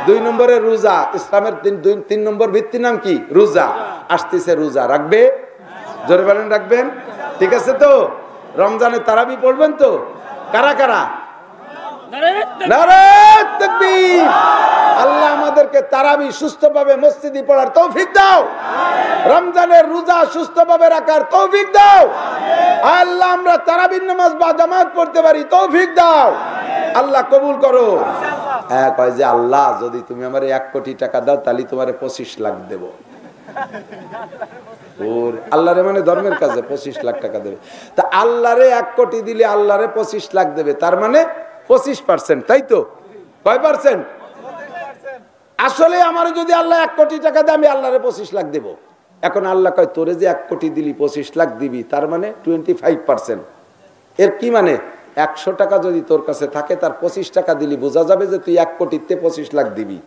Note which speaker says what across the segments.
Speaker 1: দুই নম্বরে রোজা, ইসলামের তিন নম্বর ভিত্তির নাম কি? রোজা। আসতেছে রোজা, রাখবে? জোরে বলেন, রাখবেন? ঠিক আছে তো? রমজানে তারাবি পড়বেন তো? কারা কারা? নারে তাকবীর! আল্লাহ আমাদেরকে তারাবি সুস্থভাবে মসজিদে পড়ার তৌফিক দাও। রমজানের রোজা সুস্থভাবে রাখার তৌফিক দাও। আল্লাহ আমরা তারাবির নামাজ বা জামাত পড়তে পারি, তৌফিক দাও। আল্লাহ কবুল করো। হ্যাঁ, কয় যে আল্লাহ যদি তুমি আমার 1 কোটি টাকা দাও তাহলে তোমার 25 লাখ দেব। আল্লাহরে মানে ধর্মের কাজে 25 লাখ টাকা দেবে। তা আল্লাহরে 1 কোটি দিলে আল্লাহরে 25 লাখ দেবে, তার মানে 25%, তাই তো? কয় পার্সেন্ট? আসলে আমার যদি আল্লাহ 1 কোটি টাকা দেয় আমি আল্লাহরে 25 লাখ দেব। এখন আল্লাহ কয় তোরে যে 1 কোটি দিলি 25 লাখ দিবি, তার মানে 25%। এর কি মানে? 100 টাকা যদি তোর কাছে থাকে তার 25 টাকা দিলি, বোঝা যাবে যে তুই 1 কোটিতে 25 লাখ দিবি।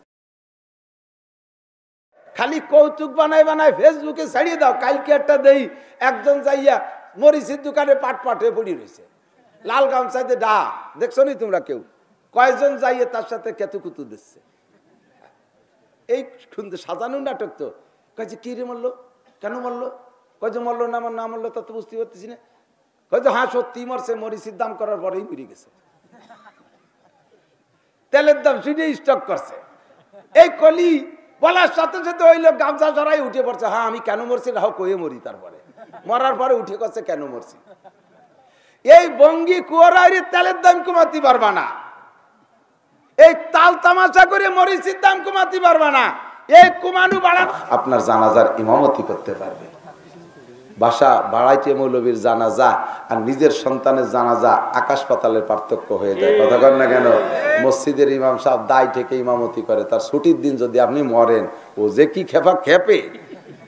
Speaker 1: খালি কৌতুক বানায় বানায় ফেসবুকে ছাড়িয়ে দাও। কালকে একটা দেই, একজন যাইয়া মরিচের দোকানে পাট পাট হয়ে পড়ি রয়েছে, লাল গামছাতে ডা, দেখছো নি তোমরা কেউ? কয়জন যাইয়ে তার সাথে কেতুকুতু দিচ্ছে। এই শুনতে সাজানো নাটক তো। কয়েছে কি রে মরলো, কেন মরলো? কয় যে মরলো না, আমার না মরলো তা তো বুঝতে পারতেছি না। কয় যে হ্যাঁ সত্যি মরছে, মরিচের দাম করার পরেই মরে গেছে। তেলের দাম শুনে স্টক করছে। এই কলি বলার সাথে সাথে ওই লোক গামছা সরাই উঠে পড়ছে, হ্যাঁ আমি কেন মরছি রাও কয়ে মরি। তারপরে মরার পরে উঠে করছে কেন মরছি। এই বঙ্গি কুয়ারাইয়ের তেলের দাম কমাতে পারবা না, এই তাল তামাশা করে মরিচের দাম কমাতে পারবা না, এই কমানো বাড়া। আপনার জানাজার ইমামতি করতে পারবে। বাসা বাড়াইতে মৌলবীর জানাজা আর নিজের সন্তানের জানাজা আকাশ পাতালের পার্থক্য হয়ে যায়। কথা কন না কেন? মসজিদের ইমাম সাহেব দায় থেকে ইমামতি করে, তার ছুটির দিন যদি আপনি মরেন, ও যে কি খেপা খেপে,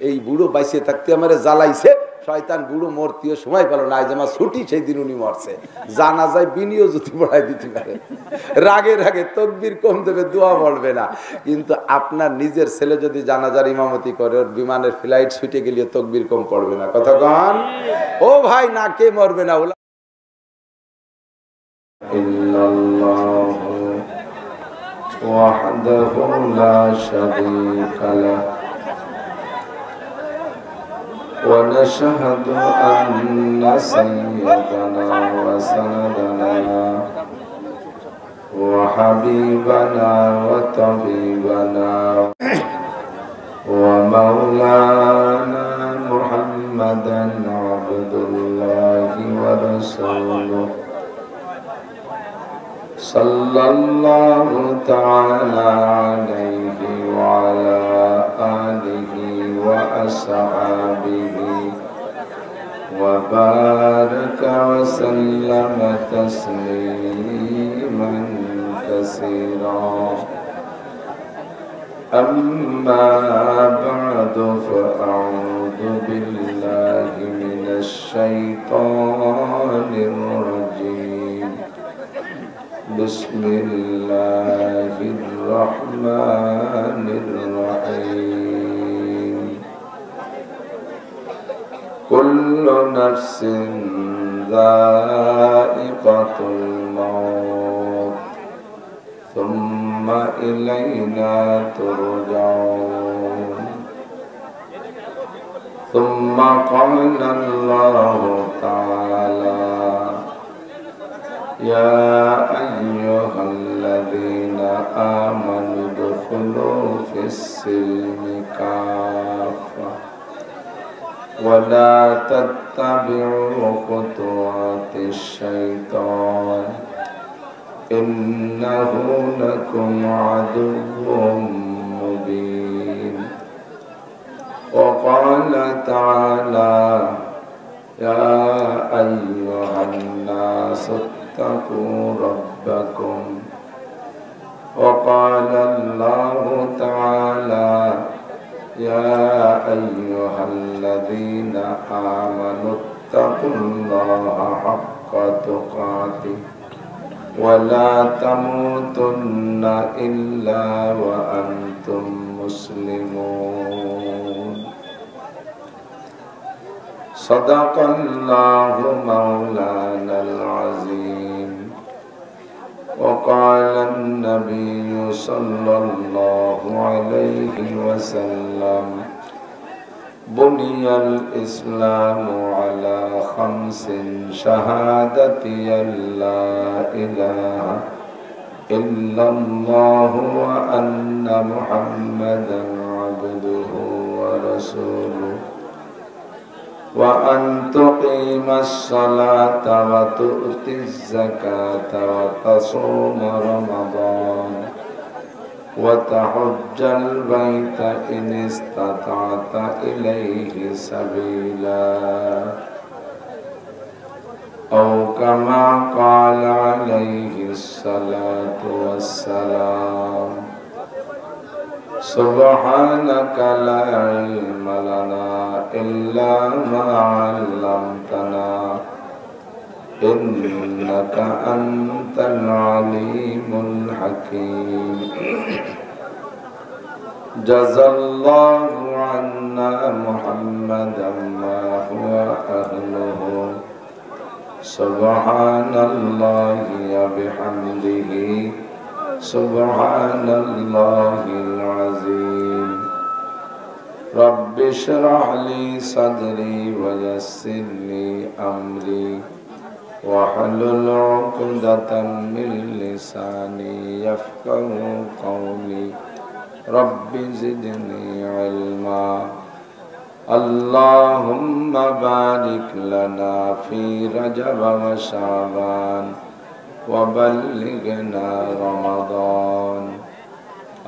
Speaker 1: এই বুড়ো বাইসে থাকতে আমারে জ্বালাইছে, শয়তান বুড়ো মরতেও সময় পেল না, আজ আমার ছুটি, সেই দিন উনি মরছে। জানাজায় বিনিয়োগ যদি বাড়াই দিতে পারে, রাগে রাগে তকবীর কম দেবে, দোয়া বলবে না। কিন্তু আপনার নিজের ছেলে যদি জানাজার ইমামতি করে, ওর বিমানের ফ্লাইট ছুটে গেলে তকবীর কম পড়বে না। কথা কন ও ভাই, না কে মরবে না? ইল্লাল্লাহু ওয়াহদাহু লা শারীকা লাহু ونشهد أن سيدنا وسندنا وحبيبنا وطبيبنا ومولانا محمدا عبد الله ورسوله صلى الله تعالى عليه وعلى آله وأصحابه وبارك وسلم تسليما كثيرا. أما بعد فأعوذ بالله من الشيطان الرجيم. بسم الله الرحمن الرحيم. كل نفس ذائقة الموت ثم إلينا ترجعون. ثم قال الله تعالى يا أيها الذين آمنوا ادخلوا في السلم كافة ولا تتبعوا خطوات الشيطان إنه لكم عدو مبين. وقال تعالى يا أيها الناس اتقوا ربكم. وقال الله تعالى يا أيها الذين آمنوا اتقوا الله حق تقاته ولا تموتن إلا وأنتم مسلمون. صدق الله مولانا العظيم.
Speaker 2: وقال النبي صلى الله عليه وسلم بني الإسلام على 5 شهادة أن لا إله إلا الله وأن محمدا عبده ورسوله وأن تقيم الصلاة وتؤتي الزكاة وتصوم رمضان وتحج البيت إن استطعت إليه سبيلا أو كما قال عليه الصلاة والسلام سبحانك لا علم لنا إلا ما علمتنا إنك أنت العليم الحكيم جزى الله عنا محمدا ما هو أهله سبحان الله وبحمده سبحان الله العظيم رب اشرح لي صدري ويسر لي أمري واحلل عقدة من لساني يفقهوا قولي رب زدني علما اللهم بارك لنا في رجب وشعبان وبلغنا رمضان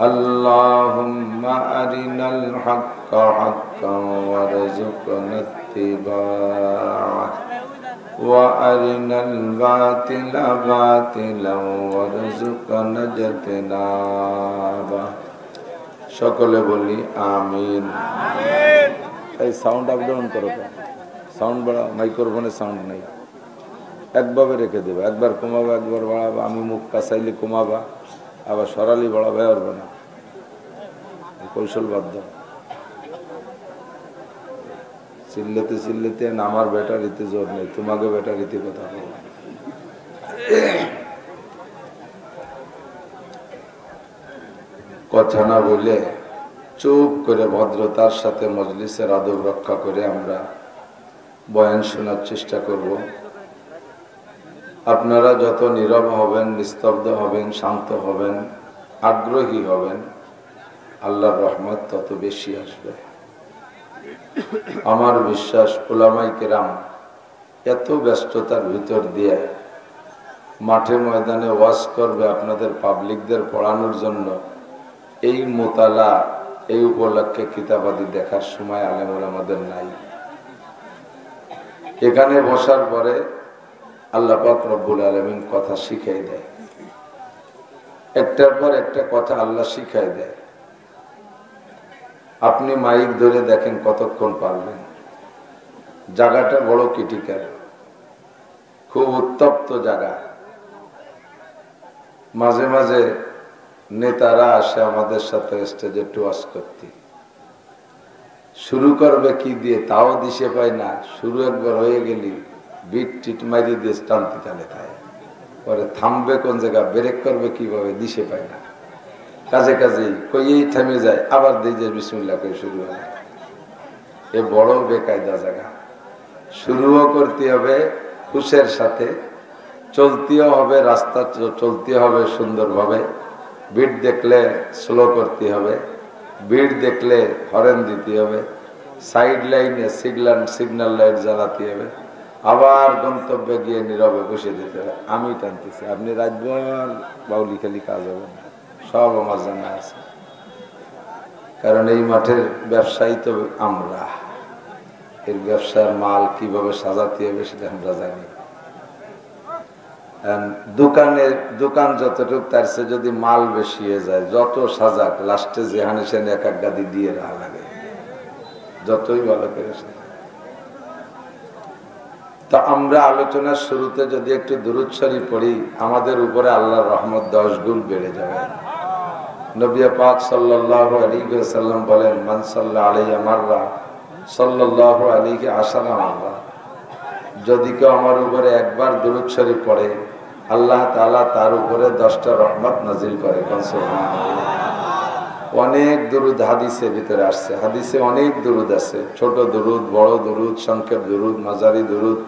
Speaker 2: اللهم أرنا الحق حقا وارزقنا اتباعه وأرنا الباطل باطلا وارزقنا اجتنابه সকলে বলি আমিন। এই সাউন্ড আপ ডাউন করো, সাউন্ড বাড়া, মাইক্রোফোনে সাউন্ড নেই, একভাবে রেখে দেবে, একবার কমাবা একবার বাড়াবা, আমি মুখ কাছাইলে কমাবা আবার সরালি বাড়াবে পারবে না, কৌশল বাধ্য। চিল্লেতে চিল্লেতে আমার ব্যাটারিতে জোর নেই, তোমাকে ব্যাটারিতে কথা বলো। কথা না বলে চুপ করে ভদ্রতার সাথে মজলিসের আদব রক্ষা করে আমরা বয়ান শোনার চেষ্টা করব। আপনারা যত নীরব হবেন, নিস্তব্ধ হবেন, শান্ত হবেন, আগ্রহী হবেন, আল্লাহর রহমত তত বেশি আসবে। আমার বিশ্বাস উলামায়ে কেরাম এত ব্যস্ততার ভিতর দিয়ে মাঠে ময়দানে ওয়াজ করবে আপনাদের পাবলিকদের পড়ানোর জন্য, এই মোতালা এই উপলক্ষে কিতাবাদি দেখার সময় আলেমুল আমাদের নাই। এখানে বসার পরে আল্লাহ পাক রব্বুল আলামিন কথা শিখাই দেয়, একটার পর একটা কথা আল্লাহ শিখাই দেয়। আপনি মাইক ধরে দেখেন কতক্ষণ পারবেন। জায়গাটা বড় ক্রিটিক্যাল, খুব উত্তপ্ত জায়গা। মাঝে মাঝে নেতারা আসে আমাদের সাথে স্টেজে ওয়াজ করতে, শুরু করবে কি দিয়ে তাও দিশে পায় না। শুরু একবার হয়ে গেলি বিট টিট মারি দিয়ে টানতে টানে খায়, পরে থামবে কোন জায়গা, ব্রেক করবে কিভাবে দিশে পায় না। কাজে কাজেই কইয়েই থেমে যায়, আবার দিয়ে যে বিসমিল্লাহ করে শুরু হয়। এ বড় বেকায়দা জায়গা। শুরুও করতে হবে হুশের সাথে, চলতেও হবে, রাস্তা চলতে হবে সুন্দরভাবে। বিট দেখলে স্লো করতে হবে, বিট দেখলে হরেন দিতে হবে, সাইড লাইনে সিগন্যাল লাইট জ্বালাতে হবে, আবার গন্তব্যে গিয়ে নীরবে বসে দিতে হবে। আমি টানতেছি, আপনি রাতভর বাউলি খালি কাজ হবে না, সব আমার জানা আছে। কারণ এই মাঠের ব্যবসায়ী তো আমরা, এর ব্যবসার মাল কিভাবে সাজাতে হবে সেটা আমরা জানি। দোকান যতটুকু তার চেয়ে যদি মাল বেশি হয়ে যায়, যত সাজাক লাস্টে যেখানে সেখানে এক এক গাদি দিয়ে রাখা লাগে, যতই ভালো করে। তো আমরা আলোচনার শুরুতে যদি একটু দুরূদ শরীফ পড়ি, আমাদের উপরে আল্লাহর রহমত 10 গুণ বেড়ে যাবে। নবী পাক সাল্লাল্লাহু আলাইহি ওয়াসাল্লাম বলেন, মান সাল্লা আলাইহি মাররা সাল্লাল্লাহু আলাইহি আশারা মাররা। যদি কেউ আমার উপরে একবার দুরূদ শরীফ পড়ে, আল্লাহ তাআলা তার উপরে 10টা রহমত নাজিল করে। সুবহানাল্লাহ। অনেক দুরুদ হাদিসের ভিতরে আসছে, হাদিসে অনেক দুরুদ আছে, ছোট দুরুদ, বড় দুরুদ, সংক্ষেপ দুরুদ, মাঝারি দুরুদ,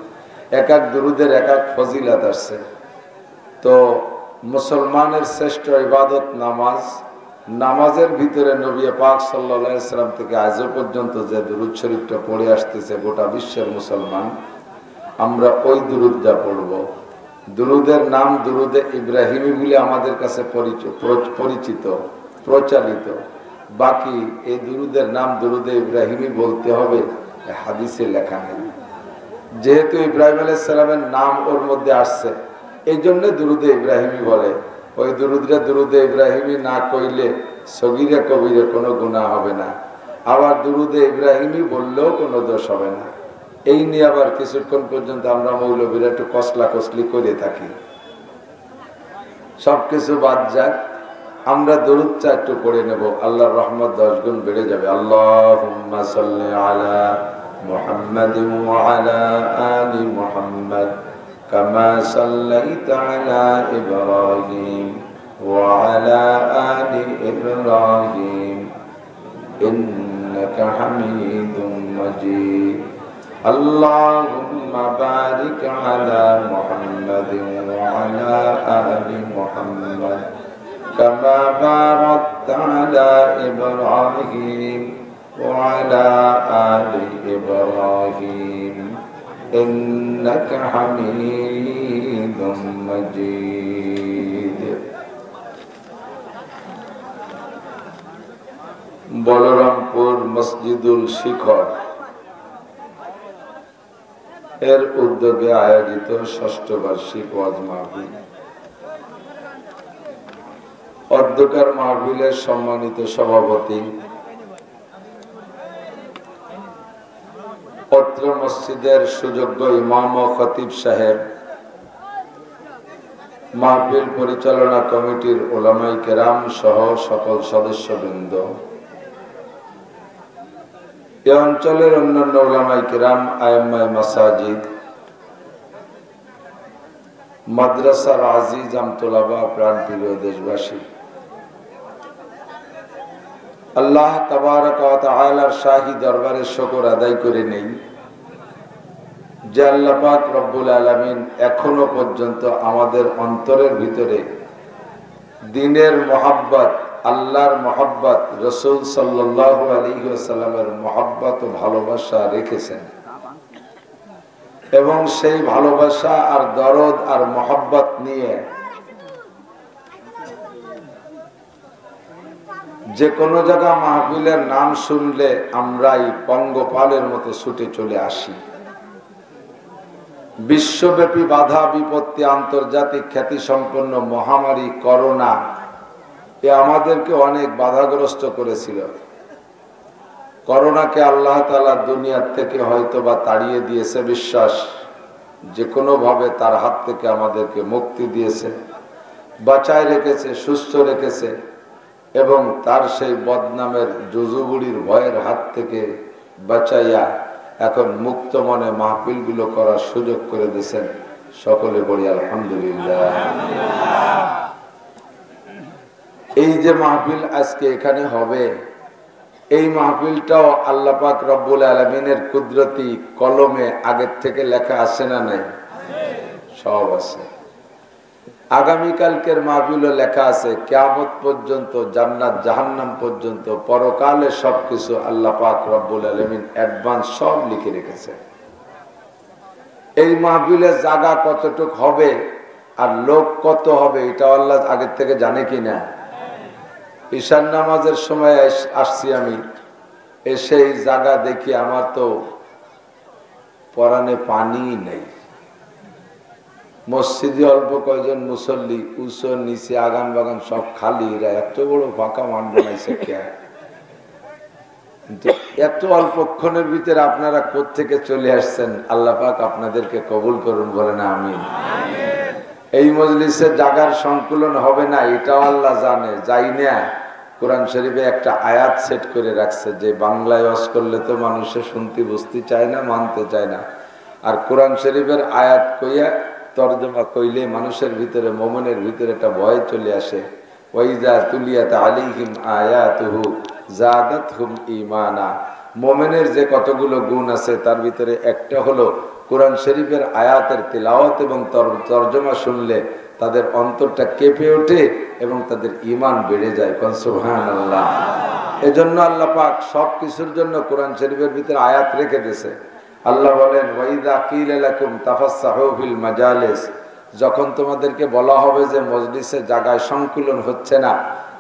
Speaker 2: এক এক দুরুদের এক এক ফজিলত আসছে। তো মুসলমানের শ্রেষ্ঠ ইবাদত নামাজ, নামাজের ভিতরে নবী পাক সাল্লাল্লাহু আলাইহি সাল্লাম থেকে আজও পর্যন্ত যে দুরুদ শরীফটা পড়ে আসতেছে গোটা বিশ্বের মুসলমান, আমরা ওই দুরুদটা পড়ব। দুরুদের নাম দুরুদে ইব্রাহিমী বলে আমাদের কাছে পরিচিত, প্রচলিত। বাকি এই দুরুদের নাম দুরুদে ইব্রাহিমী বলতে হবে, হাদিসে লেখা নেই। যেহেতু ইব্রাহিম আলাইহিস সালামের নাম ওর মধ্যে আসছে, এই জন্য দুরুদে ইব্রাহিমী বলে। ওই দুরুদরে দুরুদে ইব্রাহিমী না কইলে সগীরে কবিরে কোনো গুনাহ হবে না, আবার দুরুদে ইব্রাহিমী বললেও কোনো দোষ হবে না। এই নিয়ে আবার কিছুক্ষণ পর্যন্ত আমরা মৌলবীরা একটু কসলা কসলি করে থাকি। সবকিছু বাদ যাক, আমরা দুরুদটা একটু পড়ে নেব, আল্লাহর রহমত 10 গুণ বেড়ে যাবে। আল্লাহুম্মা সাল্লি আলা মুহাম্মাদিন ওয়া আলা আলি মুহাম্মাদ কামা সাল্লাইতা আলা ইব্রাহিম ওয়া আলা আলি ইব্রাহিম ইন্নাকা হামিদুম মাজিদ। আল্লাহুম্মা বারিক আলা মুহাম্মাদিন ওয়া আলা আলি মুহাম্মাদ كما باركت على إبراهيم وعلى آل إبراهيم إنك حميد مجيد। বলরামপুর মসজিদুল শিখর এর উদ্যোগে আয়োজিত ৬ষ্ঠ বার্ষিক ওয়াজ মাহফিল। অধ্যকার মাহফিলের সম্মানিত সভাপতি, অত্র মসজিদের সুযোগ্য ইমাম ও খতিব সাহেব, মাহফিল পরিচালনা কমিটির উলামায়ে কেরাম সহ সকল সদস্যবৃন্দ, এ অঞ্চলের অন্যান্য উলামায়ে কেরাম, আইম্মায়ে মাসাজিদ, মাদ্রাসার আজিজ আমতোলাবা, প্রাণপ্রিয় দেশবাসী, আল্লাহ তাবারক ওয়া তাআলার শাহী দরবারে শুকর আদায় করে নেই যে আল্লাহ পাক রব্বুল আলামিন এখনো পর্যন্ত আমাদের অন্তরের ভিতরে দ্বীনের মহব্বত, আল্লাহর মহব্বত, রাসূল সাল্লাল্লাহু আলাইহি ওয়াসাল্লামের মহব্বত ও ভালোবাসা রেখেছেন, এবং সেই ভালোবাসা আর দরদ আর মহব্বত নিয়ে যে কোনো জায়গা মাহফিলের নাম শুনলে আমরাই পঙ্গপালের মতো ছুটে চলে আসি। বিশ্বব্যাপী বাধা বিপত্তি, আন্তর্জাতিক খ্যাতি সম্পন্ন মহামারী করোনা এ আমাদেরকে অনেক বাধাগ্রস্ত করেছিল। করোনাকে আল্লাহ তাআলা দুনিয়ার থেকে হয়তো বা তাড়িয়ে দিয়েছে, বিশ্বাস যে কোনো ভাবে তার হাত থেকে আমাদেরকে মুক্তি দিয়েছে, বাঁচায় রেখেছে, সুস্থ রেখেছে, এবং তার সেই বদনামের জুজুবুড়ির ভয়ের হাত থেকে বাঁচাইয়া এখন মুক্ত মনে মাহফিলগুলো করার সুযোগ করে দিয়েছেন। সকলে বলি আলহামদুলিল্লাহ। এই যে মাহফিল আজকে এখানে হবে, এই মাহফিলটাও আল্লাহ পাক রব্বুল আলামিনের কুদরতি কলমে আগের থেকে লেখা আছে না নাই? সব আছে। আগামীকালকের মাহফিলও লেখা আছে, কিয়ামত পর্যন্ত, জান্নাত জাহান্নাম পর্যন্ত, পরকালে সবকিছু আল্লাহ পাক রব্বুল আলামিন অ্যাডভান্স সব লিখে রেখেছে। এই মাহফিলের জায়গা কতটুক হবে আর লোক কত হবে এটা আল্লাহ আগের থেকে জানে কিনা? ঈশান নামাজের সময় আসছি আমি, এসে এই জায়গা দেখি আমার তো পরানে পানি নেই। মসজিদে অল্প কয়েকজন মুসল্লি, উঁচু নিচে আগান বাগান সব খালি, এরা এত বড় ফাঁকা মাঠ বানাইছে কে? কিন্তু এত অল্পক্ষণের ভিতরে আপনারা কোত্থেকে চলে আসছেন, আল্লাহ পাক আপনাদেরকে কবুল করুন, বলেন আমিন। এই মজলিসে জাগার সংকুলন হবে না এটাও আল্লাহ জানে, যাই না। কোরআন শরীফে একটা আয়াত সেট করে রাখছে যে বাংলায় ওয়াজ করলে তো মানুষে শুনতে বুঝতে চায় না, মানতে চায় না, আর কোরআন শরীফের আয়াত কইয়া তর্জমা কইলে মানুষের ভিতরে, মুমিনের ভিতরে একটা ভয় চলে আসে। ওয়াইজা তুলিয়াত আলাইহিম আয়াতুহু যাদাতহুম ঈমানা। মুমিনের যে কতগুলো গুণ আছে তার ভিতরে একটা হলো কোরআন শরীফের আয়াতের তিলাওয়াত এবং তর্জমা শুনলে তাদের অন্তরটা কেঁপে ওঠে এবং তাদের ঈমান বেড়ে যায়। সুবহানাল্লাহ। এজন্য আল্লাহ পাক সব কিছুর জন্য কোরআন শরীফের ভিতরে আয়াত রেখে দিয়েছে। আল্লাহ বলেন ওয়াইদা কিলা লাকুম তাফাসসাহু ফিল মাজালিস, যখন তোমাদেরকে বলা হবে যে মজলিসে জায়গায় সংকুলন হচ্ছে না,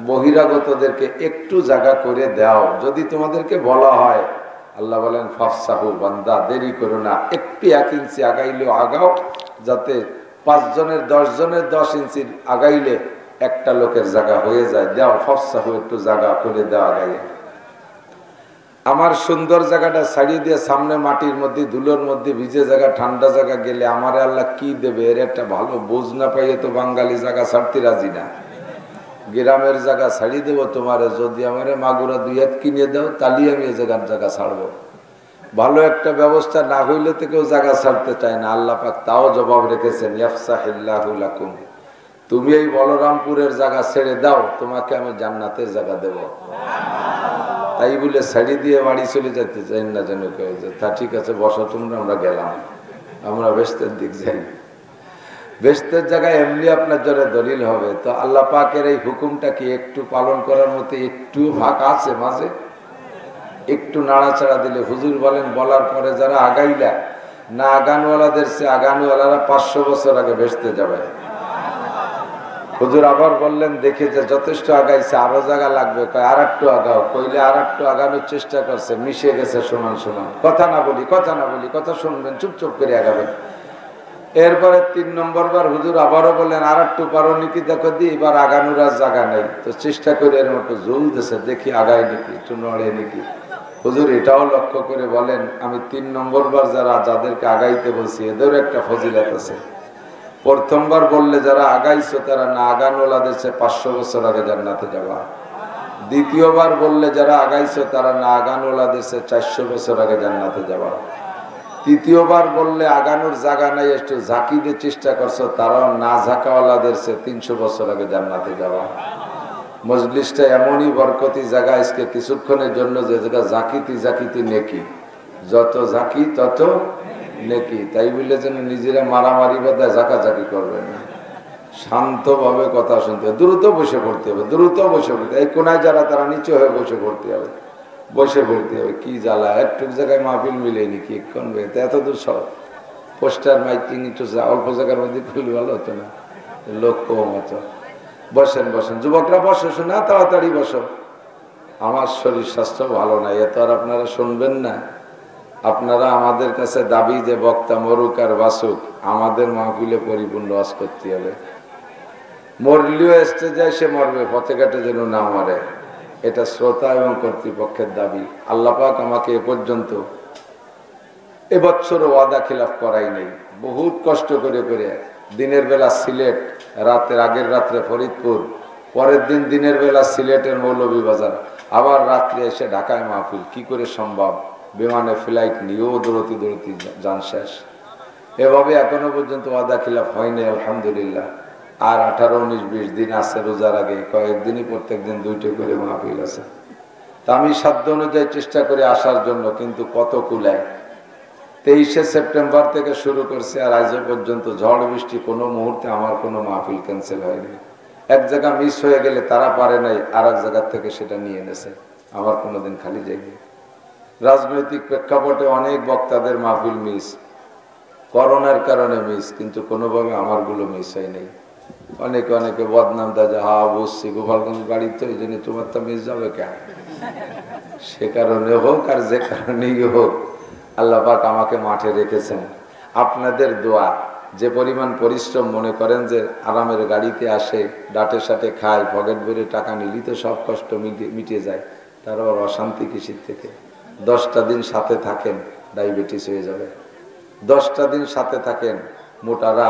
Speaker 2: বহিরাগতদেরকে একটু জায়গা করে দাও। যদি তোমাদেরকে বলা হয়, আল্লাহ বলেন ফাফসাহু, বান্দা দেরি করো না, একটু 1 ইঞ্চি আগাইলেও আগাও, যাতে 5 জনের 10 জনের 10 ইঞ্চি আগাইলে একটা লোকের জায়গা হয়ে যায়। দাও ফাফসাহু, একটু জায়গা করে দাও আগাইলে। আমার সুন্দর জায়গাটা ছাড়িয়ে দিয়ে সামনে মাটির মধ্যে, ধুলোর মধ্যে ভিজে জায়গা, ঠান্ডা জায়গা গেলে আমারে আল্লাহ কি দেবে? এর একটা ভালো বোঝ না পাইয়ে তো বাঙালি জায়গা ছাড়তে রাজি না। গ্রামের জায়গা ছাড়িয়ে দেবো তোমারে, যদি আমারে মাগুরা 2 হাত কিনে দাও তাহলে আমি এই জায়গা ছাড়বো। ভালো একটা ব্যবস্থা না হইলে তো কেউ জায়গা ছাড়তে চায় না। আল্লাহ পাক তাও জবাব রেখেছেন, ইয়াফসাহিল্লাহু লাকুম, তুমি এই বলরামপুরের জায়গা ছেড়ে দাও, তোমাকে আমি জান্নাতের জায়গা দেব। তাই বলে ছাড়ি দিয়ে বাড়ি চলে যেতে চাই না যেন কেউ, যে তা ঠিক আছে বসো তোমরা, আমরা গেলাম, আমরা বেহেশতের দিক যাই। বেহেশতের জায়গায় এমনি আপনার জন্য দলিল হবে। তো আল্লাহ পাকের এই হুকুমটা কি একটু পালন করার মতো একটু ভাগ আছে মাঝে? একটু নাড়াচাড়া দিলে হুজুর বলেন, বলার পরে যারা আগাইলা না, আগানওয়ালাদের সে আগানওয়ালারা 500 বছর আগে বেহেশতে যাবে। হুজুর আবার বললেন, দেখে যে যথেষ্ট আগাইছে, আরো জায়গা লাগবে, কয় আর একটু আগাও। কইলে আর একটু আগানোর চেষ্টা করছে, মিশে গেছে সমান সমান। কথা না বলি, কথা শুনবেন, চুপচুপ করে আগাবেন। এরপরে 3 নম্বর বার হুজুর আবারও বললেন, আর একটু পারো নাকি দেখো দি, এবার আগানোর আর জায়গা নেই। তো চেষ্টা করে এর মতো জোল দিছে, দেখি আগায় নাকি, একটু নড়ে নাকি। হুজুর এটাও লক্ষ্য করে বলেন, আমি 3 নম্বর বার যাদেরকে আগাইতে বলছি এদেরও একটা ফজিলত আছে। প্রথমবার বললে যারা আগাইছো তারা না আগানোলাদের চেয়ে 500 বছর আগে জান্নাতে যাবা। দ্বিতীয়বার বললে যারা আগাইছো তারা না আগানোলাদের চেয়ে 400 বছর আগে জান্নাতে যাবা। তৃতীয়বার বললে আগানোর জায়গা নাই, একটু ঝাঁকিতে চেষ্টা করছো, তারাও না ঝাঁকাওয়ালাদের চেয়ে 300 বছর আগে জান্নাতে যাবা। মজলিসটা এমনই বরকতি জায়গা, আজকে কিছুক্ষণের জন্য যে জায়গা ঝাঁকিতে নেকি, যত ঝাঁকি তত নেকি। তাই বললে যেন নিজেরা মারামারি বাদা ঝাঁকাঝাঁকি করবেন না, শান্তভাবে কথা শুনতে হবে। দ্রুত বসে পড়তে হবে, এই কোনায় যারা তারা নিচে হয়ে বসে পড়তে হবে। কি জ্বালা, একটু জায়গায় মাহফিল মিলেনি কি এত দূর সব পোস্টার মাইকিং, একটু অল্প জায়গার মধ্যে খুললে ভালো হতো না? লোক কম হতো। বসেন যুবকরা বসো, শোনা তাড়াতাড়ি বসো। আমার শরীর স্বাস্থ্য ভালো নাই, এত আর আপনারা শুনবেন না। আপনারা আমাদের কাছে দাবি যে বক্তা মরুক আর বাসুক, আমাদের মাহফিলে পরিপূর্ণ ওয়াজ করতে হবে। মরলেও স্টেজে এসে মরবে, পথে ঘাটে যেন না মরে, এটা শ্রোতা এবং কর্তৃপক্ষের দাবি। আল্লাহ পাক আমাকে এ পর্যন্ত এবছরও ওয়াদা খিলাফ করাই নেই। বহুত কষ্ট করে দিনের বেলা সিলেট, আগের রাত্রে ফরিদপুর, পরের দিন দিনের বেলা সিলেটের মৌলভীবাজার, আবার রাত্রে এসে ঢাকায় মাহফিল। কি করে সম্ভব? বিমানে ফ্লাইট নিয়েও দৌড়তি যান শেষ। এভাবে এখনো পর্যন্ত ওয়াদা খিলাফ হয়নি আলহামদুলিল্লাহ। আর 18, 19, 20 দিন আছে রোজার আগে, কয়েকদিনই প্রত্যেক দিন 2টা করে মাহফিল আছে। তা আমি সাধ্য অনুযায়ী চেষ্টা করে আসার জন্য, কিন্তু কত কুলায়। 23শে সেপ্টেম্বর থেকে শুরু করছে, আর আজ পর্যন্ত ঝড় বৃষ্টি কোনো মুহূর্তে আমার কোনো মাহফিল ক্যান্সেল হয়নি। এক জায়গা মিস হয়ে গেলে তারা পারে নাই, আর এক জায়গা থেকে সেটা নিয়ে এনেছে, আমার কোনোদিন খালি যায়নি। রাজনৈতিক প্রেক্ষাপটে অনেক বক্তাদের মাহফিল মিস, করোনার কারণে মিস, কিন্তু কোনোভাবে আমারগুলো মিস হয় নাই। অনেকে বদনাম দেয় যে হা বসছি গোপালগঞ্জ বাড়ি, তো এই জন্য তোমার তো মিস যাবে কেন? সে কারণে হোক আর যে কারণেই হোক, আল্লাহ পাক আমাকে মাঠে রেখেছেন। আপনাদের দোয়া, যে পরিমাণ পরিশ্রম, মনে করেন যে আরামের গাড়িতে আসে, ডাটে সাটে খায়, পকেট ভরে টাকা নিলি তো সব কষ্ট মিটে যায়, তার আবার অশান্তি কিসের থেকে? 10টা দিন সাথে থাকেন, ডায়াবেটিস হয়ে যাবে। 10টা দিন সাথে থাকেন, মোটারা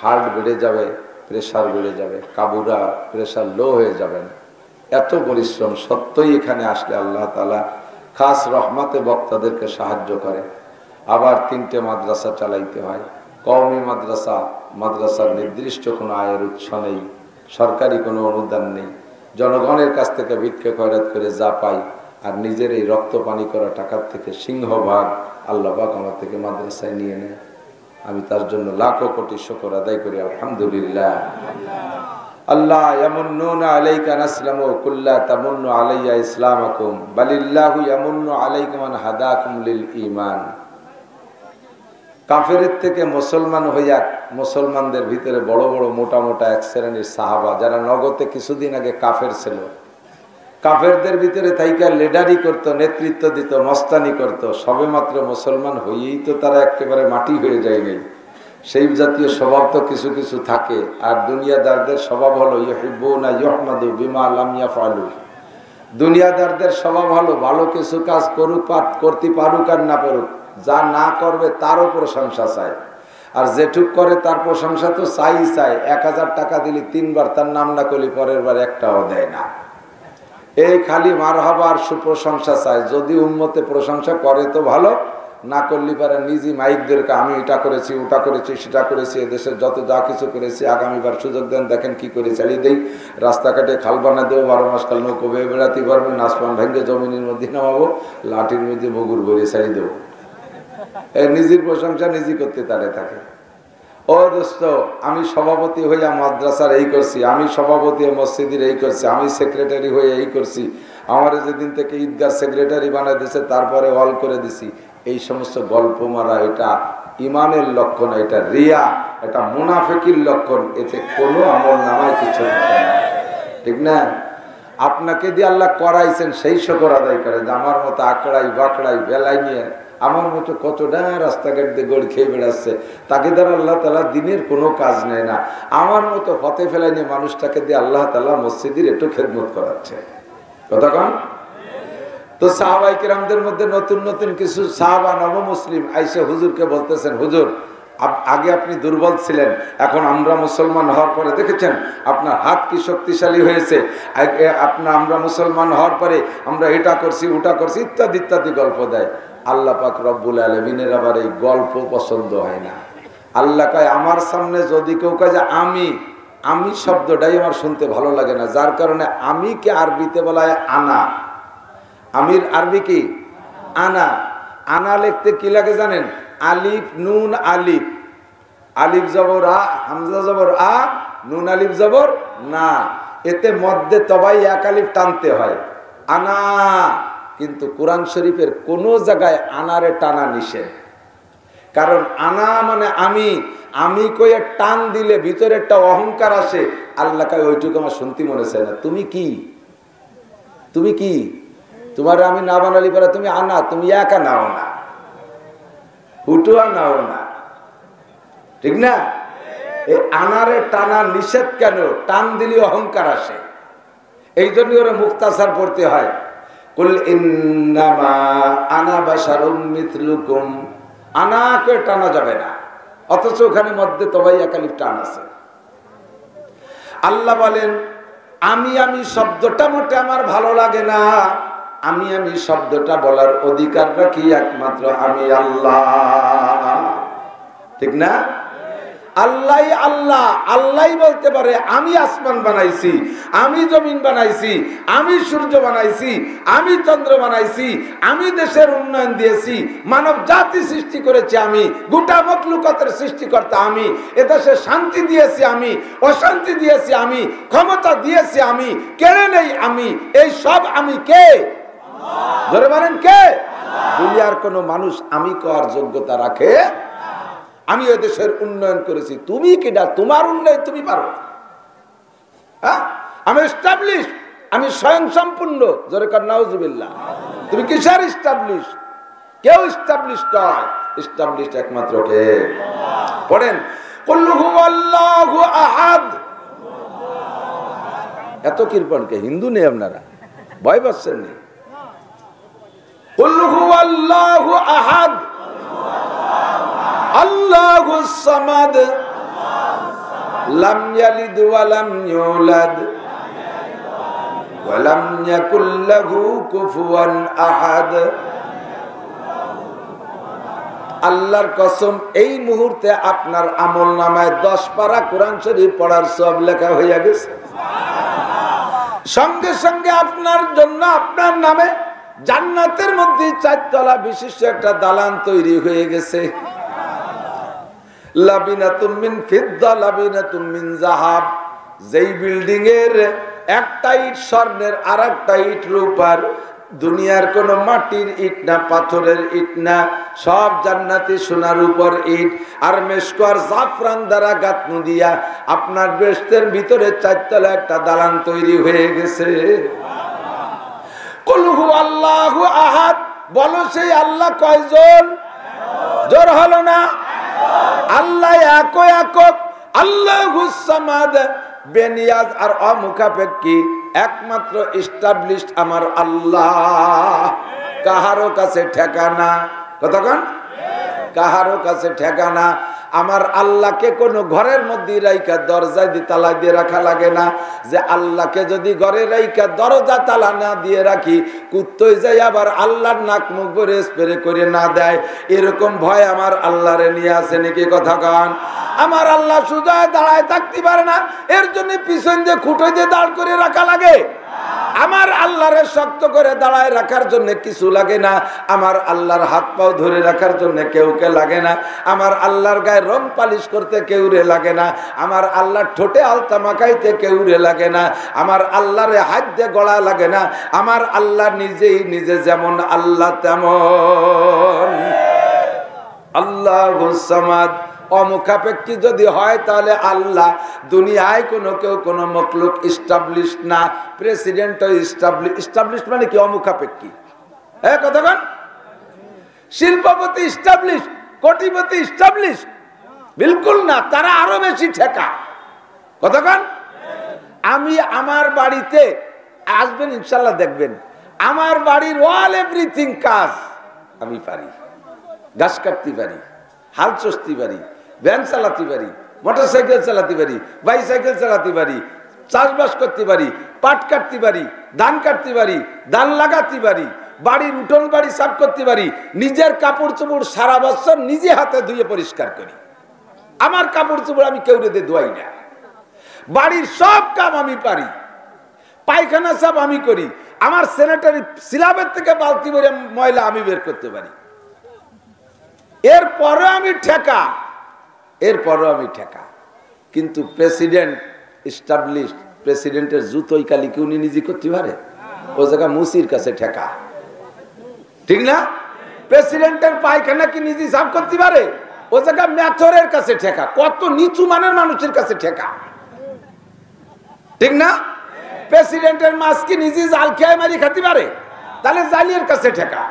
Speaker 2: হার্ট বেড়ে যাবে, প্রেশার বেড়ে যাবে, কাবুরা প্রেশার লো হয়ে যাবেন। এত পরিশ্রম সত্যই এখানে আসলে আল্লাহ তাআলা খাস রহমতে বক্তাদেরকে সাহায্য করে। আবার 3টে মাদ্রাসা চালাইতে হয়, কওমি মাদ্রাসা, মাদ্রাসার নির্দিষ্ট কোনো আয়ের উৎস নেই, সরকারি কোনো অনুদান নেই, জনগণের কাছ থেকে ভিক্ষা খয়রাত করে যা পাই আর নিজের এই রক্ত পানি করা টাকার থেকে সিংহভাগ আল্লাহ পাক আমার থেকে মাদ্রাসায় নিয়ে নেয়। আমি তার জন্য লাখো কোটি শুকর আদায় করি, আলহামদুলিল্লাহ। আল্লাহ ইয়ামুন্নুনা আলাইকা নাসলামু কুল্লা তামুন্নু আলাইয়া ইসলামাকুম বালিল্লাহু ইয়ামুন্নু আলাইকুম আন হাদাকুম লিল ঈমান। কাফেরের থেকে মুসলমান হইয়া মুসলমানদের ভিতরে বড় বড় মোটা মোটা এক শ্রেণীর সাহাবা যারা নগদে কিছুদিন আগে কাফের ছিল, কাফেরদের ভিতরে তাইকা লিডারি করত, নেতৃত্ব দিত, মস্তানি করত, সবে মাত্র মুসলমান হইয়েই তো তারা একেবারে মাটি হয়ে যায় নাই। সেই জাতীয় স্বভাব তো কিছু কিছু থাকে। আর দুনিয়াদারদের স্বভাব হলো ইউহিব্বুনা ইউহমাদু বিমা লাম ইয়াফআলু। দুনিয়াদারদের স্বভাব হলো ভালো কিছু কাজ করুক, করতে পারুক আর না পারুক, যা না করবে তারও প্রশংসা চায়। আর যেটুক করে তার প্রশংসা তো চাই। 1000 টাকা দিলে 3 বার তার নাম না করলে পরের বার একটাও দেয় না। এই খালি মারহাবা আর সুপ্রশংসা চায়। যদি উম্মতে প্রশংসা করে তো ভালো, না করলে পারে নিজে মাইক ধরে আমি এটা করেছি, ওটা করেছি, সেটা করেছি, এদেশের যত যা কিছু করেছি, আগামীবার সুযোগ দেন, দেখেন কি করে চালিয়ে দেই। রাস্তাঘাটে খাল বানা দেবো, 12 মাস কাল নৌকো বেয়ে বেড়াতে পারবে, নাচপান ভেঙে জমিনের মধ্যে নামাবো, লাঠির মধ্যে মুগুর বেরিয়ে ছাড়িয়ে দেবো। নিজের প্রশংসা নিজে করতে তারে থাকে। ও দোস্ত, আমি সভাপতি হইয়া মাদ্রাসার এই করছি, আমি সভাপতি মসজিদের এই করছি, আমি সেক্রেটারি হয়ে এই করছি, আমার যেদিন থেকে ঈদগাহ সেক্রেটারি বানাই দিয়েছে তারপরে হল করে দিছি, এই সমস্ত গল্প মারা এটা ইমানের লক্ষণ, এটা রিয়া, এটা মুনাফিকির লক্ষণ। এতে কোনো আমল নামায় কিছু থাকে না, ঠিক না? আপনাকে দিয়ে আল্লাহ করাইছেন সেই শুকর আদায় করে। আমার মতো আকড়াই বাকড়াই বেলাই নিয়ে আমার মতো কতটা রাস্তাঘাট দিয়ে গড়ি খেয়ে বেড়াচ্ছে, তাকে দ্বারা আল্লাহ তালা দিনের কোনো কাজ নেয় না। আমার মতো হতে ফেলাই নিয়ে মানুষটাকে দিয়ে আল্লাহ তালা মসজিদের একটু খেদমত করাচ্ছে। কথা কন তো। সাহাবায়ে কেরামদের মধ্যে নতুন নতুন কিছু সাহাবা নব মুসলিম আইসে হুজুরকে বলতেছেন, হুজুর আগে আপনি দুর্বল ছিলেন, এখন আমরা মুসলমান হওয়ার পরে দেখেছেন আপনার হাত কি শক্তিশালী হয়েছে, আমরা মুসলমান হওয়ার পরে আমরা এটা করছি ওটা করছি ইত্যাদি ইত্যাদি গল্প দেয়। আল্লাহ পাক রব্বুল আলামিনের আবার এই গল্প পছন্দ হয় না। আল্লাহ কয় আমার সামনে যদি কেউ কয় যে আমি শব্দটাই আমার শুনতে ভালো লাগে না, যার কারণে আমি কে আরবিতে বলা হয় আনা। আমির আরবি কি আনা। আনা লিখতে কি লাগে জানেন? আলিফ নুন আলিফ, আলিফ জবর আ, হামজা জবর আ, নুন আলিফ জবর না, এতে মধ্যে তবাই এক আলিফ টানতে হয় আনা। কিন্তু কোরআন শরীফের কোন জায়গায় আনারে টানা নিষেধ। কারণ আনা মানে আমি কয়ে টান দিলে ভিতরে একটা অহংকার আসে। আল্লাহ কয় ওইটুকু আমার শুনতে মনে চায় না। তুমি কি তোমার আমি না বানালি পরে তুমি আনা, তুমি একা নাও না, হুটুয়া নাও না, ঠিক না? এই আনারে টানা নিষেধ কেন? টান দিলে অহংকার আসে। এই জন্য ওরা মুক্তাসার পড়তে হয়, কুল ইন্নামা আনা বাশারুম মিথলুকুম। আনাকে টানা যাবে না, অথচ ওখানে মধ্যে তবাই একালিফ টান আছে। আল্লাহ বলেন আমি শব্দটা মোটে আমার ভালো লাগে না। আমি শব্দটা বলার অধিকার রাখি একমাত্র আমি আল্লাহ, ঠিক না? আল্লাহ বলতে পারে আমি আসমান বানাইছি, আমি জমিন বানাইছি, আমি সূর্য বানাইছি, আমি চন্দ্র বানাইছি, আমি দেশের উন্নয়ন দিয়েছি, মানব জাতি সৃষ্টি করেছি আমি, গোটা মখলুকাতের সৃষ্টিকর্তা আমি, এদেশে শান্তি দিয়েছি আমি, অশান্তি দিয়েছি আমি, ক্ষমতা দিয়েছি আমি, কেড়ে নেই আমি। এই সব আমি কে? ধরে বলেন কে? দুনিয়ার কোন মানুষ আমি করার যোগ্যতা রাখে? আমি ওই দেশের উন্নয়ন করেছি, তুমি কিনা? তোমার উন্নয়ন তুমি পারো? হ্যাঁ, আমি এস্টাবলিশ, আমি স্বয়ং সম্পূর্ণ। জোরে কর নাউজুবিল্লাহ। তুমি কিসের এস্টাবলিশ? কেউ এস্টাবলিশ নয়, এস্টাবলিশ একমাত্র কে? পড়েন কুল হুয়াল্লাহু আহাদ। এত কৃপণকে হিন্দু নেই আপনারা, ভয় পাচ্ছেন নি? কুল হুয়াল্লাহু আহাদ আল্লাহুস সামাদ লাম ইয়ালিদ ওয়া লাম ইউলাদ ওয়া লাম ইয়াকুল লাহু কুফুয়ান আহাদ।
Speaker 1: আল্লাহর কসম এই মুহূর্তে আপনার আমল নামায় 10 পারা কোরআন শরীফ পড়ার সব লেখা হইয়া গেছে। সঙ্গে সঙ্গে আপনার জন্য আপনার নামে জান্নাতের মধ্যে 4 তলা বিশিষ্ট একটা দালান তৈরি হয়ে গেছে। লাবিনাতুম মিন ফিদ্দা লাবিনাতুম মিন যাহাব, যেই বিল্ডিং এর একটা ইট স্বর্ণের আর একটা ইট রূপার, দুনিয়ার কোন মাটির ইট না, পাথরের ইট না, সব জান্নাতি সোনার উপর ইট আর মেশক আর জাফরান দ্বারা গাঁথনি দিয়া আপনার বেহেশতের ভিতরে 4 তলা একটা দালান তৈরি হয়ে গেছে। কুল হু আল্লাহু আহাদ, বলো সেই আল্লাহ কয়জন? জোর হলো না? আল্লাহ একক, আল্লাহুস সামাদ, বেনিয়াজ আর অমুখাপেক্ষী, একমাত্র এস্টাবলিশড আমার আল্লাহ, কাহারো কাছে ঠেকানা। কতক্ষণ? কাহারো কাছে ঠেকানা। আমার আল্লাহকে কোনো ঘরের মধ্যে রাইকা দরজা দিয়ে তালা দিয়ে রাখা লাগে না, যে আল্লাহকে যদি ঘরে রাইকা দরজা তালা না দিয়ে রাখি কুত্তই যাই আবার আল্লাহর নাক মুখ ভরে স্প্রে করে না দেয়, এরকম ভয় আমার আল্লাহরে নিয়ে আছে নাকি? কথা কন। আমার আল্লাহ সুজায় দাঁড়ায় থাকতে পারে না, এর জন্য পিছন দিয়ে খুঁটো দিয়ে দাঁড় করে রাখা লাগে। আমার আল্লাহরে শক্ত করে দাঁড়ায় রাখার জন্য কিছু লাগে না, আমার আল্লাহর হাত পাও ধরে রাখার জন্য কেউকে লাগে না, আমার আল্লাহর গায়ে রং পালিশ করতে কেউরে লাগে না, আমার আল্লাহর ঠোঁটে আলতা মাখাইতে কেউরে লাগে না, আমার আল্লাহরে হাত দিয়ে গড়া লাগে না, আমার আল্লাহ নিজেই নিজে যেমন আল্লাহ তেমন। আল্লাহুস সামাদ, অমুখাপেক্ষী যদি হয় তাহলে আল্লাহ দুনিয়ায় কেউ কোনো মখলুক ইস্টাবলিশ না। প্রেসিডেন্ট ইস্টাবলিশ মানে কি? অমুখাপেক্ষী। হ্যাঁ কতক্ষণ? শিল্পপতি ইস্টাবলিশ, কোটিপতি ইস্টাবলিশ? বিলকুল না, তারা আরো বেশি ঠেকা। কতক্ষণ? আমি আমার বাড়িতে আসবেন ইনশাল্লাহ, দেখবেন আমার বাড়ির অল এভরিথিং কাজ আমি পারি। গাছ কাটতে পারি, হাল চষতে পারি, ভ্যান চালাতে পারি, মোটর সাইকেল চালাতে পারি, বাইসাইকেল চালাতে পারি, চাষবাস করতে পারি, পাট কাটতে পারি, ধান কাটতে পারি, ধান লাগাতে পারি, বাড়ির উঠোন বাড়ি সাফ করতে পারি, নিজের কাপড় চোপড় সারা বছর নিজে হাতে ধুয়ে পরিষ্কার করি। আমার কাপড় চোপড় আমি কেউ রেদে ধোয়াই না। বাড়ির সব কাম আমি পারি, পায়খানা সব আমি করি, আমার স্যানিটারি স্ল্যাবের থেকে বালতি ভরে ময়লা আমি বের করতে পারি। এরপরও আমি ঠেকা, কিন্তু প্রেসিডেন্ট এস্টাবলিশ, প্রেসিডেন্টের জুতোই কালি কি উনি নিজে করতে পারে? ও জায়গা মুসির কাছে ঠেকা, ঠিক না? প্রেসিডেন্টের পায়খানা কি নিজে সাফ করতে পারে? ও জায়গা ম্যাথরের কাছে ঠেকা, কত নিচু মানের মানুষের কাছে ঠেকা, ঠিক না? প্রেসিডেন্টের মাছ কি নিজে জাল খেয়ে মারি খেতে পারে? তাহলে জালিয়ের কাছে ঠেকা।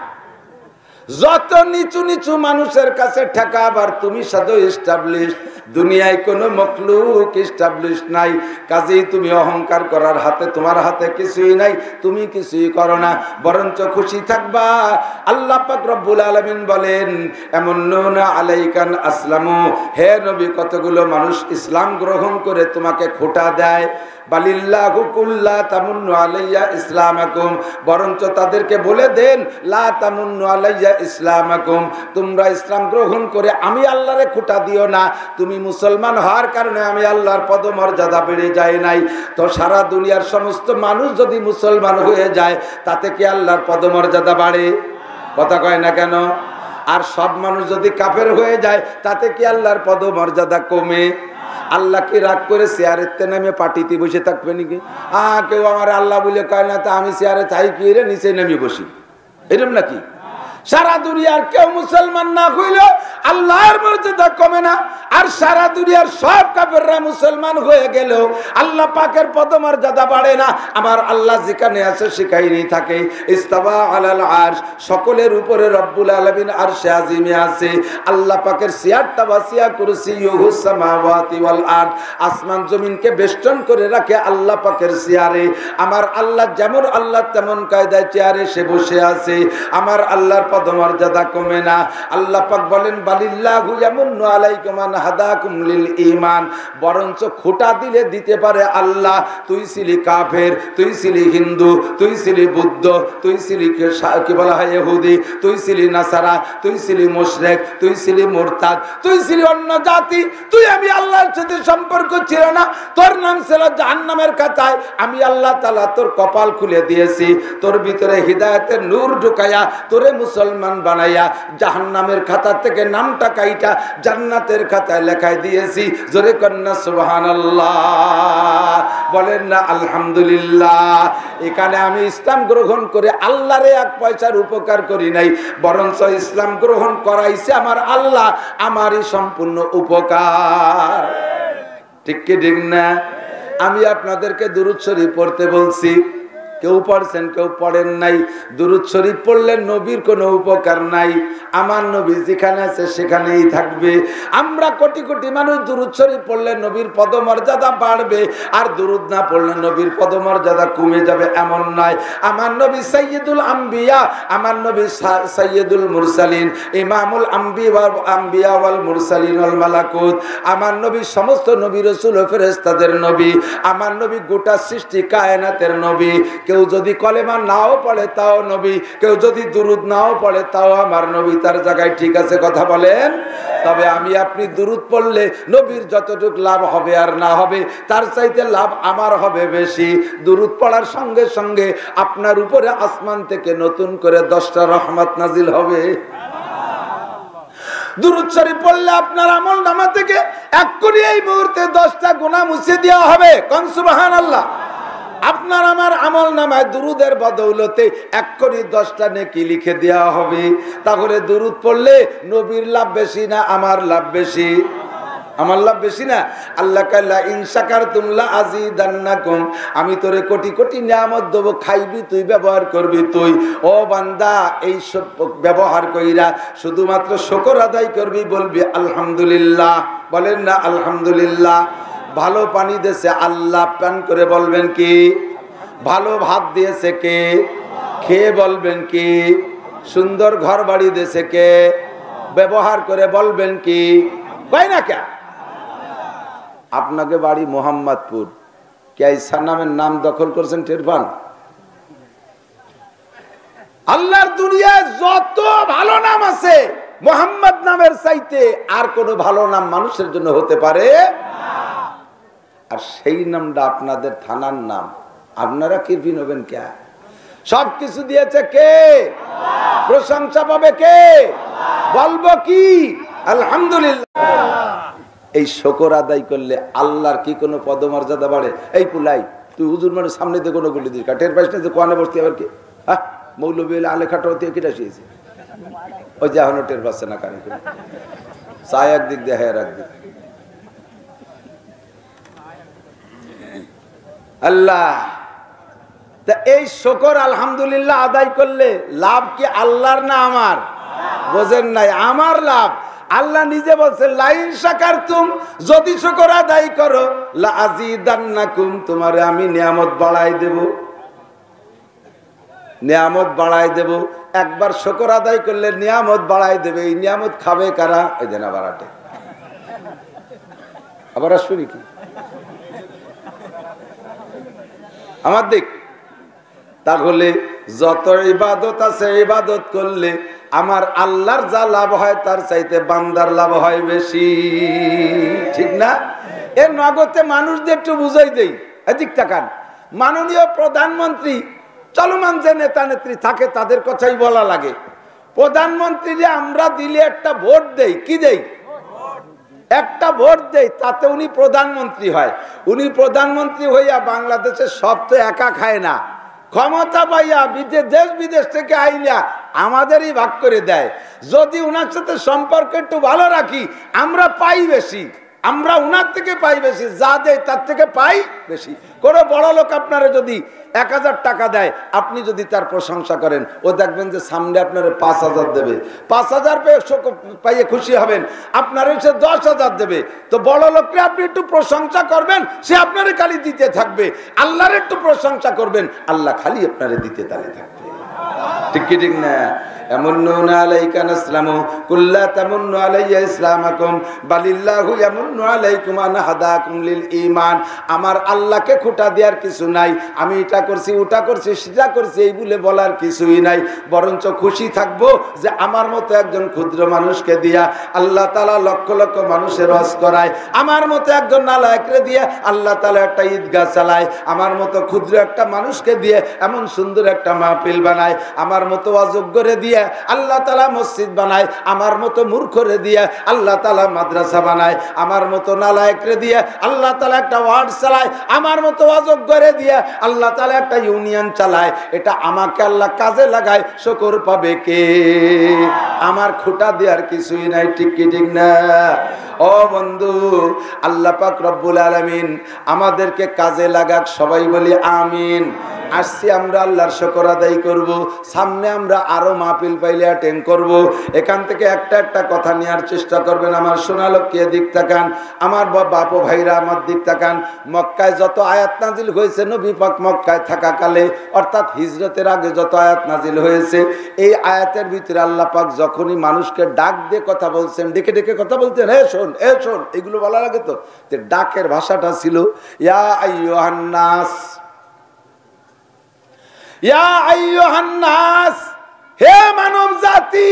Speaker 1: যত নিচু নিচু মানুষের কাছে ঠেকা, আবার তুমি সাধু এস্টাবলিশ। দুনিয়ায় কোনো মখলুক এস্টাবলিশ নাই, কাজেই তুমি অহংকার করার হাতে, তোমার হাতে কিছুই নাই, তুমি কিছুই করো না, বরঞ্চ খুশি থাকবা। আল্লাহ পাক রব্বুল আলামিন বলেন, এমন্নুনা আলাইকান আসলামু, হে নবী কতগুলো মানুষ ইসলাম গ্রহণ করে তোমাকে খোঁটা দেয়। বালিল্লাহু কুল্লা তামুন্নু আলাইয়া ইসলামাকুম, বরঞ্চ তাদেরকে বলে দেন লা তামুন্নু আলাইয়া ইসলামাকুম, তোমরা ইসলাম গ্রহণ করে আমি আল্লাহরে খোঁটা দিও না। তুমি মুসলমান হওয়ার কারণে আমি আল্লাহর পদমর্যাদা বেড়ে যায় নাই, তো সারা দুনিয়ার সমস্ত মানুষ যদি মুসলমান হয়ে যায় তাতে কি আল্লাহর পদমর্যাদা বাড়ে? কথা কয় না কেন? আর সব মানুষ যদি কাফের হয়ে যায় তাতে কি আল্লাহর পদমর্যাদা কমে? আল্লাহ কি রাগ করে চেয়ারেতে নামে পার্টিতে বসে থাকবে নাকি? কেউ আমার আল্লাহ বলে কয় না, তা আমি চেয়ারে চাই কি রে নিচে নামে বসি, এরকম নাকি? সারা দুনিয়ার কেউ মুসলমান না হইলেও আল্লাহর মর্যাদা কমে না, আর সারা দুনিয়ার সব কাফেররা মুসলমান হয়ে গেলেও আল্লাহ পাকের পদমর্যাদা বাড়ে না। আমার আল্লাহ যেখানে আছে সেখানেই থাকে। ইস্তাওয়া আলাল আরশ, সকলের উপরে রব্বুল আলামিন আরশে আজিমে আছে। আল্লাহ পাকের সিয়ারটা ওয়াসিয়া কুরসিয়ুহুস সামাওয়াতি ওয়াল আরদ, আসমান জমিনকে বেষ্টন করে রাখে আল্লাহ পাকের সিয়ারে। আমার আল্লাহ যেমন আল্লাহ তেমন কায়দায় চেয়ারে সে বসে আছে। আমার আল্লাহর পদমর্যাদা কমে না। আল্লাহ পাক বলেন বালিল্লাহু ইয়ামুন্নু আলাইকুম আন হাদাকুম লিল ঈমান, বরঞ্চ খোঁটা দিলে দিতে পারে আল্লাহ। তুই ছিলি কাফের, তুই ছিলি হিন্দু, তুই ছিলি বুদ্ধ, তুই ছিলি কি বলা হয় ইহুদি, তুই ছিলি নাসারা, তুই ছিলি মুশরিক, তুই ছিলি মুরতাদ, তুই ছিলি অন্য জাতি, তুই আমি আল্লাহর সাথে সম্পর্ক ছিল না, তোর নাম ছিল জাহান্নামের খাতায়। আমি আল্লাহ তাআলা তোর কপাল খুলে দিয়েছি, তোর ভিতরে হিদায়াতের নূর ঢুকাইয়া তোরে মুসলমান বানাইয়া জাহান্নামের খাতা থেকে নামটা কাইটা জান্নাতের খাতায় লেখাই দিয়েছি। জোরে কন্না সুবহানাল্লাহ, বলেন না আলহামদুলিল্লাহ। এখানে আমি ইসলাম গ্রহণ করে আল্লাহরে এক পয়সার উপকার করি নাই, বরঞ্চ ইসলাম গ্রহণ করাইছে আমার আল্লাহ, আমারই সম্পূর্ণ উপকার। ঠিক কি ঠিক না? আমি আপনাদেরকে দুরূদ শরীফ পড়তে বলছি, কেউ পড়ছেন কেউ পড়েন নাই। দুরূদ শরীফ পড়লে নবীর কোনো উপকার নাই, আমার নবী যেখানে আছে সেখানেই থাকবে। আমরা কোটি কোটি মানুষ দুরূদ শরীফ পড়লে নবীর পদমর্যাদা বাড়বে, আর দুরূদ না পড়লে নবীর পদমর্যাদা কমে যাবে, এমন নয়। আমার নবী সাইয়্যিদুল আম্বিয়া, আমার নবী সাইয়্যিদুল মুরসালিন, ইমামুল আম্বিয়া ওয়াল মুরসালিন ওয়াল মালাকুত। আমার নবী সমস্ত নবী রাসূল ও ফেরেশতাদের নবী, আমার নবী গোটা সৃষ্টি কায়নাতের নবী। কেউ যদি কলেমা নাও পড়ে তাও নবী, কেউ যদি দুরূদ নাও পড়ে তাও আমার নবী তার জায়গায় ঠিক আছে, কথা বলেন। তবে আমি আপনি দুরূদ পড়লে নবীর যতটুকু লাভ হবে আর না হবে তার চাইতে লাভ আমার হবে বেশি। দুরূদ পড়ার সঙ্গে সঙ্গে আপনার উপরে আসমান থেকে নতুন করে 10টা রহমত নাজিল হবে। দুরূদ শরীফ পড়লে আপনার আমলনামা থেকে এক্ষুনি এই মুহূর্তে 10টা গুনাহ মুছে দেওয়া হবে। কোন সুবহানাল্লাহ। আপনার আমার আমলনামায় দুরূদের বদৌলতে এক্ষুনি 10টা নেকি লিখে দেওয়া হবে। তাহলে দুরূদ পড়লে নবীর লাভ বেশি না আমার লাভ বেশি? আমার লাভ বেশি না? আল্লাহ কাল্লা ইন শাকারতুম লা আযীদান্নাকুম, আমি তোরে কোটি কোটি নিয়ামত দেব, খাইবি তুই, ব্যবহার করবি তুই। ও বান্দা, এই সব ব্যবহার কইরা শুধুমাত্র শুকর আদায় করবি, বলবি আলহামদুলিল্লাহ। বলেন না আলহামদুলিল্লাহ। ভালো পানি দিয়েছে আল্লাহ, পান করে বলবেন কি? ভালো ভাত দিয়েছে কে? খেয়ে বলবেন কি? সুন্দর ঘর বাড়ি দিয়েছে কে? ব্যবহার করে বলবেন কি? কয় না কে? আপনাকে বাড়ি মোহাম্মদপুর, কে ঈসার নামের নাম দখল করছেন টের পান? আল্লাহর দুনিয়ায় যত ভালো নাম আছে মোহাম্মদ নামের চাইতে আর কোনো ভালো নাম মানুষের জন্য হতে পারে? আর সেই নামটা আপনাদের থানার নাম, আপনারা কি বিনবেন কে? সবকিছু দিয়েছে কে? প্রশংসা পাবে কে? বলবো কি? আলহামদুলিল্লাহ। এই শুকর আদায় করলে আল্লাহর কি কোনো পদমর্যাদা বাড়ে? এই পুলাই, তুই হুজুর মানে সামনে দিয়ে কোনো গুলি দিস কাঠের পাইস না যে কোয়ানে বসতে আবার কি? হ্যাঁ, মৌলবী আলে খাটো হতে কেটে আসিয়েছে, ওই যে এখনো টের পাচ্ছে না কানে, চায় একদিক দিয়ে হ্যাঁ একদিক। আল্লাহ, তা এই শুকর আলহামদুলিল্লাহ আদায় করলে লাভ কি আল্লাহর না আমার? বোঝেন নাই, আমার লাভ। আল্লাহ নিজে বলছে লাইন শাকারতুম, যদি শুকর আদায় করো লা আযীদান্নাকুম, তোমারে আমি নিয়ামত বাড়াই দেব, নিয়ামত বাড়াই দেব। একবার শুকর আদায় করলে নিয়ামত বাড়াই দেবে। এই নিয়ামত খাবে কারা? এই যে না বাড়াটে, আবার শুনি কি আমার দিক। তাহলে যত ইবাদত আছে ইবাদত করলে আমার আল্লাহর যা লাভ হয় তার চাইতে বান্দার লাভ হয় বেশি, ঠিক না? এর নগদে মানুষদের একটু বুঝাই দেই। এদিক তাকান, মাননীয় প্রধানমন্ত্রী, চলমান যে নেতা নেত্রী থাকে তাদের কথাই বলা লাগে। প্রধানমন্ত্রী যে আমরা দিলে একটা ভোট দেই, কি দেই? একটা ভোট দেই, তাতে উনি প্রধানমন্ত্রী হয়। উনি প্রধানমন্ত্রী হইয়া বাংলাদেশের সব তো একা খায় না, ক্ষমতা পাইয়া দেশ বিদেশ থেকে আইনা আমাদেরই ভাগ করে দেয়। যদি উনার সাথে সম্পর্ক একটু ভালো রাখি আমরা পাই বেশি, আমরা উনার থেকে পাই বেশি, যা দেয় তার থেকে পাই বেশি। কোনো বড় লোক আপনারা যদি 1000 টাকা দেয়, আপনি যদি তার প্রশংসা করেন, ও দেখবেন যে সামনে আপনারা 5000 দেবে। 5000 পাইয়ে খুশি হবেন, আপনার এসে 10,000 দেবে। তো বড় লোককে আপনি একটু প্রশংসা করবেন, সে আপনার খালি দিতে থাকবে। আল্লাহর একটু প্রশংসা করবেন, আল্লাহ খালি আপনারে দিতে তালে থাকবে।
Speaker 2: ঠিক কি ঠিক না? ইয়ামুন্নুনা আলাইকা নাসলামু কুল্লা তামুন্নু আলাইয়া ইসলামাকুম বালিল্লাহু ইয়ামুন্নু আলাইকুম আন হাদাকুম লিল ঈমান। আমার আল্লাহকে খোঁটা দেওয়ার কিছু নাই, আমি এটা করছি ওটা করছি সেটা করছি এই বলে বলার কিছুই নাই, বরঞ্চ খুশি থাকবো যে আমার মতো একজন ক্ষুদ্র মানুষকে দিয়া আল্লাহ তাআলা লক্ষ লক্ষ মানুষের হজ করায়, আমার মতো একজন নালায়েকরে দিয়ে আল্লাহ তাআলা একটা ঈদগাহ চালায়, আমার মতো ক্ষুদ্র একটা মানুষকে দিয়ে এমন সুন্দর একটা মাহফিল বানায়, আমার মতো অযোগ্যরে দিয়ে আল্লাহ তাআলা মসজিদ বানায়, আমার মতো মূর্খরে দিয়ে আল্লাহ তাআলা মাদ্রাসা বানায়, আমার মতো নালায়েকরে দিয়ে আল্লাহ তাআলা একটা ওয়ার্ড চালায়, আমার মতো অযোগ্যরে দিয়ে আল্লাহ তাআলা একটা ইউনিয়ন চালায়। এটা আমাকে আল্লাহ কাজে লাগায়, শুকর পাবে কে? আমার খোঁটা দেওয়ার কিছুই নাই। ঠিক কি ঠিক না? ও বন্ধু, আল্লাহ পাক রব্বুল আলামিন আমাদেরকে কাজে লাগাক, সবাই বলি আমিন। আসছি আমরা আল্লাহর শুকর আদায় করব, সামনে আমরা আরো মাহফিল পাইলে অ্যাটেন্ড করব। এখান থেকে একটা একটা কথা নেওয়ার চেষ্টা করবেন। আমার সোনালক্ষ্মী দিক তাকান, আমার বাপ ও ভাইরা আমার দিক তাকান। মক্কায় যত আয়াত নাজিল হয়েছে নবী পাক মক্কায় থাকাকালে, অর্থাৎ হিজরতের আগে যত আয়াত নাজিল হয়েছে, এই আয়াতের ভিতরে আল্লাহ পাক যখনই মানুষকে ডাক দিয়ে কথা বলছেন, ডেকে ডেকে কথা বলতেন, হে শোন এ শোন, এগুলো বলার আগে তো ডাকের ভাষাটা ছিল ইয়া আইয়ুহান নাস, ইয়া আইয়ুহান নাস, হে মানব জাতি।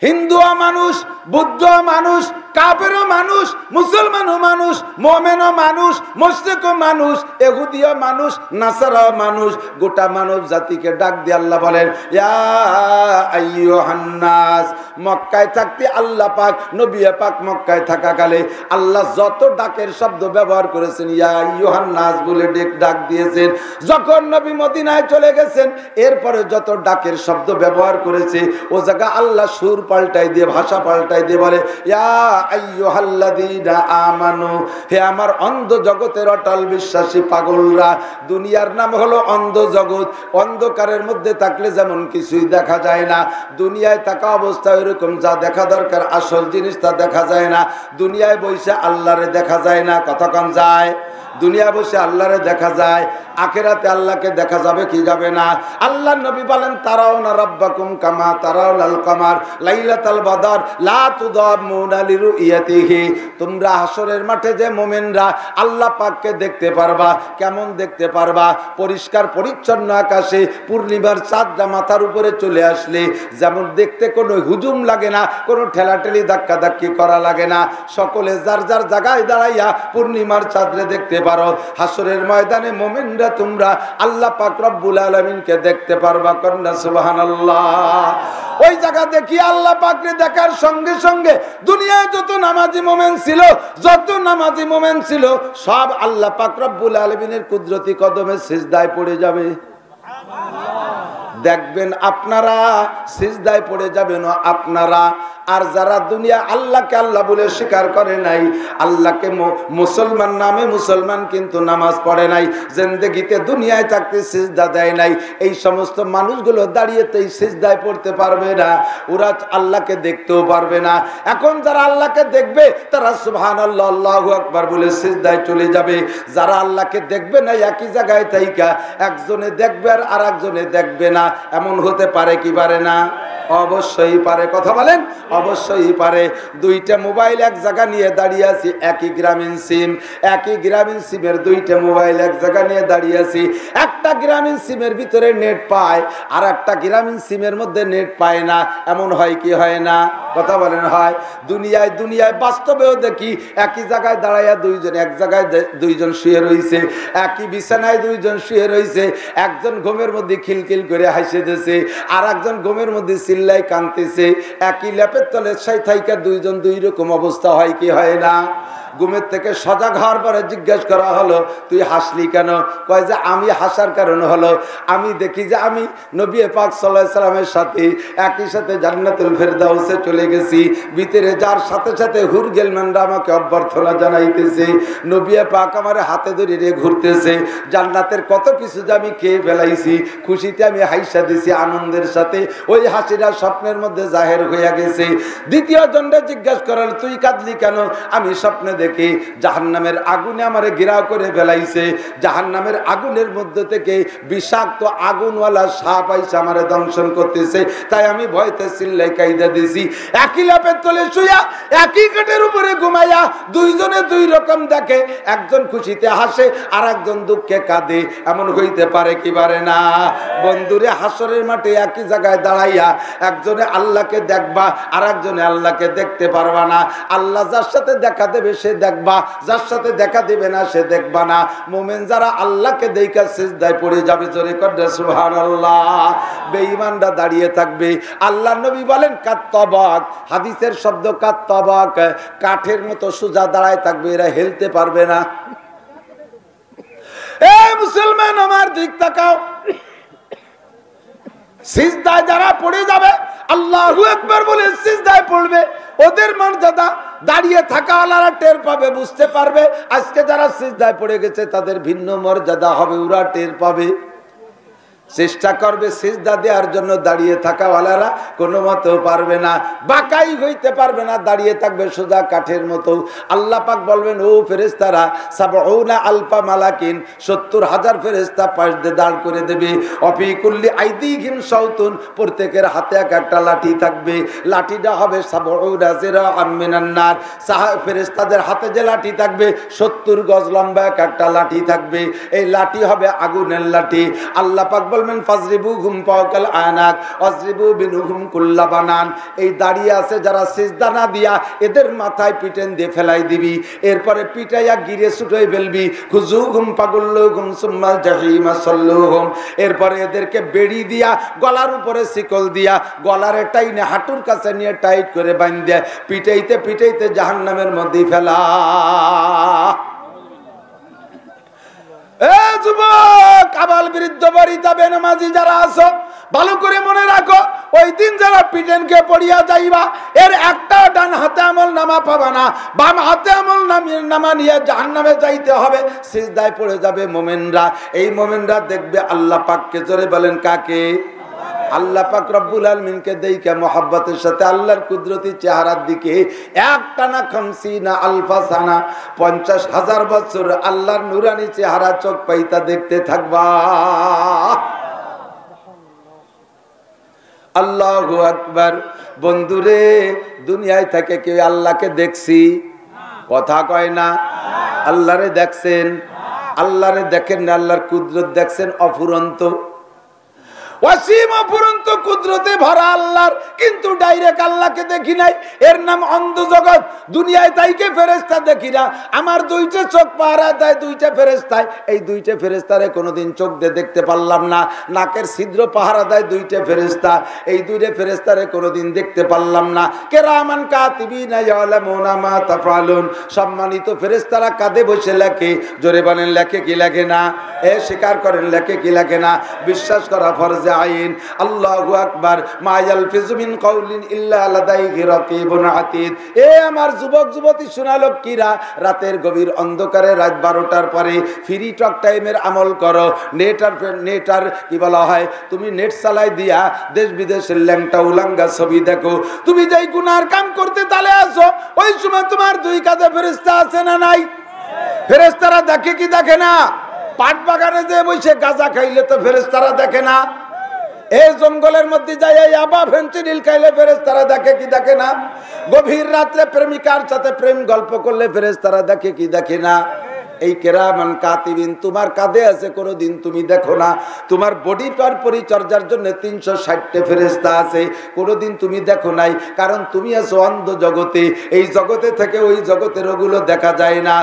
Speaker 2: হিন্দু মানুষ, বুদ্ধ মানুষ, কাফের মানুষ, মুসলমান মানুষ, মুমিন মানুষ, মুশরিক মানুষ, ইহুদিও মানুষ, নাসারা মানুষ, গোটা মানব জাতিকে ডাক দিয়ে আল্লাহ বলেন ইয়া আইয়ুহান নাস। মক্কায় থাকতে আল্লাহ পাক, নবী পাক মক্কায় থাকাকালে আল্লাহ যত ডাকের শব্দ ব্যবহার করেছেন ইয়া আইয়ুহান নাস বলে ডাক দিয়েছেন। যখন নবী মদিনায় চলে গেছেন, এরপরে যত ডাকের শব্দ ব্যবহার করেছে, ও জায়গা আল্লাহ সুর পাল্টাই দিয়ে, ভাষা পাল্টাই দিয়ে বলে ইয়া আইয়ুহাল্লাযীনা আমানু, হে আমার অন্ধ জগতের অটল বিশ্বাসী পাগলরা। দুনিয়ার নাম হলো অন্ধ জগৎ। অন্ধকারের মধ্যে থাকলে যেমন কিছুই দেখা যায় না, দুনিয়ায় থাকা অবস্থায় এরকম যা দেখা দরকার আসল জিনিস তা দেখা যায় না। দুনিয়ায় বসে আল্লাহরে দেখা যায় না, কতক্ষণ যায়? দুনিয়া বসে আল্লাহরে দেখা যায়, আখিরাতে আল্লাহকে দেখা যাবে কি যাবে না? আল্লাহ নবী বলেন তারাউনা রাব্বাকুম কামা তারাউনাল কামার লাইলাতাল বাদর লা তুদামুনা লিরুইয়াতিহি। তোমরা হাসরের মাঠে যে মুমিনরা আল্লাহ পাককে দেখতে পারবা। কেমন দেখতে পারবা? পরিষ্কার পরিচ্ছন্ন আকাশে পূর্ণিমার চাঁদটা মাথার উপরে চলে আসলে যেমন দেখতে কোনো হুজুম লাগে না, কোনো ঠেলাঠেলি ধাক্কা ধাক্কি করা লাগে না, সকলে যার যার জায়গায় দাঁড়াইয়া পূর্ণিমার চাঁদরে দেখতে পারো। হাসরের ময়দানে মুমিনরা তোমরা আল্লাহ পাক রব্বুল আলামিনকে দেখতে পারবা। কন্যা সুবহানাল্লাহ। ওই জায়গা দেখি আল্লাহ পাককে দেখার সঙ্গে সঙ্গে দুনিয়ায় যত নামাজি মুমিন ছিল, যত নামাজি মুমিন ছিল, সব আল্লাহ পাক রব্বুল আলামিনের কুদরতি কদমে সিজদায় পড়ে যাবে। দেখবেন আপনারা সিজদায় পড়ে যাবেন আপনারা। আর যারা দুনিয়া আল্লাহকে আল্লাহ বলে স্বীকার করে নাই, আল্লাহকে মুসলমান নামে মুসলমান কিন্তু নামাজ পড়ে নাই, জিন্দেগিতে দুনিয়ায় থাকতে সিজদা দেয় নাই, এই সমস্ত মানুষগুলো দাঁড়িয়েতেই সিজদায় পড়তে পারবে না, ওরা আল্লাহকে দেখতেও পারবে না। এখন যারা আল্লাহকে দেখবে তারা সুবহানাল্লাহ আল্লাহু আকবার বলে সিজদায় চলে যাবে। যারা আল্লাহকে দেখবে না একই জায়গায় থাইকা একজনে দেখবে আর আরেকজনে দেখবে না, এমন হতে পারে কি পারে না? অবশ্যই পারে। কথা বলেন, অবশ্যই পারে। দুইটা মোবাইল এক জায়গা নিয়ে দাঁড়িয়ে আছি, একই গ্রামীণ সিম, একই গ্রামীণ সিমের দুইটা মোবাইল এক জায়গা নিয়ে দাঁড়িয়ে আছি। একটা গ্রামীণ সিমের ভিতরে নেট পায় আর একটা গ্রামীণ সিমের মধ্যে নেট পায় না, এমন হয় কি হয় না? কথা বলেন, হয়। দুনিয়ায় বাস্তবেও দেখি একই জায়গায় দাঁড়াইয়া দুইজন, এক জায়গায় দুইজন শুয়ে রয়েছে, একই বিছানায় দুইজন শুয়ে রয়েছে, একজন ঘুমের মধ্যে খিলখিল করে হাসে দিয়েছে, আর একজন ঘুমের মধ্যে চিল্লাই কাঁদতেছে। একই ল্যাপের তলে সাই থাইকা দুইজন দুই রকম অবস্থা হয় কি হয় না? ঘুমের থেকে সজাগ হওয়ার পরে জিজ্ঞেস করা হলো তুই হাসলি কেন? কয় যে আমি হাসার কারণ হলো আমি দেখি যে আমি নবী পাক সাল্লাল্লাহু আলাইহি সাল্লামের সাথে একই সাথে জান্নাতুল ফেরদাউসে চলে গেছি। ভিতরে যার সাথে সাথে হুর গেলমানরা আমাকে অভ্যর্থনা জানাইতেছে, নবী পাক আমার হাতে ধরে রে ঘুরতেছে, জান্নাতের কত কিছু যে আমি খেয়ে ফেলাইছি, খুশিতে আমি হাইসা দিছি আনন্দের সাথে। ওই হাসিটা স্বপ্নের মধ্যে জাহের হইয়া গেছে। দ্বিতীয় জনটা জিজ্ঞাসা করাল তুই কাঁদলি কেন? আমি স্বপ্নে
Speaker 1: দেখি জাহান্নামের আগুনে আমারে ঘেরাও করে ফেলাইছে, জাহান্নামের আগুনের মধ্যে থেকে বিষাক্ত আগুনওয়ালা সাপ আইসা আমারে দংশন করতেছে। তাই আমি ভয়তে চিল্লাই কাইদা দিছি। একই লাপের তলে শুয়া একই কাঠের উপরে ঘুমাইয়া দুইজনে দুই রকম দেখে, একজন খুশিতে হাসে আর একজন দুঃখে কাঁদে। এমন হইতে পারে কি পারে না? বন্ধুরে, হাসরের মাঠে একই জায়গায় দাঁড়াইয়া একজনে আল্লাহকে দেখবা আর একজনে আল্লাহকে দেখতে পারবা না। আল্লাহ যার সাথে দেখা দেবে সে দেখবা, যার সাথে দেখা দেবে না সে দেখবা না। মুমিন যারা আল্লাহকে দেখা সিজদায় পড়ে যাবে, জোরে করে সুবহানাল্লাহ। বেঈমানরা দাঁড়িয়ে থাকবে। আল্লাহ নবী বলেন কাত্তাবাক, হাদিসের শব্দ কাত্তাবাক, কাঠের মতো সোজা দাঁড়ায় থাকবে, এরা হেলতে পারবে না। এ মুসলমান, আমার দিক তাকাও। সিজদায় যারা পড়ে যাবে, আল্লাহু আকবার বলে সিজদায় পড়বে, ওদের মর্যাদা দাঁড়িয়ে থাকাওয়ালারা টের পাবে, বুঝতে পারবে। আজকে যারা সিজদায় পড়ে গেছে তাদের ভিন্ন মর্যাদা হবে, ওরা টের পাবে। চেষ্টা করবে সিজদা দেওয়ার জন্য, দাঁড়িয়ে থাকাওয়ালারা কোনো মতেও পারবে না, বাঁকাই হইতে পারবে না, দাঁড়িয়ে থাকবে সোজা কাঠের মতো। আল্লাহ পাক বলবেন, ও ফেরেশতারা, সাবউনা আলফা মালাকিন, 70,000 ফেরেশতা পাশ দিয়ে দাঁড় করে দেবে। অফি কুল্লি আইদিহিম সাউতুন, প্রত্যেকের হাতে এক একটা লাঠি থাকবে। লাঠিটা হবে সাবউনা জিরাআন মিনান নার, ফেরেশতাদের হাতে যে লাঠি থাকবে 70 গজ লম্বা এক একটা লাঠি থাকবে। এই লাঠি হবে আগুনের লাঠি। আল্লাহ পাক বলবেন, ফাজরিবুহুম ফাওকাল আনাক ওয়াজরিবু বিনহুম কুল্লা বানান। এই দাঁড়িয়ে আছে যারা সিজদা না দিয়া, এদের মাথায় পিটেন দিয়ে ফেলাই দিবি, এরপরে পিটাইয়া গিরে ছুটাই ফেলবি। খুজুহুম ফাগুল্লুহুম সুম্মাল জাহিমা সাল্লুহুম, এরপরে এদেরকে বেড়ি দিয়া, গলার উপরে শিকল দিয়া, গলারে টাইনে হাঁটুর কাছে নিয়ে টাইট করে বাঁধিয়ে পিটাইতে পিটাইতে জাহান্নামের মধ্যে ফেলা। যুবক, আবাল বৃদ্ধ বনিতা বেনামাজি যারা আছো, ভালো করে মনে রাখো, ওই দিন যারা পিটেনকে পড়িয়া যাইবা, এর একটা ডান হাতে আমল নামা পাবা না, বাম হাতে আমল নামা নিয়ে জাহান্নামে যাইতে হবে। সিজদায় পড়ে যাবে মোমেনরা। এই মোমেনরা দেখবে আল্লাহ পাককে, জোরে বলেন কাকে? আল্লাহ পাক রব্বুল আলামিনকে দেইখা মোহাব্বতের সাথে আল্লাহর কুদরতি চেহারার দিকে একটানা 50 আলফা সানা, 50,000 বছর আল্লাহর নুরানি চেহারা চোখ পাইতা দেখতে থাকবা। আল্লাহু আকবার। বন্ধুরে, দুনিয়ায় থেকে কেউ আল্লাহকে দেখছি? কথা কয় না। আল্লাহরে দেখছেন? আল্লাহরে দেখেন না, আল্লাহর কুদরত দেখছেন অফুরন্ত, অসীম অফুরন্ত কুদরতে ভরা আল্লাহর, কিন্তু ডাইরেক্ট আল্লাহকে দেখি নাই। এর নাম অন্ধ জগৎ। দুনিয়ায় তাইকে ফেরেশতা দেখি না। আমার দুইটা চোখ পাহারা দেয় দুইটা ফেরেশতায়, এই দুইটা ফেরেশতারে কোনোদিন চোখ দিয়ে দেখতে পারলাম না। নাকের ছিদ্র পাহারা দেয় দুইটা ফেরেশতা, এই দুইটা ফেরেশতারে কোনোদিন দেখতে পারলাম না। কিরামান কাতিবিনা ইয়ালামুনা মা তাফআলুন, সম্মানিত ফেরেশতারা কাঁধে বসে লেখে। জোরে বলেন, লেখে কি লেখে না? স্বীকার করেন, লেখে কি লেখে না? বিশ্বাস করা ফরজ আইন। আল্লাহু আকবার। মা ইয়ালফিজু মিন কাউলিন ইল্লা লাদাইহি রাকিবুন আতীদ। এ আমার যুবক যুবতী সোনা লক্ষ্মীরা, রাতের গভীর অন্ধকারে রাত 12টার পরে ফ্রি টক টাইমের আমল করো। নেটার কি বলা হয়, তুমি নেট চালাই দিয়া দেশ বিদেশের ল্যাংটা উলাঙ্গা ছবি দেখো। তুমি যেই গুনার কাম করতে তালে আসো, ওই সময় তোমার দুই কাঁধে ফেরেশতা আছে না নাই? ফেরেশতারা দেখে কি দেখে না? পাট বাগানে যে বসে গাঁজা খাইলে তো ফেরেশতারা দেখে না? এই জঙ্গলের মধ্যে যাই আবা ফেন্সিডিল খাইলে ফেরেশতারা দেখে কি দেখে না? গভীর রাত্রে প্রেমিকার সাথে প্রেম গল্প করলে ফেরেশতারা দেখে কি দেখে না? এই কিরামান কাতিবিন তোমার কাঁধে আছে, কোনোদিন তুমি দেখো না। তোমার বডি পার পরিচর্যার জন্য 360টা ফেরেশতা আছে, কোনোদিন তুমি দেখো নাই, কারণ তুমি আছো অন্ধ জগতে। এই জগতে থেকে ওই জগতের ওগুলো দেখা যায় না।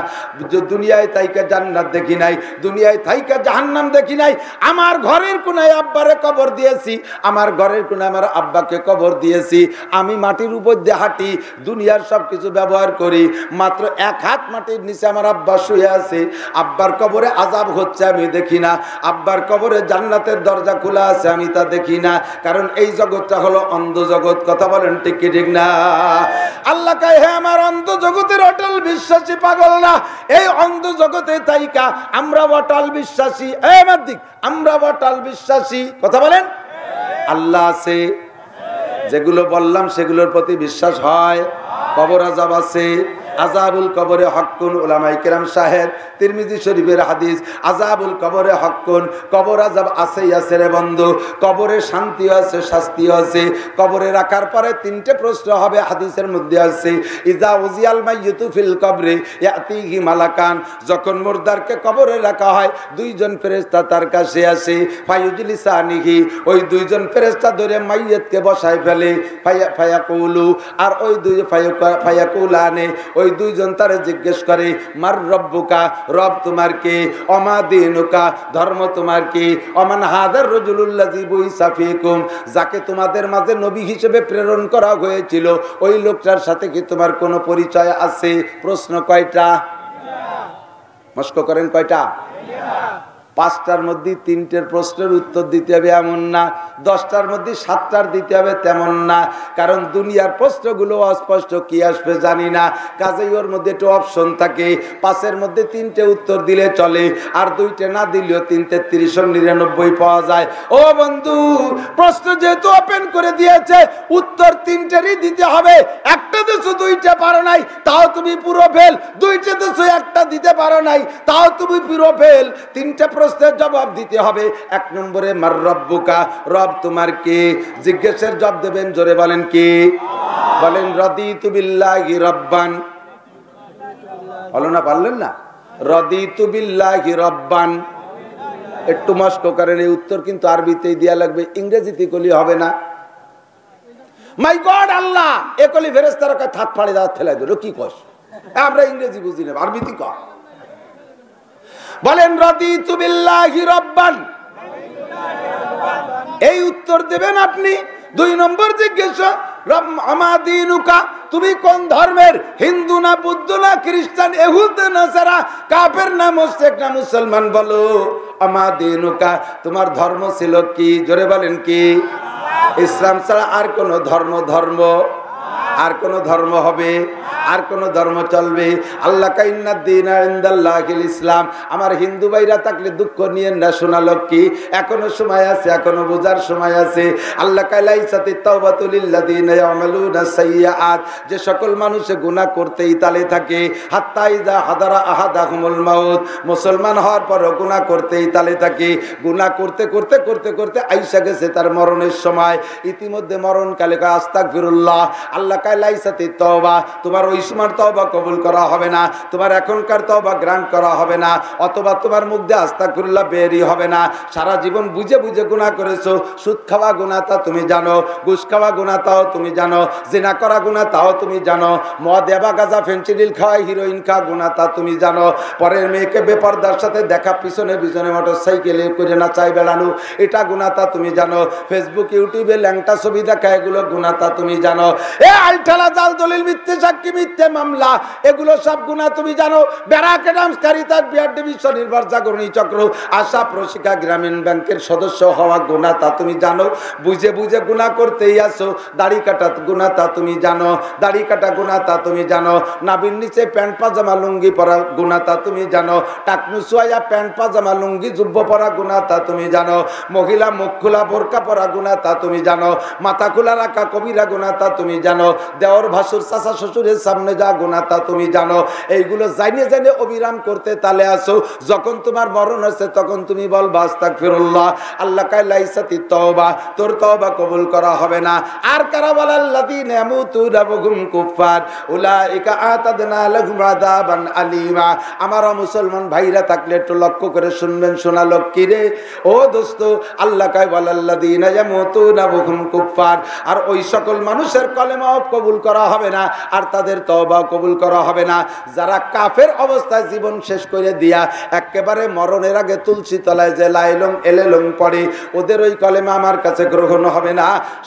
Speaker 1: দুনিয়ায় থাইকা জান্নাত দেখি নাই, দুনিয়ায় থাইকা জাহান্নাম দেখি নাই। আমার ঘরের কোনায় আব্বারে কবর দিয়েছি, আমার ঘরের কোনায় আমার আব্বাকে কবর দিয়েছি। আমি মাটির উপর দিয়ে হাঁটি, দুনিয়ার সব কিছু ব্যবহার করি, মাত্র 1 হাত মাটির নিচে আমার আব্বা শুয়ে আছে। আব্বার কবরে আযাব হচ্ছে আমি দেখি না, আব্বার কবরে জান্নাতের দরজা খোলা আছে আমি তা দেখি না, কারণ এই জগৎটা হলো অন্ধ জগৎ। কথা বলেন ঠিক কি ঠিক না? আল্লাহ কয়, হে আমার অন্ধ জগতের অটল বিশ্বাসী পাগল না, এই অন্ধ জগতে তাইকা আমরা অটল বিশ্বাসী। আমার দিক, আমরা অটল বিশ্বাসী। কথা বলেন। আল্লাহ আছে, যেগুলো বললাম সেগুলোর প্রতি বিশ্বাস হয়। কবর আযাব আছে, আযাবুল কবরে হক্কুন, উলামায়ে কেরাম শাহেদ, তিরমিজি শরীফের হাদিস। আযাবুল কবরে হক্কুন, কবর আযাব আছেই আছে রে বন্ধু, কবরে শান্তিও আছে শাস্তিও আছে। কবরে রাখার পরে তিনটে প্রশ্ন হবে, হাদিসের মধ্যে আছে ইজা উজিয়াল মাইয়িতু ফিল কবরি ইয়াতিহি মালাকান, যখন মুর্দারকে কবরে রাখা হয় দুইজন ফেরেশতা তার কাছে আসে, ফায়ুজলিসানিহি, ওই দুইজন ফেরেশতা ধরে মাইয়িতকে বসায় ফেলে, ফায়াকুলু, আর ওই দুই ফায়াকুলানে, ওই দুইজন তারে জিজ্ঞেস করে মার রব্বুকা, রব তোমার কে, অমা দীনুকা, ধর্ম তোমার কি, অমান হাদার রাজুলুল্লাযী বুইসা ফীকুম, যাকে তোমাদের মাঝে নবী হিসেবে প্রেরণ করা হয়েছিল ওই লোকটার সাথে কি তোমার কোনো পরিচয় আছে? প্রশ্ন কয়টা? মস্ক করেন কয়টা? পাঁচটার মধ্যে তিনটের প্রশ্নের উত্তর দিতে হবে এমন না, 10টার মধ্যে 7টার দিতে হবে তেমন না, কারণ দুনিয়ার প্রশ্নগুলো অস্পষ্ট, কি আসবে জানি না, কাজেই ওর মধ্যে একটু অপশন থাকে। 5-এর মধ্যে 3টে উত্তর দিলে চলে, আর 2টে না দিলেও 3-3-99 পাওয়া যায়। ও বন্ধু, প্রশ্ন যেহেতু ওপেন করে দিয়েছে উত্তর 3টেরই দিতে হবে। একটা দেশো 2টা পারো নাই তাও তুমি পুরো ফেল, 2টে দেশো একটা দিতে পারো নাই তাও তুমি পুরো ফেল। 3টে প্রশ্নের জবাব দিতে হবে। 1 নম্বরে মার রব্বুকা, রব তোমার কে, জিজ্ঞাসার জবাব দেবেন, জোরে বলেন কি? বলেন রাদিতু বিল্লাহি রাব্বান, বলো না, পারলেন না? রাদিতু বিল্লাহি রাব্বান, একটু মস্ক করেন, এই উত্তর কিন্তু আরবিতেই দেয়া লাগবে, ইংরেজিতে কলি হবে না। মাই গড আল্লাহ, একলি ফেরেশতারা কয় থাক ফাড়ে দাও ফেলাই দিল, কি কস, আমরা ইংরেজি বুঝি না, আরবিতে কয়। বলেন রাদিতু বিল্লাহি রাব্বান, এই উত্তর দেবেন আপনি। 2 নম্বর জিজ্ঞাসা আমাদিনুকা, তুমি কোন ধর্মের, হিন্দু না বুদ্ধ না খ্রিস্টান ইহুদ না নাসারা কাফের না মুশরিক না মুসলমান, বলো আমাদিনুকা, তোমার ধর্ম ছিল কি, জোরে বলেন কি? ইসলাম ছাড়া আর কোন ধর্ম আর কোন ধর্ম হবে, আর কোন ধর্ম চলবে? আল্লাহ কাইন্নাদ্দিন ইনদাল্লাহিল ইসলাম। আমার হিন্দু ভাইরা থাকলে দুঃখ নিয়েন না, শোনালো কি, এখনো সময় আছে, এখনো বোঝার সময় আছে। আল্লাহ কাইলাইসাতিত তাওবাতু লিল্লাযিনা ইয়ামালুনা সাইয়্যাত, যে সকল মানুষে গুনাহ করতেই তালে থাকে, হাত্তা ইযা হাদারা আহাদাহুমুল মাউত, মুসলমান হওয়ার পরও গুনাহ করতেই তালে থাকে। গুনাহ করতে করতে করতে করতে আইসা গেছে তার মরণের সময়, ইতিমধ্যে মরণকালে আস্তাগফিরুল্লাহ, আল্লাহ কাইলাইসাতিত তাওবা, তোমার ওই সময় তওবা কবুল করা হবে না, তোমার এখনকার তওবা গ্রান্ট করা হবে না, অথবা তোমার মুখ দিয়ে আস্তাগফিরুল্লাহ বেরই হবে না। সারা জীবন বুঝে বুঝে গুনাহ করেছো, সুদ খাওয়া গুনাহ তা তুমি জানো, ঘুষ খাওয়া গুনাহ তাও তুমি জানো, জিনা করা গুনাহ তাও তুমি জানো, মদ এবা গাঁজা ফেন্সিডিল খাওয়া হিরোইন খাওয়া গুনাহ তা তুমি জানো, পরের মেয়েকে বেপরদার সাথে দেখা, পিছনে পিছনে মোটরসাইকেলে করে নাচাই বেড়ানো, এটা গুনাহ তা তুমি জানো, ফেসবুক ইউটিউবে ল্যাংটা ছবি দেখা, এগুলো গুনাহ তা তুমি জানো, এ আলঠালা জাল দলিল মিথ্যে সাক্ষী মিথ্যে মামলা, এগুলো সব গুনাহ তুমি জানো। Barak Adams, Caritas, BR division, নির্বার জাগরণী চক্র, আশা প্রশিকা গ্রামীণ ব্যাংকের সদস্য হওয়া গুনাহ তা তুমি জানো, বুঝে বুঝে গুনাহ করতেই আসো। দাড়ি কাটা গুনাহ তা তুমি জানো, দাড়ি কাটা গুনাহ তা তুমি জানো, নাভির নিচে প্যান্ট পাজামা লুঙ্গি পরা গুনাহ তা তুমি জানো, টাকনু সোয়া প্যান্ট পাজামা লুঙ্গি জুব্ব পরা গুনাহ তা তুমি জানো, মহিলা মুখ খোলা বোরকা পরা গুনাহ তা তুমি জানো, মাথা খোলা রাখা কবিরা গুনাহ তা তুমি জানো, দেওর ভাসুর চাচা শ্বশুরের সামনে যা গুনাহ তা তুমি জানো। এইগুলো জানিয়ে জানিয়ে অবিরাম করতে তালে আসো। যখন তোমার মরণ হচ্ছে তখন তুমি বলবা আস্তাগফিরুল্লাহ, আল্লাহ কাইলাইসাতিত তাওবা, তোর তওবা কবুল করা হবে না। আর কারা ওয়ালাল্লাযীনা ইয়ামুতুনা ওয়াহুম কুফার উলাইকা আতাদনা লাহুম আযাবান আলীমা। আমার মুসলমান ভাইরা থাকলে একটু লক্ষ্য করে শুনবেন, শোনালো কি রে ও দোস্ত, আল্লাহ কয় ওয়ালাল্লাযীনা ইয়ামুতুনা ওয়াহুম কুফার, আর ওই সকল মানুষের কলেমাও কবুল করা হবে না, আর তাদের তওবা কবুল করা হবে না যারা কাফের অবস্থায় জীবন শেষ করে দিয়া একেবারে মরণের আগে তুলসী তলায় যে লাইলং এলেলং পড়ে, ওদের ওই কলেমা আমার কাছে গ্রহণ হবে না।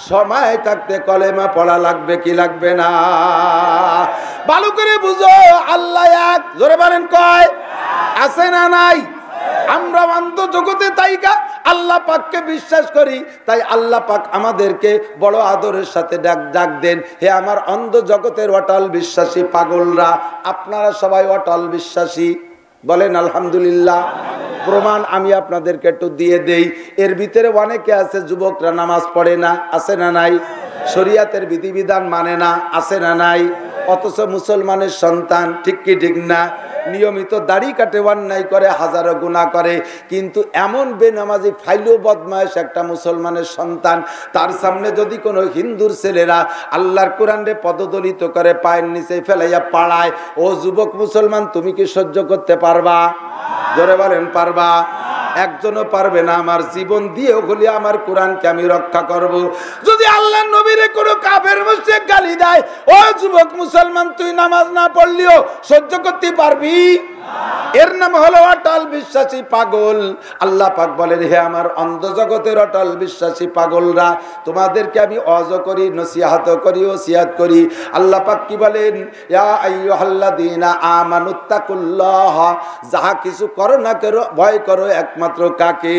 Speaker 1: সময় থাকতে কলেমা পড়া লাগবে কি লাগবে না? ভালো করে বুঝো, আল্লাহ এক, জোরে বলেন কয়, আছে না নাই? আমরা অন্ধ জগতে তাইকা আল্লাহ পাককে বিশ্বাস করি, তাই আল্লাহ পাক আমাদেরকে বড় আদরের সাথে ডাক দেন, হে আমার অন্ধ জগতের অটল বিশ্বাসী পাগলরা, আপনারা সবাই অটল বিশ্বাসী, বলেন আলহামদুলিল্লাহ। প্রমাণ আমি আপনাদেরকে একটু দিয়ে দেই। এর ভিতরে অনেকে আছে যুবকরা নামাজ পড়ে না, আছে না নাই? শরীয়তের বিধিবিধান মানে না, আছে না নাই? অথচ মুসলমানের সন্তান, ঠিক কি ঠিক না? নিয়মিত দাড়ি কাটে, অন্যায় করে, হাজারো গুনাহ করে, কিন্তু এমন বেনামাজি ফাইলো বদমাইশ একটা মুসলমানের সন্তান, তার সামনে যদি কোনো হিন্দুর ছেলেরা আল্লাহর কোরআনে পদদলিত করে পায়ের নিচে ফেলাইয়া পাড়ায়, ও যুবক মুসলমান, তুমি কি সহ্য করতে পারবা? জোরে বলেন, পারবা? একজনও পারবে না। আমার জীবন দিয়েও হলে আমার কোরআনকে আমি রক্ষা করব। যদি আল্লাহর নবীরে কোনো কাফের মুশরিক গালি দেয়, ও যুবক মুসলমান, তুই নামাজ না পড়লেও সহ্য করতে পারবি? এর নাম হলো অটল বিশ্বাসী পাগল। আল্লাহ পাক বলেন, হে আমার অন্ধ জগতের অটল বিশ্বাসী পাগলরা, তোমাদেরকে আমি ওয়াজ করি, নসিহত করি, ওসিয়াত করি। আল্লাহ পাক কি বলেন? ইয়া আইয়ুহাল্লাযীনা আমানুত্তাকুল্লাহ, যাহা কিছু করো না করো, ভয় করো একমাত্র কাকে?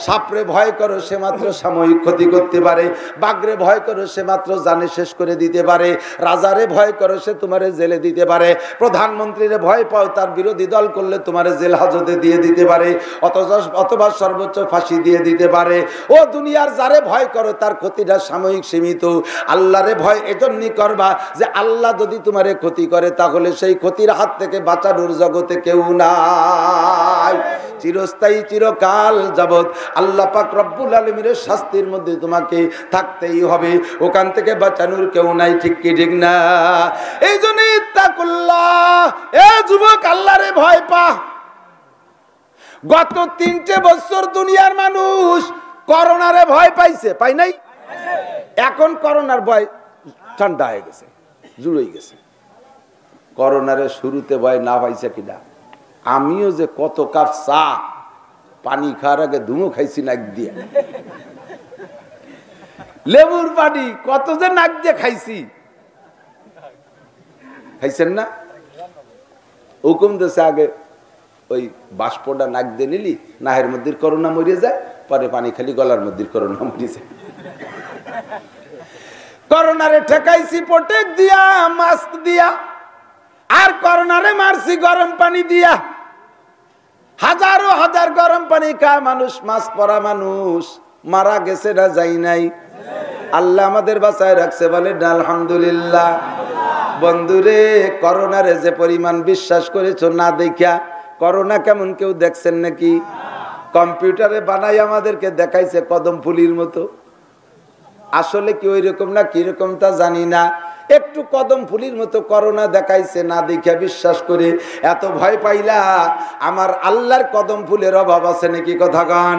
Speaker 1: সাপরে ভয় করো, সে মাত্র সাময়িক ক্ষতি করতে পারে। বাঘরে ভয় করো, সে মাত্র জানে শেষ করে দিতে পারে। রাজারে ভয় করো, সে তোমারে জেলে দিতে পারে। প্রধানমন্ত্রীরে ভয় পাও, তার বিরোধী দল করলে তোমারে জেল হাজতে দিয়ে দিতে পারে, অথবা সর্বোচ্চ ফাঁসি দিয়ে দিতে পারে। ও দুনিয়ার যারে ভয় করো, তার ক্ষতিটা সাময়িক সীমিত। আল্লাহরে ভয় এজন্যই করবা যে আল্লাহ যদি তোমারে ক্ষতি করে, তাহলে সেই ক্ষতির হাত থেকে বাঁচানোর জগতে কেউ নাই। চিরস্থায়ী, চিরকাল যাবত আল্লাহ পাক রব্বুল আলামিনের শাস্তির মধ্যে তোমাকে থাকতেই হবে, ওখান থেকে বাঁচানোর কেউ নাই, ঠিক কি ঠিক না? এই জন্য ইত্তাকুল্লাহ, এ যুবক, আল্লাহরে ভয় পা। গত 3টে বছর দুনিয়ার মানুষ করোনারে ভয় পাইছে, পাই নাই? এখন করোনার ভয় ঠান্ডা হয়ে গেছে, জুড়ে গেছে। করোনারে শুরুতে ভয় না পাইছে কিনা? আমিও যে কত কাপ চা পানি খাওয়ার আগে ধুমো খাইছি নাক দিয়ে, লেবুর পানি কত যে নাক দিয়ে খাইছি, খাইছেন না? হুকুম দেশে আগে ওই বাষ্পটা নাক দিয়ে নিলি, নাহের মধ্যে করোনা মরিয়ে যায়, পরে পানি খালি গলার মধ্যে করোনা মরিয়ে যায়। করোনারে ঠেকাইছি প্রোটেক্ট দিয়া, মাস্ক দিয়া, আর করোনারে মারছি গরম পানি দিয়া। হাজারো হাজার গরম পানি খায় মানুষ, মাস্ক পরা মানুষ মারা গেছে না যাই নাই? আল্লাহ আমাদের বাঁচায় রাখছে, বলে আলহামদুলিল্লাহ। বন্ধুরে, করোনারে যে পরিমাণ বিশ্বাস করেছো না দেখিয়া, করোনা কেমন কেউ দেখছেন নাকি? কম্পিউটারে বানাই আমাদেরকে দেখাইছে কদম ফুলির মতো। আসলে কি ওই রকম না কিরকম তা জানি না, একটু কদম ফুলির মতো করোনা দেখাইছে, না দেখিয়া বিশ্বাস করে এত ভয় পাইলা। আমার আল্লাহর কদম ফুলের অভাব আছে নাকি? কথা গান,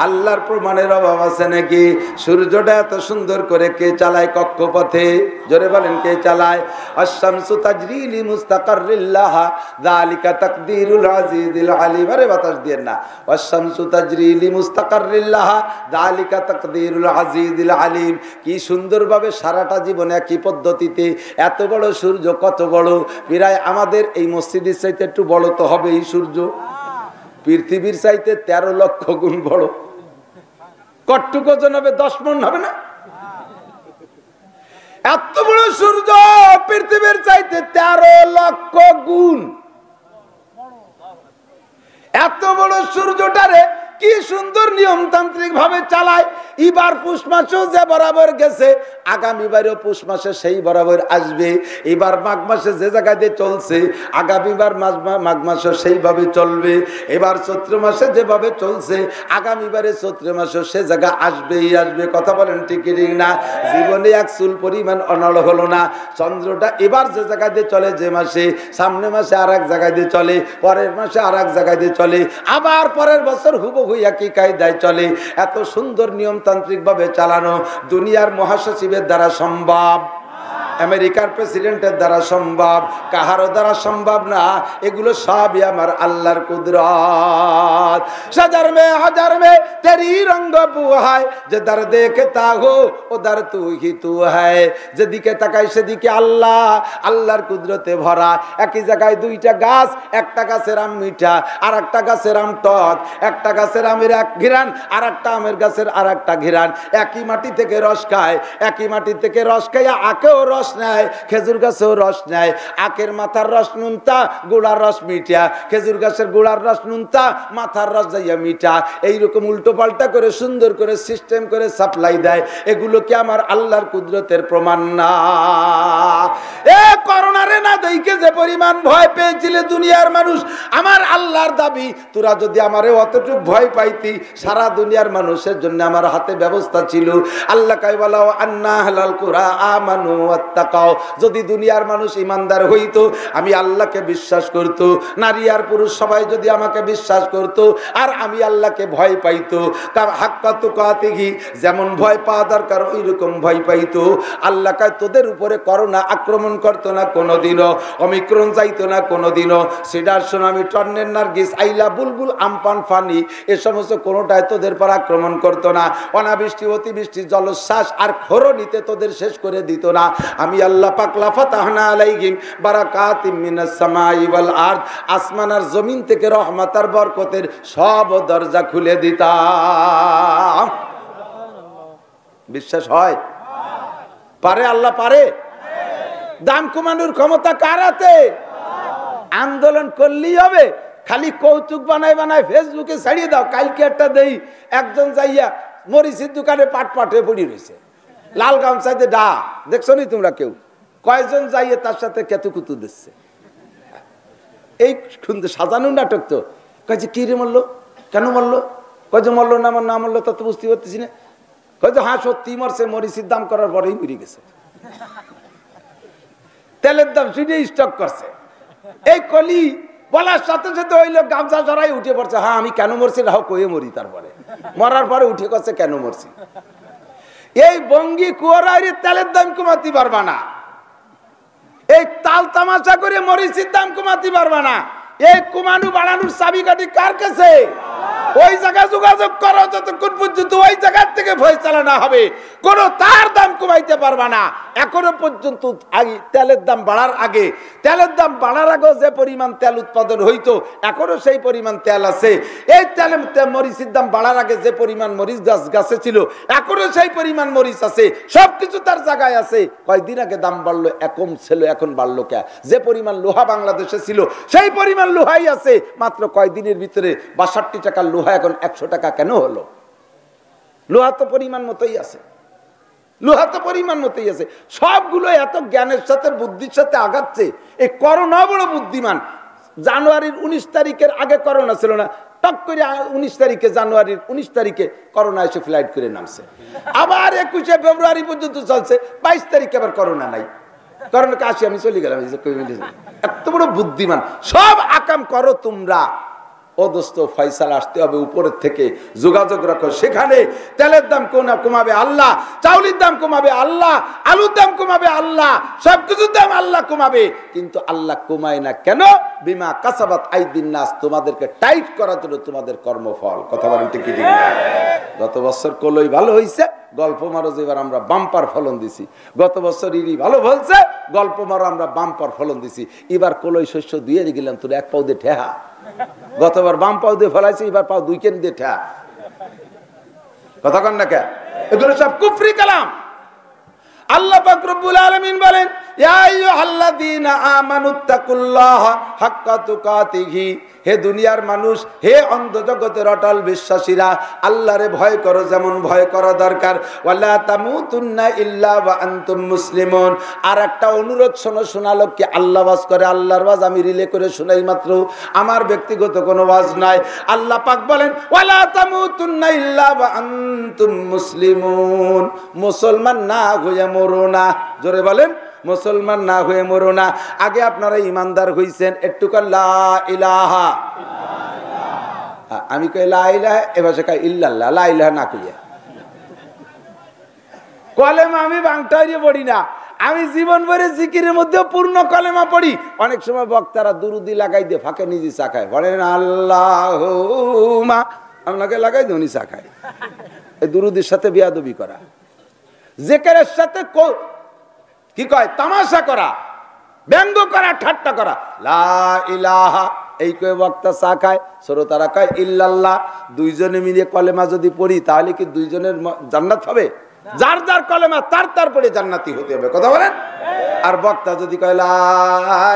Speaker 1: আল্লাহর প্রমাণের অভাব আছে নাকি? সূর্যটা এত সুন্দর করে কে চালায় কক্ষপথে? জোরে বলেন, কে চালায়? আশ-শামসু তাজরি লিমুস্তাকাররিল লাহা, যালিকা তাকদীরুল আজিজিল আলিম। আরে বাতাস দিয়েন না। আশ-শামসু তাজরি লিমুস্তাকাররিল লাহা, যালিকা তাকদীরুল আজিজিল আলিম। কি সুন্দরভাবে সারাটা জীবনে একই পদ্ধতি, এত বড় সূর্য, কত বড়, প্রায় আমাদের এই মসজিদের চাইতে একটু বড় তো হবে এই সূর্য, পৃথিবীর চাইতে 13 লক্ষ গুণ বড়। কতটুকু ওজন হবে? 10 মণ হবে না? এত বড় সূর্য পৃথিবীর চাইতে 13 লক্ষ গুণ। এত বড় সূর্যটারে কি সুন্দর নিয়মতান্ত্রিক ভাবে চালায়। এবার পুষ মাসেও যে বরাবর গেছে, আগামীবারও পুষ মাসে সেই বরাবর আসবে। এবার মাঘ মাসে যে জায়গাতে চলছে, আগামীবার মাঘ মাসে সেইভাবে চলবে। এবার চৈত্র মাসে যেভাবে চলছে, আগামীবারে চৈত্র মাসে সে জায়গা আসবেই আসবে। কথা বলেন, ঠিক না? জীবনে এক চুল পরিমাণ অনড় হলো না। চন্দ্রটা এবার যে জায়গাতে চলে, যে মাসে, সামনে মাসে আর এক জায়গায় দিয়ে চলে, পরের মাসে আর এক জায়গায় দিয়ে চলে, আবার পরের বছর হুবহু একই কায়দায় চলে। এত সুন্দর নিয়মতান্ত্রিক ভাবে চালানো দুনিয়ার মহাসচিবের দ্বারা সম্ভব, আমেরিকার প্রেসিডেন্টের দ্বারা সম্ভব, কাহারও দ্বারা সম্ভব না। এগুলো সবই আমার আল্লাহর কুদরত। সদর মে হাজার মে তেরি রঙ্গ বুহায়, যে দর দেখতা হো উধর তু হি তু হ্যায়। যেদিকে তাকাই সেদিকে আল্লাহ, আল্লাহর কুদরতে ভরা। একই জায়গায় দুইটা গাছ, একটা গাছের আম মিঠা, আর একটা গাছের আম টক, একটা গাছের আমের এক ঘিরান, আর একটা আমের গাছের আর একটা ঘিরান। একই মাটি থেকে রস খায়, একই মাটি থেকে রস খাইয়া আকেও রস নেয়, খেজুর গাছেও রস নেয়। আখের মাথার রস নুনতা, গোড়ার রস মিঠা, খেজুর গাছের গোড়ার রস নুনতা, মাথার রস যাইয়া মিঠা। এইরকম উল্টো পাল্টা করে সুন্দর করে সিস্টেম করে সাপ্লাই দেয়। এগুলো কি আমার আল্লাহর কুদরতের প্রমাণ না? এ করোনারে না দেখে যে পরিমাণ ভয় পেয়েছিলে দুনিয়ার মানুষ, আমার আল্লাহর দাবি তোরা যদি আমারে অতটুকু ভয় পাইতি, সারা দুনিয়ার মানুষের জন্য আমার হাতে ব্যবস্থা ছিল। আল্লাহ কয় বলাও আন্না হালাল কুরা আমানু ওয়াত্তাকাও, যদি দুনিয়ার মানুষ ইমানদার হইতো, আমি আল্লাহকে বিশ্বাস করত, নারী আর পুরুষ সবাই যদি আমাকে বিশ্বাস করত, আর আমি আল্লাহকে ভয় পাইতো, তার হাক্কা তুকাতিহি, যেমন ভয় পাওয়া দরকার ওই রকম ভয় পাইতো। আল্লাহ কয় তোদের উপরে করোনা আক্রমণ করতো না কোনোদিনও, অমিক্রণ যাইতো না কোনোদিনও, সিডার সুনামি, টর্নেট, নার্গিস, আইলা, বুলবুল, আমপান, ফানি, এ সমস্ত কোনোটাই তোদের পর আক্রমণ করতো না। অনাবৃষ্টি, অতিবৃষ্টি, জলোচ্ছ্বাস আর খরনিতে তোদের শেষ করে দিত না। আমি আল্লাহ পাক লাফাতাহনা আলাইহিম বারাকাতিম মিনাস সামাই ওয়াল আরদ, আসমান আর জমিন থেকে রহমত আর বরকতের সব দরজা খুলে দিতাম। বিশ্বাস হয়? পারে আল্লাহ পারে? দাম কমানোর ক্ষমতা কার হাতে? আন্দোলন করলেই হবে, খালি কৌতুক বানায় বানায় ফেসবুকে ছাড়িয়ে দাও। কালকে একটা দেই, একজন যাইয়া মরিচের দোকানে পাট পাটে পড়ি রয়েছে, লাল গামছাতে ডা, দেখছো নি তোমরা কেউ? কয়জন যাইয়ে তার সাথে কেতুকুতু দিচ্ছে। এই শুনতে সাজানো নাটক তো। কয়েছে কি রে মরলো, কেন মরলো? কয় যে মরলো না, আমার না মরলো তা তো বুঝতে পারতেছি না। কয় যে হ্যাঁ সত্যি মরছে, মরিচের দাম করার পরেই মরে গেছে। তেলের দাম শুনে স্টক করছে। এই কলি বলার সাথে সাথে ওই লোক গামছা জড়াই উঠে পড়ছে, হ্যাঁ আমি কেন মরছি রাও কয়ে মরি, তারপরে মরার পরে উঠে করছে কেন মরছি। এই বঙ্গি কুয়ারাইয়ের তেলের দাম কমাতে পারবা না, এই তাল তামাশা করে মরিচের দাম কমাতে পারবা না। এই কমানো বাড়ানোর চাবিকাঠি কার কাছে? ওই জায়গা যোগাযোগ করো, যতক্ষণ পর্যন্ত ওই জায়গার থেকে ফয়সালা না হবে কোন তার দাম কমাইতে পারবা না। এখনো পর্যন্ত তেলের দাম বাড়ার আগে, তেলের দাম বাড়ার আগেও যে পরিমাণ তেল উৎপাদন হইতো, এখনো সেই পরিমাণ তেল আছে। এই মরিচের দাম বাড়ার আগে যে পরিমাণ মরিচ গাছে ছিল, এখনো সেই পরিমাণ মরিচ আছে, সবকিছু তার জায়গায় আছে। কয়েকদিন আগে দাম বাড়লো, এখন ছিল, এখন বাড়লো কে? যে পরিমাণ লোহা বাংলাদেশে ছিল সেই পরিমাণ লোহাই আছে। মাত্র কয়েকদিনের ভিতরে 62 টাকার লোহা এখন 100 টাকা কেন হলো? লোহা তো পরিমাণ মতোই আছে, লোহা তো পরিমাণ মতোই আছে। সবগুলো এত জ্ঞানের সাথে বুদ্ধির সাথে আগাচ্ছে। এই করোনা বড় বুদ্ধিমান। জানুয়ারির 19 তারিখের আগে করোনা ছিল না, টক করে 19 তারিখে, জানুয়ারির 19 তারিখে করোনা এসে ফ্লাইট করে নামছে। আবার 21শে ফেব্রুয়ারি পর্যন্ত চলছে, 22 তারিখে আবার করোনা নাই। করোনা কাশি আমি চলে গেলাম। এত বড় বুদ্ধিমান। সব আকাম করো তোমরা। ও দোস্ত, ফয়সালা আসতে হবে উপরের থেকে, যোগাযোগ রাখো সেখানে। তেলের দাম কমাবে আল্লাহ, চাউলের দাম কমাবে আল্লাহ, আলুর দাম কমাবে আল্লাহ, সবকিছুর দাম আল্লাহ কমাবে। কিন্তু আল্লাহ কমায় না কেন? বিমা কাসাবাত আইদিন নাস, তোমাদেরকে টাইট করার জন্য তোমাদের কর্মফল। কথা বলেন ঠিক কি? গত বছর কলই ভালো হয়েছে, গল্প মারো এবার আমরা বাম্পার ফলন দিছি। গত বছর ইরি ভালো ফলছে, গল্প মারো আমরা বাম্পার ফলন দিছি। এবার কলই শস্য দিয়ে গেলাম, তোর এক পাউ দিয়ে ঠেহা। গতবার বাম পাও দিয়ে ফেলাইছে, এবার পাও 2 কেন দিয়ে ঠেহা। কথা কন না কে? এগুলো সব কুফরি কালাম। আল্লাহ পাক রব্বুল আলামিন বলেন, ইয়া আইয়ুহাল্লাযীনা আমানুত্তাকুল্লাহা হাক্কা তুকাতিহি, হে দুনিয়ার মানুষ, হে অন্ধ জগতের অটল বিশ্বাসীরা, আল্লাহরে ভয় করো যেমন ভয় করা দরকার। ওয়ালা তামুতুন্না ইল্লা ওয়া আনতুম মুসলিমুন। আর একটা অনুরোধ শোনো, শোনালো কি আল্লাহ ওয়াজ করে, আল্লাহর ওয়াজ আমি রিলে করে শোনাই মাত্র, আমার ব্যক্তিগত কোনো ওয়াজ নাই। আল্লাহ পাক বলেন, ওয়ালা তামুতুন্না ইল্লা ওয়া আনতুম মুসলিমুন। মুসলমান না হয়ে মরো না। জোরে বলেন, মুসলমান না হয়ে মরো না। আগে আপনারা ইমানদার হইছেন, একটু লা ইলাহা, আমি কই লা ইলাহা, এবার সে কয় ইল্লাল্লাহ, লা ইলাহা না কইয়া। কলেমা আমি বাংটাইরে পড়ি না, আমি জীবন ভরে জিকিরের মধ্যে পূর্ণ কলেমা পড়ি। অনেক সময় বক্তারা দুরুদি লাগাই দিয়ে ফাঁকে নিজে চা খায়, বলেন আল্লাহুম্মা, আপনাকে লাগাই দিয়ে উনি চা খায়। এই দুরুদির সাথে বিয়াদবি করা, জিকিরের সাথে কি কয় তামাশা করা, ব্যঙ্গ করা, ঠাট্টা করা। লা ইলাহা এই কয়ে বক্তা চা খায়, শ্রোতারা কয় ইল্লাল্লাহ। দুইজনে মিলে কলেমা যদি পড়ি তাহলে কি দুইজনের জান্নাত হবে? যার যার কলেমা তারপরে জান্নাতি হতে হবে, কথা বলেন। আর বক্তা যদি কয় লা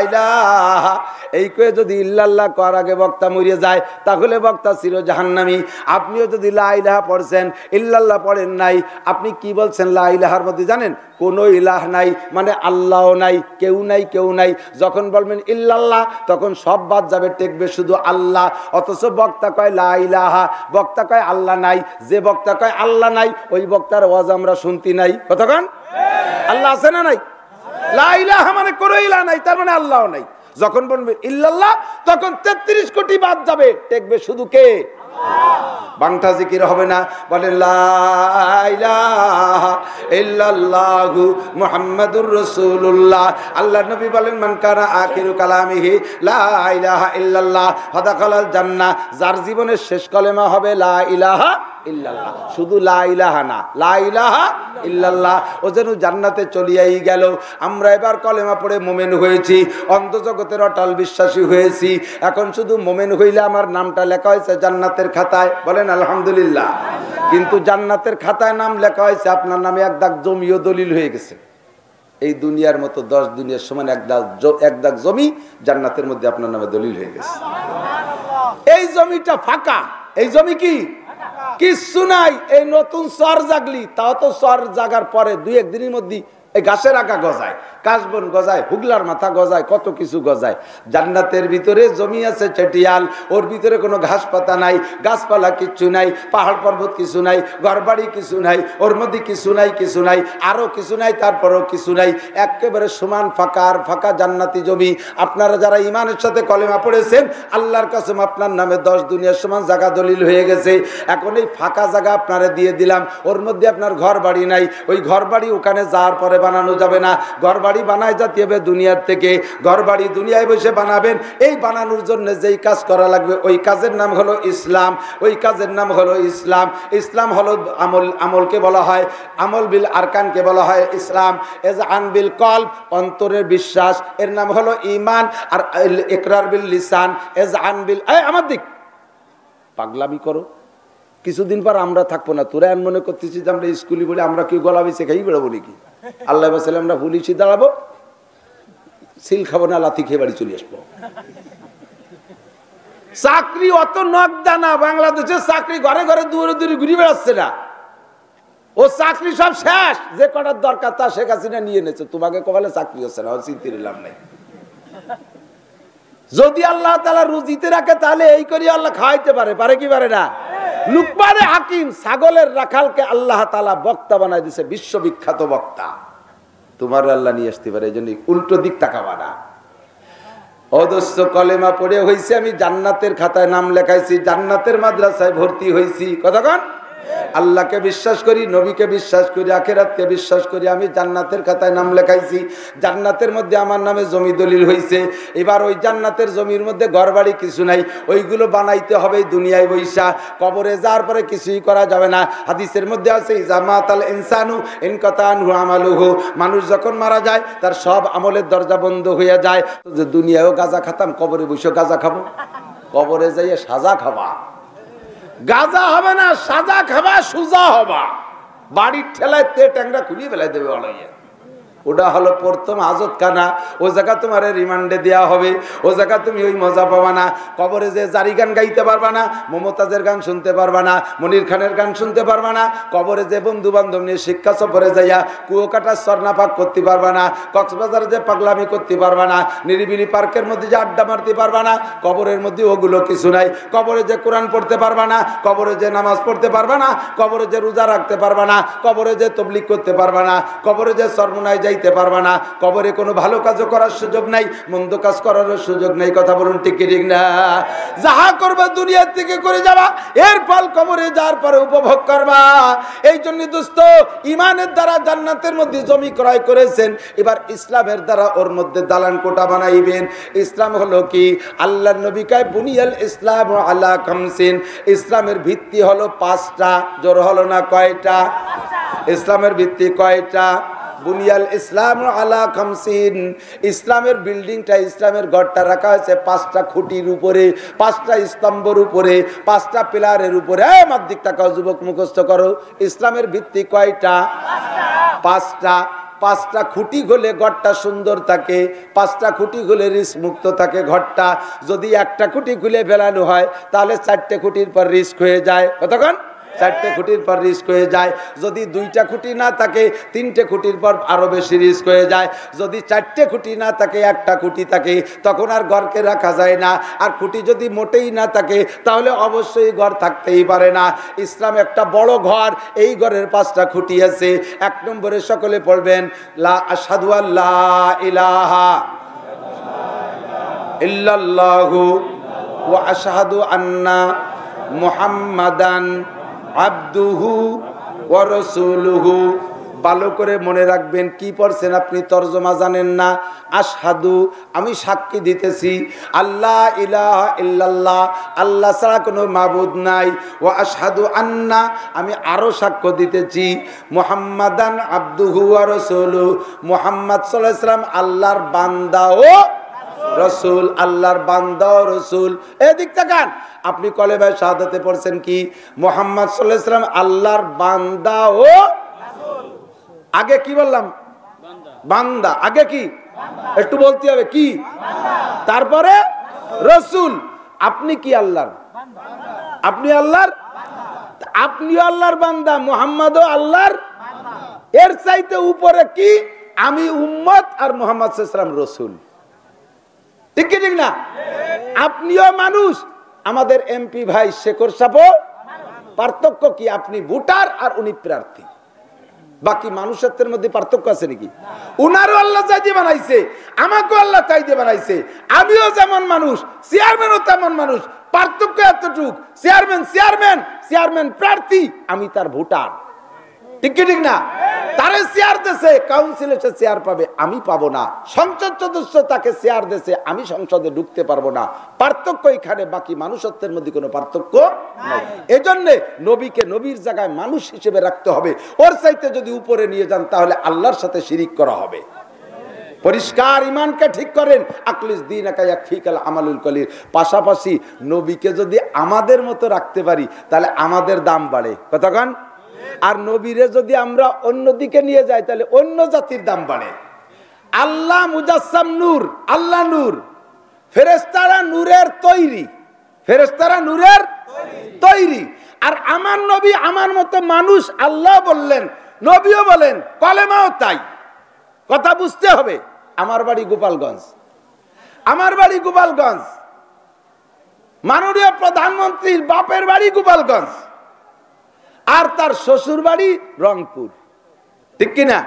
Speaker 1: ইলাহা, এই কয়ে যদি ইল্লাল্লাহ করার আগে বক্তা মরিয়ে যায়, তাহলে বক্তা চির জাহান্নামী। আপনিও যদি লা ইলাহা পড়ছেন, ইল্লাল্লাহ পড়েন নাই, আপনি কি বলছেন লা ইলাহার মধ্যে জানেন? কোনো ইলাহ নাই, মানে আল্লাহও নাই, কেউ নাই, কেউ নাই। যখন বলবেন ইল্লাল্লাহ, তখন সব বাদ যাবে, টেকবে শুধু আল্লাহ। অথচ বক্তা কয় লা ইলাহা, বক্তা কয় আল্লাহ নাই। যে বক্তা কয় আল্লাহ নাই, ওই বক্তার ওয়াজ আমরা শুনতি নাই, কতক্ষণ? আল্লাহ আছে না নাই? লা ইলাহা মানে কোনো ইলাহ নাই, তার মানে আল্লাহও নাই। যখন বলবেন ইল্লাল্লাহ, তখন 33 কোটি বাদ যাবে, টেকবে শুধু কে? বাংটা জিকির হবে না, বলেন লা ইলাহা ইল্লাল্লাহু মুহাম্মাদুর রাসূলুল্লাহ। আল্লাহর নবী বলেন মান কানা আখিরু কালামিহি লা ইলাহা ইল্লাল্লাহ ফাদাখালাল জান্নাহ। যার জীবনের শেষ কলেমা হবে লা ইলাহা ইল্লাল্লাহ, শুধু লা ইলাহা না, লা ইলাহা ইল্লাল্লাহ, ও যেন জান্নাতে চলিয়াই গেল। আমরা এবার কলেমা পড়ে মোমেন হয়েছি, অন্তর্জগতের অটল বিশ্বাসী হয়েছি। এখন শুধু মোমেন হইলে আমার নামটা লেখা হয়েছে জান্নাতের খাতায়, বলেন আলহামদুলিল্লাহ। কিন্তু জান্নাতের খাতায় নাম লেখা হয়েছে, আপনার নামে এক দাগ জমিও দলিল হয়ে গেছে। এই দুনিয়ার মতো 10 দুনিয়ার সমান এক দাগ জমি জান্নাতের মধ্যে আপনার নামে দলিল হয়ে গেছে। এই জমিটা ফাঁকা, এই জমি কি কিচ্ছু নাই। এই নতুন চর জাগলি, তাও তো চর জাগার পরে 2-1 দিনের মধ্যে এই ঘাসের আগা গজায়, কাশবন গজায়, হুগলার মাথা গজায়, কত কিছু গজায়। জান্নাতের ভিতরে জমি আছে চেটিয়াল, ওর ভিতরে কোনো ঘাস পাতা নাই, গাছপালা কিচ্ছু নাই, পাহাড় পর্বত কিছু নাই, ঘরবাড়ি কিছু নাই, ওর মধ্যে কিছু নাই, কিছু নাই, আরো কিছু নাই, তারপরেও কিছু নাই, একেবারে সমান ফাঁকা আর ফাঁকা জান্নাতি জমি। আপনারা যারা ইমানের সাথে কলেমা পড়েছেন, আল্লাহর কসম আপনার নামে 10 দুনিয়ার সমান জায়গা দলিল হয়ে গেছে। এখন এই ফাঁকা জায়গা আপনারা দিয়ে দিলাম, ওর মধ্যে আপনার ঘর বাড়ি নাই, ওই ঘর বাড়ি ওখানে যাওয়ার পরে বানানো যাবে না। ঘর বাড়ি বানায় যাতে হবে দুনিয়ার থেকে, ঘর বাড়ি দুনিয়ায় বসে বানাবেন। এই বানানোর জন্য যেই কাজ করা লাগবে, ওই কাজের নাম হলো ইসলাম, ওই কাজের নাম হলো ইসলাম। ইসলাম হলো আমল, আমলকে বলা হয় আমল বিল আরকানকে বলা হয় ইসলাম। এজআন বিল কলব, অন্তরের বিশ্বাস, এর নাম হলো ঈমান। আর ইকরার বিল লিসান, এজআন বিল, আমার দিক পাগলামি করো, কিছুদিন পর আমরা থাকবো না। তোরা এমন মনে করতেছি যে আমরা স্কুলে বলে আমরা কি গলা বেছে খাই বেড়াবো নাকি? আল্লাহ বাসালে আমরা পুলিশে দাঁড়াবো, সিল খাবো না, লাথি খেয়ে বাড়ি চলে আসবো। চাকরি অত নকদানা, বাংলাদেশের চাকরি ঘরে ঘরে দূরে দূরে ঘুরে বেড়াচ্ছে না। ও চাকরি সব শেষ, যে কটার দরকার তা শেখ হাসিনা নিয়ে নেছে। তোমাকে কপালে চাকরি হচ্ছে না, চিন্তা নিলাম নাই। যদি আল্লাহ তাআলা রুজিতে রাখে, তাহলে এই করি আল্লাহ খাওয়াইতে পারে, পারে কি পারে না? লুকমানে হাকিম ছাগলের রাখালকে আল্লাহ তাআলা বক্তা বানাই দিছে, বিশ্ববিখ্যাত বক্তা। তোমার আল্লাহ নিয়ে আসতে পারে, এই জন্য উল্টো দিক তাকাবা না। অদস্য কলেমা পড়ে হয়েছে, আমি জান্নাতের খাতায় নাম লেখাইছি, জান্নাতের মাদ্রাসায় ভর্তি হয়েছি। কতক্ষণ? আল্লাহকে বিশ্বাস করি, নবীকে বিশ্বাস করি, আখিরাতকে বিশ্বাস করি, আমি জান্নাতের খাতায় নাম লেখাইছি। জান্নাতের মধ্যে আমার নামে জমি দলিল হয়েছে। এবার ওই জান্নাতের জমির মধ্যে ঘরবাড়ি কিছু নাই, ওইগুলো বানাইতে হবে দুনিয়ায় বৈশা। কবরে যাওয়ার পরে কিছুই করা যাবে না। হাদিসের মধ্যে আছে জামাতাল ইনসানু ইনকাতানহু আমালুহু, মানুষ যখন মারা যায় তার সব আমলের দরজা বন্ধ হয়ে যায়। যে দুনিয়ায়ও গাঁজা খাতাম, কবরে বসে গাঁজা খাবো, কবরে যাইয়ে সাজা খাবা। গাজা হবে না, সাজা খাবা, সুজা হবা। বাড়ির ঠেলায় তে ট্যাংরা খুলিয়ে ফেলাই দেবে অলাইয়া। ওটা হলো প্রথম হাজতখানা। ও জায়গা তোমার রিমান্ডে দেওয়া হবে, ও জায়গা তুমি ওই মজা পাবা না। কবরে যে জারি গান গাইতে পারবা না, মমতাজের গান শুনতে পারবা না, মনির খানের গান শুনতে পারবা না। কবরে যে বন্ধু বান্ধব নিয়ে শিক্ষা সফরে যাইয়া কুয়োকাটার স্বর্ণাপাক করতে পারবা না, কক্সবাজারে যে পাগলামি করতে পারবা না, নিরিবিলি পার্কের মধ্যে যে আড্ডা মারতে পারবা না। কবরের মধ্যে ওগুলো কিছু নাই। কবরে যে কোরআন পড়তে পারবা না, কবরে যে নামাজ পড়তে পারবা না, কবরে যে রোজা রাখতে পারবা না, কবরে যে তবলিগ করতে পারবা না, কবরে যে সর্বনায় যাইতে পারবা না। কবরে কোনো ভালো কাজও করার সুযোগ নাই, মন্দ কাজ করার সুযোগ নাই। কথা বলুন ঠিক কি ঠিক না? যাহা করবে দুনিয়ার থেকে করে যাবা, এর ফল কবরে যাওয়ার পরে উপভোগ করবা। এই জন্য দোস্ত, ইমানের দ্বারা জান্নাতের মধ্যে জমি ক্রয় করেছেন, এবার ইসলামের দ্বারা ওর মধ্যে দালান কোটা বানাইবেন। ইসলাম হলো কি? আল্লাহর নবী কয় বুনিয়াল ইসলাম আলা খামসিন, ইসলামের ভিত্তি হলো 5টা। জোর হলো না কয়টা? ইসলামের ভিত্তি কয়টা? বুনিয়াল ইসলাম আলা খামসিন, ইসলামের বিল্ডিংটা, ইসলামের ঘরটা রাখা হয়েছে 5টা খুঁটির উপরে, 5টা স্তম্ভের উপরে, 5টা পিলারের উপরে। মাধ্যিক টাকাও যুবক মুখস্থ করো, ইসলামের ভিত্তি কয়টা? 5টা। 5টা খুঁটি হলে ঘরটা সুন্দর থাকে, 5টা খুঁটি হলে রিস্ক মুক্ত থাকে ঘরটা। যদি একটা খুঁটি খুলে ফেলানো হয় তাহলে 4টে খুঁটির পর রিস্ক হয়ে যায়। কতক্ষণ? 4টে খুঁটির পর রিস্ক হয়ে যায়। যদি 2টা খুঁটি না থাকে 3টে খুঁটির পর আরো বেশি রিস্ক হয়ে যায়। যদি 4টে খুঁটি না থাকে 1টা খুঁটি থাকে, তখন আর ঘরকে রাখা যায় না। আর খুঁটি যদি মোটেই না থাকে তাহলে অবশ্যই ঘর থাকতেই পারে না। ইসলাম একটা বড় ঘর, এই ঘরের 5টা খুঁটি আছে। 1 নম্বরে সকলে পড়বেন লা আশহাদু আল্লা ইলাহা ইল্লাল্লাহু ওয়া আশহাদু আন্না মুহাম্মাদান আবদুহু ওয়া রাসূলুহু। ভালো করে মনে রাখবেন, কি পড়ছেন আপনি তরজমা জানেন না। আশহাদু, আমি সাক্ষী দিতেছি, আল্লাহ ইলাহা ইল্লাল্লাহ, আল্লাহ ছাড়া কোনো মাবুদ নাই। ওয়া আশহাদু আন্না, আমি আরো সাক্ষ্য দিতেছি, মুহাম্মাদান আবদুহু ওয়া রাসূলুহু, মুহাম্মদ সাল্লাল্লাহু আলাইহি ওয়াসাল্লাম আল্লাহর বান্দা ও রসুল, আল্লাহর বান্দা ও রসুল। এদিক তাকান, আপনি কলেমায়ে শাহাদাতে পড়ছেন কি? মুহাম্মদ সাল্লাল্লাহু আলাইহি ওয়াসাল্লাম আল্লাহর বান্দা ও আগে কি বললাম? বান্দা। আগে কি? একটু বলতে হবে কি? তারপরে রসুল। আপনি কি আল্লাহর? আপনি আল্লাহর, আপনিও আল্লাহর বান্দা, মুহাম্মদও আল্লাহর। এর চাইতে উপরে কি? আমি উম্মত আর মুহাম্মদ সাল্লাল্লাহু আলাইহি ওয়াসাল্লাম রসুল। ঠিক কি ঠিক না? আপনিও মানুষ, আমাদের এমপি ভাই শেখর সাহেব। পার্থক্য কি? আপনি ভোটার আর উনি প্রার্থী। বাকি মানুষত্বের মধ্যে পার্থক্য আছে নাকি? উনারও আল্লাহ চাইতে বানাইছে, আমাকেও আল্লাহ চাইতে বানাইছে। আমিও যেমন মানুষ, চেয়ারম্যানও তেমন মানুষ। পার্থক্য এতটুক, চেয়ারম্যান প্রার্থী, আমি তার ভোটার। ঠিক কি ঠিক না? তারে চেয়ার দেশে, কাউন্সিলে সে চেয়ার পাবে, আমি পাবো না। সংসদ সদস্য তাকে চেয়ার দেশে, আমি সংসদে ঢুকতে পারবো না। পার্থক্য এখানে, বাকি মানুষত্বের মধ্যে কোনো পার্থক্য নাই। এজন্য নবীকে নবীর জায়গায় মানুষ হিসেবে রাখতে হবে। ওর চাইতে যদি উপরে নিয়ে যান তাহলে আল্লাহর সাথে শিরিক করা হবে। পরিষ্কার ইমানকে ঠিক করেন। আকলিস দীনাকা ইয়াকফিকাল আমালুল কলিল। পাশাপাশি নবীকে যদি আমাদের মতো রাখতে পারি তাহলে আমাদের দাম বাড়ে। কতক্ষণ? আর নবীরে যদি আমরা অন্যদিকে নিয়ে যাই তাহলে অন্য জাতির দাম বাড়ে। আল্লাহ মুজাসসাম নূর, আল্লাহ নূর, ফেরেশতারা নূরের তৈরি, ফেরেশতারা নূরের তৈরি। আর আমার নবী আমার মতো মানুষ, আল্লাহ বললেন, নবীও বলেন, কলেমাও তাই। কথা বুঝতে হবে। আমার বাড়ি গোপালগঞ্জ, আমার বাড়ি গোপালগঞ্জ, মাননীয় প্রধানমন্ত্রীর বাপের বাড়ি গোপালগঞ্জ, আর তার শ্বশুর বাড়ি রংপুর। ঠিক কিনা?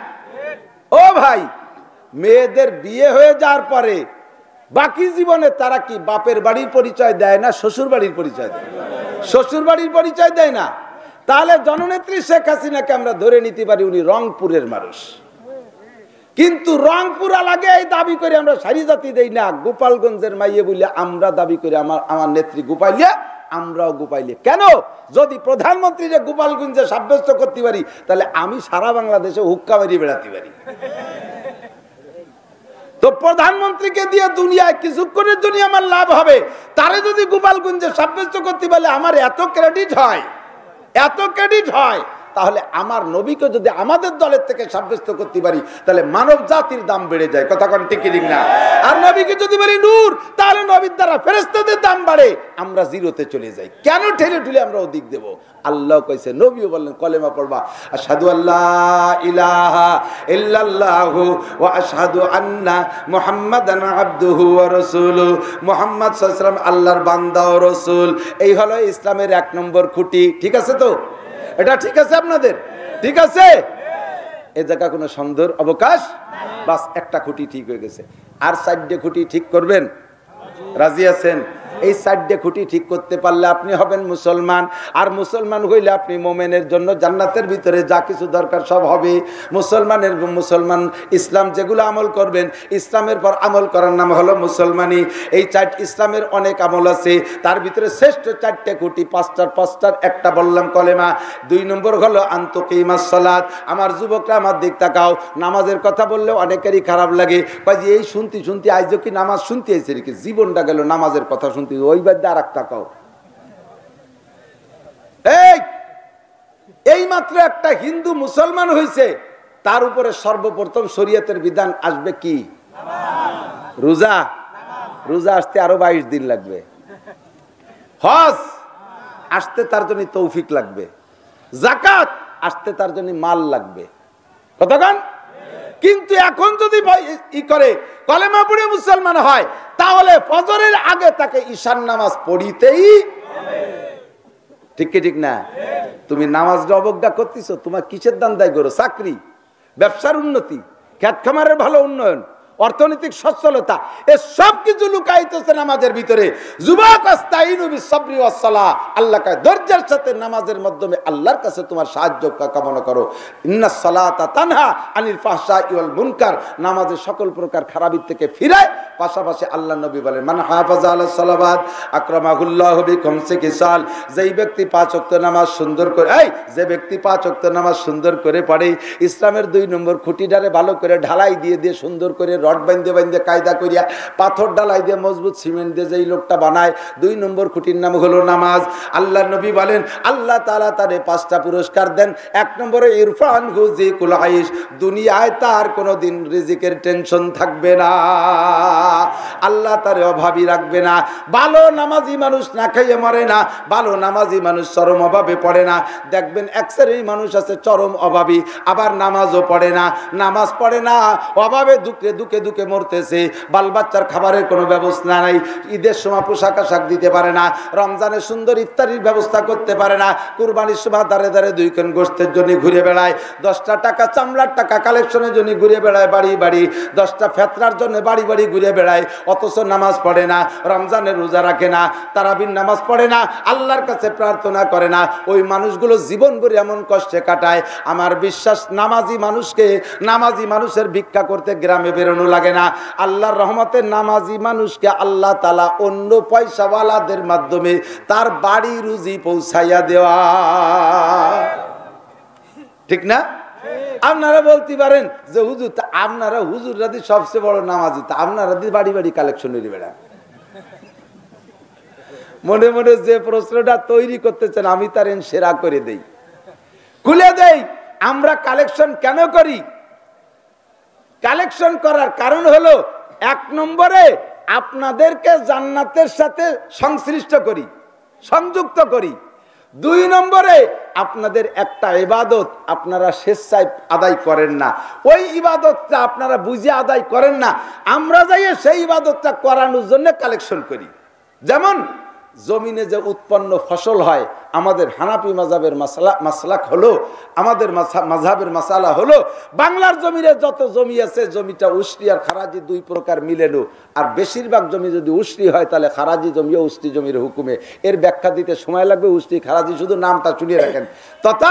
Speaker 1: ও ভাই, মেয়েদের বিয়ে হয়ে যাওয়ার পরে বাকি জীবনে তারা কি বাপের বাড়ির পরিচয় দেয় না শ্বশুর বাড়ির পরিচয় দেয়? শ্বশুর বাড়ির পরিচয় দেয় না। তাহলে জননেত্রী শেখ হাসিনাকে আমরা ধরে নিতে পারি উনি রংপুরের মানুষ। কিন্তু রংপুর লাগে এই দাবি করে আমরা সারি জাতি দেই না। গোপালগঞ্জের মাইয়ে বলে আমরা দাবি করি আমার নেত্রী গোপাইলে, আমরাও গোপাইলে। কেন? যদি প্রধানমন্ত্রীকে গোপালগঞ্জে সাব্যস্ত করতে পারি তাহলে আমি সারা বাংলাদেশে হুক্কা মারিয়ে বেড়াতে পারি। তো প্রধানমন্ত্রীকে দিয়ে দুনিয়ায় কিছুক্ষণের জন্য আমার লাভ হবে, তারে যদি গোপালগঞ্জে সাব্যস্ত করতে পারলে আমার এত ক্রেডিট হয়, এত ক্রেডিট হয়, তাহলে আমার নবীকে যদি আমাদের দলের থেকে সাব্যস্ত করতে পারি তাহলে মানব জাতির দাম বেড়ে যায়। কথা কোন ঠিক ঠিক না? আর নবীকে যদি বলি নূর, তাহলে নবীর দ্বারা ফেরেশতাদের দাম বাড়ে, আমরা জিরোতে চলে যাই। কেন ঠেলে ঠুলে আমরা ওদিক দেব? আল্লাহ কইছে, নবীও বললেন কলেমা পড়বা, আশহাদু আল্লা ইলাহা ইল্লাল্লাহু ওয়া আশহাদু আন্না মুহাম্মাদান আবদুহু ওয়া রাসূলুহু। মুহাম্মদ সাল্লাল্লাহু আলাইহি ওয়াসাল্লাম আল্লাহর বান্দা ও রাসূল। এই হলো ইসলামের 1 নম্বর খুঁটি। ঠিক আছে তো? এটা ঠিক আছে আপনাদের? ঠিক আছে? এ জায়গা কোনো সন্দেহের অবকাশ? বাস একটা খুঁটি ঠিক হয়ে গেছে। আর 4টে খুঁটি ঠিক করবেন? রাজি আছেন? এই 4টে খুঁটি ঠিক করতে পারলে আপনি হবেন মুসলমান। আর মুসলমান হইলে আপনি মোমেনের জন্য জান্নাতের ভিতরে যা কিছু দরকার সব হবে। মুসলমান ইসলাম যেগুলো আমল করবেন, ইসলামের পর আমল করার নাম হলো মুসলমানি। এই 4 ইসলামের অনেক আমল আছে, তার ভিতরে শ্রেষ্ঠ 4টে খুঁটি, 5টার একটা বললাম কলেমা। 2 নম্বর হলো আনতুকিমাস সালাত। আমার যুবকরা আমার দিক তাকাও, নামাজের কথা বললেও অনেকেরই খারাপ লাগে, কয় যে এই শুনতে আইজ কি নামাজ শুনতে আইছে নাকি, জীবনটা গেল নামাজের কথা শুনতে, ওই বাদ দিয়ে আর একটা কাও। এই মাত্র একটা হিন্দু মুসলমান হয়েছে, তার উপরে সর্বপ্রথম শরীয়তের বিধান আসবে কি? রোজা। রোজা আসতে আরো 22 দিন লাগবে। হজ আসতে তার জন্য তৌফিক লাগবে। যাকাত আসতে তার জন্য মাল লাগবে। কতক্ষণ? কিন্তু এখন যদি ই করে কলেমা পড়ে মুসলমান হয়, তাহলে ফজরের আগে তাকে ঈশান নামাজ পড়িতেই, ঠিক কি ঠিক না? তুমি নামাজটা অবজ্ঞা করতেছো, তোমার কিসের দান দায় করো? চাকরি, ব্যবসার উন্নতি, খেত খামারের ভালো উন্নয়ন, অর্থনৈতিক সচ্ছলতা, সব কিছু লুকাইতেছে নামাজের ভিতরে। যুবক আস্তাইনু বিসসবরি ওয়াস সালাহ, আল্লাহ কয় ধৈর্যের সাথে নামাজের মাধ্যমে আল্লাহর কাছে তোমার সাহায্য কামনা করো। ইন্নাস সালাতা তানহা আনিল ফাহশাই ওয়াল মুনকার, নামাজে সকল প্রকার খারাপি থেকে ফিরায়। পাশাপাশি আল্লাহ নবী বলেন মান হাফাজা আলাস সালাওয়াত আকরামাহুল্লাহু বিখামসি খিসাল, যেই ব্যক্তি 5 ওয়াক্ত নামাজ সুন্দর করে, যে ব্যক্তি 5 ওয়াক্ত নামাজ সুন্দর করে পড়ে, ইসলামের 2 নম্বর খুঁটিটারে ভালো করে ঢালাই দিয়ে সুন্দর করে রড বাইন্ধে কায়দা করিয়া, পাথর ডালাই দিয়ে মজবুত সিমেন্ট দিয়ে যেই লোকটা বানায়, 2 নম্বর খুঁটির নাম হলো নামাজ। আল্লাহ নবী বলেন আল্লাহ তাআলা তারে 5টা পুরস্কার দেন। 1 নম্বরে ইরফান হুজিকুল আইশ, দুনিয়ায় তার কোনোদিন রিজিকের টেনশন থাকবে না, আল্লাহ তারে অভাবী রাখবে না। ভালো নামাজি মানুষ না খাইয়ে মরে না, ভালো নামাজি মানুষ চরম অভাবে পড়ে না। দেখবেন এক শ্রেণীর মানুষ আছে চরম অভাবী, আবার নামাজও পড়ে না, নামাজ পড়ে না, অভাবে দুঃখে মরতেছে, বাল বাচ্চার খাবারের কোনো ব্যবস্থা নাই, ঈদের সময় পোশাক আশাক দিতে পারে না, রমজানের সুন্দর ইফতারির ব্যবস্থা করতে পারে না, কুরবানির সময় দাঁড়ে 2 কেন গোশতের জন্য ঘুরে বেড়ায়, 10টা টাকা চামড়ার টাকা কালেকশনের জন্য ঘুরে বেড়ায় বাড়ি, 10টা ফেতরার জন্য বাড়ি ঘুরে বেড়ায়, অথচ নামাজ পড়ে না, রমজানের রোজা রাখে না, তারাবির নামাজ পড়ে না, আল্লাহর কাছে প্রার্থনা করে না। ওই মানুষগুলো জীবন ভরে এমন কষ্টে কাটায়। আমার বিশ্বাস নামাজি মানুষের ভিক্ষা করতে গ্রামে বেরোনো লাগে না। আল্লাহর রহমতে নামাজি মানুষকে আল্লাহ তাআলা অন্য পয়সাওয়ালাদের মাধ্যমে তার বাড়ি রুজি পৌঁছাইয়া দেওয়া, ঠিক না? আপনারা বলতে পারেন যে হুজুর, আপনারা হুজুর রাদি সবচেয়ে বড় নামাজি, তা আপনারা বাড়ি কালেকশন নিয়ে বেড়ান। মনে মনে যে প্রশ্নটা তৈরি করতেছেন আমি তার সেরা করে দেই, খুলে দেই। আমরা কালেকশন কেন করি? কালেকশন করার কারণ হলো 1 নম্বরে আপনাদেরকে জান্নাতের সাথে সংশ্লিষ্ট করি, সংযুক্ত করি। 2 নম্বরে আপনাদের একটা ইবাদত আপনারা স্বেচ্ছায় আদায় করেন না, ওই ইবাদতটা আপনারা বুঝে আদায় করেন না, আমরা যাইয়ে সেই ইবাদতটা করানোর জন্য কালেকশন করি। যেমন জমিনে যে উৎপন্ন ফসল হয়, আমাদের হানাফি মাযহাবের মাসলাক হলো, আমাদের মাযহাবের মাসালা হলো, বাংলার জমিনে যত জমি আছে জমিটা উশরি আর খারাজি 2 প্রকার মিলেনো, আর বেশিরভাগ জমি যদি উশরি হয় তাহলে খারাজি জমি ও উশরি জমির হুকুমে। এর ব্যাখ্যা দিতে সময় লাগবে, উশরি খারাজি শুধু নামটা শুনিয়ে রাখেন। তথা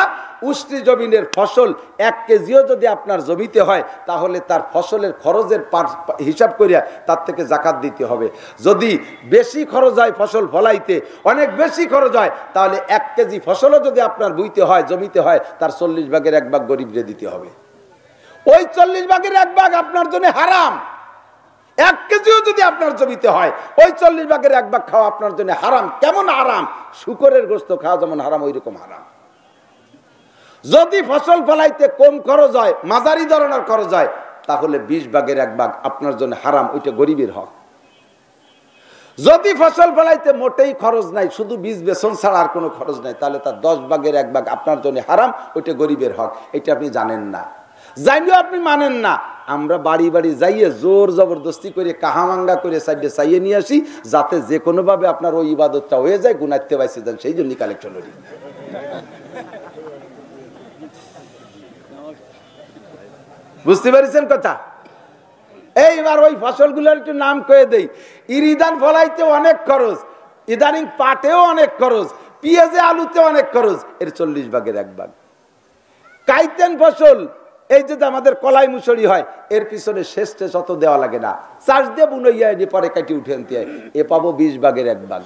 Speaker 1: উশরি জমিনের ফসল 1 কেজিও যদি আপনার জমিতে হয়, তাহলে তার ফসলের খরচের হিসাব করিয়া তার থেকে যাকাত দিতে হবে। যদি বেশি খরচ হয় ফসল ফলাইতে, অনেক বেশি খরচ হয়, তাহলে 1 কেজি ফসলও যদি আপনার বইতে হয়, জমিতে হয়, তার 40 ভাগের 1 ভাগ গরিবরে দিতে হবে। ওই 40 ভাগের 1 ভাগ আপনার জন্য হারাম। 1 কেজিও যদি আপনার জমিতে হয়, ওই 40 ভাগের 1 ভাগ খাওয়া আপনার জন্য হারাম। কেমন হারাম? শুকরের গোশত খাওয়া যেমন হারাম, ওই রকম হারাম। যদি ফসল ফলাইতে কম খরচ হয়, মাঝারি ধরনের খরচ হয়, তাহলে 20 ভাগের 1 ভাগ আপনার জন্য হারাম, ওইটা গরিবের হক। যদি ফসল ফলাইতে মোটেই খরচ নাই, শুধু বীজ বেচন ছাড়া আর কোনো খরচ নাই, তাহলে তার 10 ভাগের 1 ভাগ আপনার জন্য হারাম, ওইটা গরিবের হক। এটা আপনি জানেন না, জানিও আপনি মানেন না। আমরা বাড়ি যাইয়ে জোর জবরদস্তি করে কাহামাঙ্গা করে সাইডে চাইয়ে নিয়ে আসি, যাতে যে কোনোভাবে আপনার ওই ইবাদতটা হয়ে যায়, গুনাইতে পাইছে যান, সেই জন্য কালেকশন করি। বুঝতে পারছেন কথা? এইবার ওই ফসলগুলোর একটু নাম কয়ে দেই। ইরিদান ফলাইতে অনেক খরচ, ইদানিং পাটেও অনেক খরচ, পেঁয়াজে আলুতে অনেক খরচ, এর 40 ভাগের 1 ভাগ। কাইতেন ফসল, এই যে আমাদের কলাই মুসুরি হয়, এর পিছনে শেষ অত দেওয়া লাগে না, চাষ দিয়ে বুনইয়া পরে কাটি উঠে আনতে হয়, এ পাবো 20 ভাগের 1 ভাগ।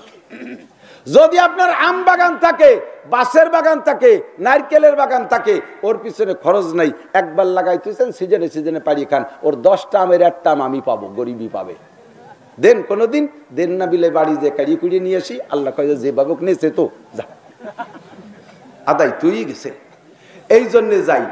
Speaker 1: যদি আপনার আম বাগান থাকে, বাঁশের বাগান থাকে, নারকেলের বাগান থাকে, ওর পিছনে খরচ নাই, একবার লাগাইতেছেন, সিজনে সিজনে পাড়ি খান, ওর 10টা আমের 1টা আম আমি পাবো, গরিবই পাবে। দেন কোনোদিন দেন না বিলে বাড়ি যে কাড়ি কুড়িয়ে নিয়ে আসি, আল্লাহ কয় যে বাবুক নিয়েছে তো যা আদায় তুই গেছে। এই জন্য যাই।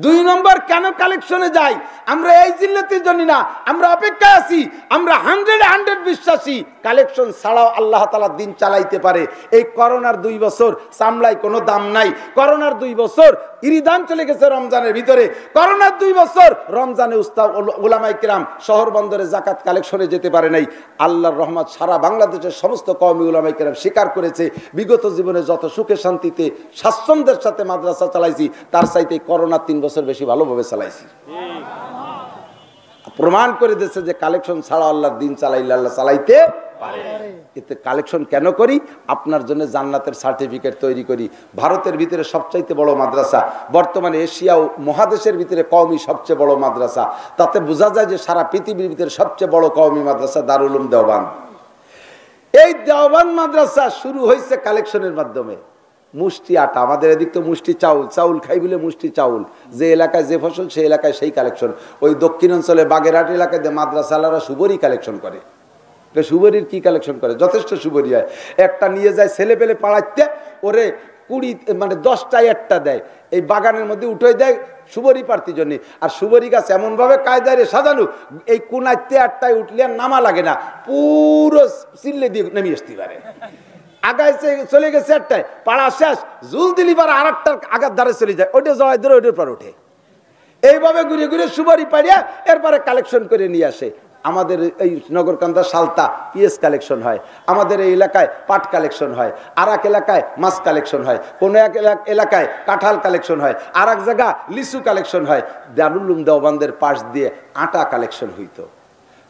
Speaker 1: 2 নম্বর কেন কালেকশনে যাই? আমরা এই জিল্লতির জন্য না, আমরা অপেক্ষায় আছি, আমরা 100 বিশ্বাসী কালেকশন ছাড়াও আল্লাহ তাআলা দিন চালাইতে পারে। এই করোনার 2 বছর চামড়ায় কোনো দাম নাই, করোনার 2 বছর ইরিদান চলে গেছে রমজানের ভিতরে, করোনার 2 বছর রমজানে উস্তাদ উলামায়ে কিরাম শহর বন্দরে যাকাত কালেকশনে যেতে পারে নাই। আল্লাহর রহমত সারা বাংলাদেশের সমস্ত কওমি উলামায়ে কিরাম স্বীকার করেছে, বিগত জীবনে যত সুখে শান্তিতে স্বাচ্ছন্দ্যের সাথে মাদ্রাসা চালাইছি, তার চাইতে করোনা 3 বছর বেশি ভালোভাবে চালাইছি। প্রমাণ করে দিয়েছে যে কালেকশন ছাড়া আল্লাহর দিন চালাইলে আল্লাহ চালাইতে পারে। এতে কালেকশন কেন করি? আপনার জন্য জান্নাতের সার্টিফিকেট তৈরি করি। ভারতের ভিতরে সবচাইতে বড় মাদ্রাসা, বর্তমানে এশিয়া ও মহাদেশের ভিতরে কওমি সবচেয়ে বড় মাদ্রাসা, তাতে বোঝা যায় যে সারা পৃথিবীর ভিতরে সবচেয়ে বড় কওমি মাদ্রাসা দারুল উলুম দেওবান্দ। এই দেওবান্দ মাদ্রাসা শুরু হয়েছে কালেকশনের মাধ্যমে। মুষ্টি আটা, আমাদের এদিক তো মুষ্টি চাউল, চাউল খাই বলে মুষ্টি চাউল, যে এলাকায় যে ফসল সেই এলাকায় সেই কালেকশন। ওই দক্ষিণ অঞ্চলে বাগেরহাট এলাকায় মাদ্রাসালারা সুবরি কালেকশন করে। সুবরির কি কালেকশন করে? যথেষ্ট সুবরি হয়, একটা নিয়ে যায় ছেলে পেলে পাড়াইতে, ওরে 20 মানে 10টায় একটা দেয়, এই বাগানের মধ্যে উঠে দেয় সুবরি প্রার্থীর জন্য। আর সুবরি গাছ এমন ভাবে কায়দায় সাজানো, এই কোনাইতে 8টায় উঠলে আর নামা লাগে না, পুরো চিল্লে দিয়ে নেমে আসতে পারে। আগায় চলে গেছে 8টায়, পাড়া শেষ, জুল দিলি পারে আর একটা আগার ধারে চলে যায়, ওইটা জয় ধরে ওইটার পর ওঠে। এইভাবে ঘুরে ঘুরে সুবরি পাড়িয়া এরপরে কালেকশন করে নিয়ে আসে। আমাদের এই নগরকান্দা সালতা পিএস কালেকশন হয়, আমাদের এই এলাকায় পাট কালেকশন হয়, আর এক এলাকায় মাছ কালেকশন হয়, কোনো এক এলাকায় কাঁঠাল কালেকশন হয়, আর এক জায়গা লিচু কালেকশন হয়। দারুল উলুম দেওবান্দের পাশ দিয়ে আটা কালেকশন হইতো।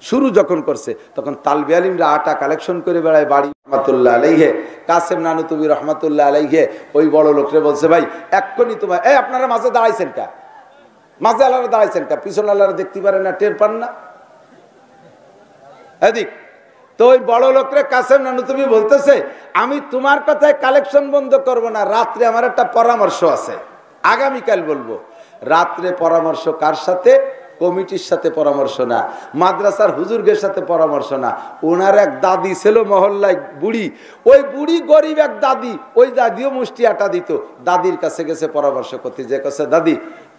Speaker 1: শুরু যখন করছে তখন তালবি আলিমরা আটা কালেকশন করে বেড়ায় বাড়ি। রহমাতুল্লাহ আলাইহি কাসেম নানুতুবি রহমাতুল্লাহ আলাইহি ওই বড় লোকরে বলছে, ভাই এক্ষুনি তোমার এই আপনারা মাঝে দাঁড়াইছেন কা, মাঝে আল্লাহরা দাঁড়াইছেন কা, পিছনে আল্লাহরা দেখতে পারেন না, টের পান না এদিক। তো ওই বড় লোকরে কাসেম নানুতুবি বলতেছে, আমি তোমার কথায় কালেকশন বন্ধ করব না, রাত্রে আমার একটা পরামর্শ আছে, আগামীকাল বলবো। রাত্রে পরামর্শ কার সাথে? কমিটির সাথে পরামর্শ না, মাদ্রাসার হুজুরদের সাথে পরামর্শ না। ওনার এক দাদি ছিল মহল্লায় বুড়ি, ওই বুড়ি গরিব এক দাদি, ওই দাদিও মুষ্টি আটা দিত। দাদির কাছে গেছে পরামর্শ করতে, যে কাছে দাদি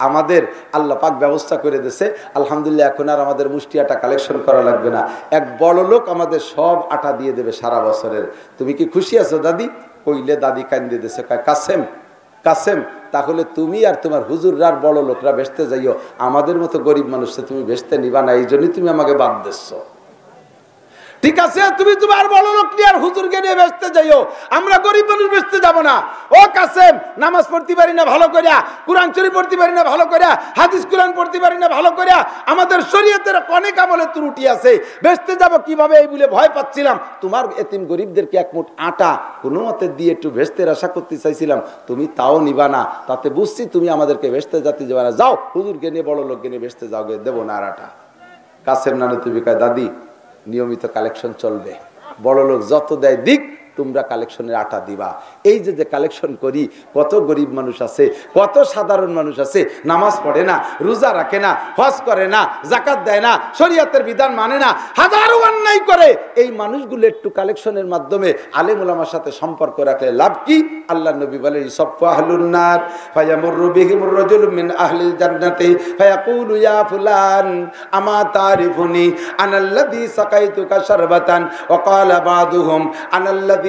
Speaker 1: আমাদের আল্লাহ পাক ব্যবস্থা করে দিয়েছে, আলহামদুলিল্লাহ, এখন আর আমাদের মুষ্টি আটা কালেকশন করা লাগবে না, এক বড় লোক আমাদের সব আটা দিয়ে দেবে সারা বছরের, তুমি কি খুশি আছো দাদি? কইলে দাদি কান্দে দিয়েছে, কয় কাসেম কাসেম তাহলে তুমি আর তোমার হুজুররা বড় লোকরা বেচতে যাইও, আমাদের মতো গরিব মানুষকে তুমি বেচতে নিবা না, এই জন্যই তুমি আমাকে বাদ দিচ্ছ। ঠিক আছে, তুমি তোমার বড় লোক নিয়ে আর হুজুরকে নিয়ে বেচতে যাইও, আমরা গরিব মানুষ বেচতে যাব না। ও কাসেম, নামাজ পড়তে পারি না ভালো করিয়া, কোরআন শরীফ পড়তে পারি না ভালো করিয়া, হাদিস কোরআন পড়তে পারি না ভালো করিয়া, আমাদের শরীয়তের অনেক আমলে ত্রুটি আছে, বেচতে যাব কিভাবে এই বলে ভয় পাচ্ছিলাম। তোমার এতিম গরিবদেরকে এক মুঠ আটা কোনো মতে দিয়ে একটু বেচতে আশা করতে চাইছিলাম, তুমি তাও নিবা না, তাতে বুঝছি তুমি আমাদেরকে বেচতে যাতে যাবে না, যাও হুজুরকে নিয়ে বড় লোককে নিয়ে বেচতে যাও, দেবো না আর আটা। কাসেম নানুতুবি কয়, দাদি নিয়মিত কালেকশন চলবে, বড় লোক যত দেয় দিক, তোমরা কালেকশনের আটা দিবা। এই যে কালেকশন করি, কত গরিব মানুষ আছে, কত সাধারণ মানুষ আছে, নামাজ পড়ে না, রোজা রাখে না, হজ করে না, জাকাত দেয় না, শরীয়তের বিধান মানে না, হাজারো অন্যায় করে, এই মানুষগুলো একটু কালেকশনের মাধ্যমে আলেম ওলামার সাথে সম্পর্ক রাখলে লাভ কি? আল্লাহ নবী বলেন, ইসাফু আহলুন নার ফায়ামুরু বিহিমুর রাজুলু মিন আহলিল জান্নাতি ফায়াকুলু ইয়া ফুলান আমা তারিফুনি আনাল্লাযী সাকাইতুকা শারবাতান ওয়া ক্বালা বাদুহুম আনাল্লাযী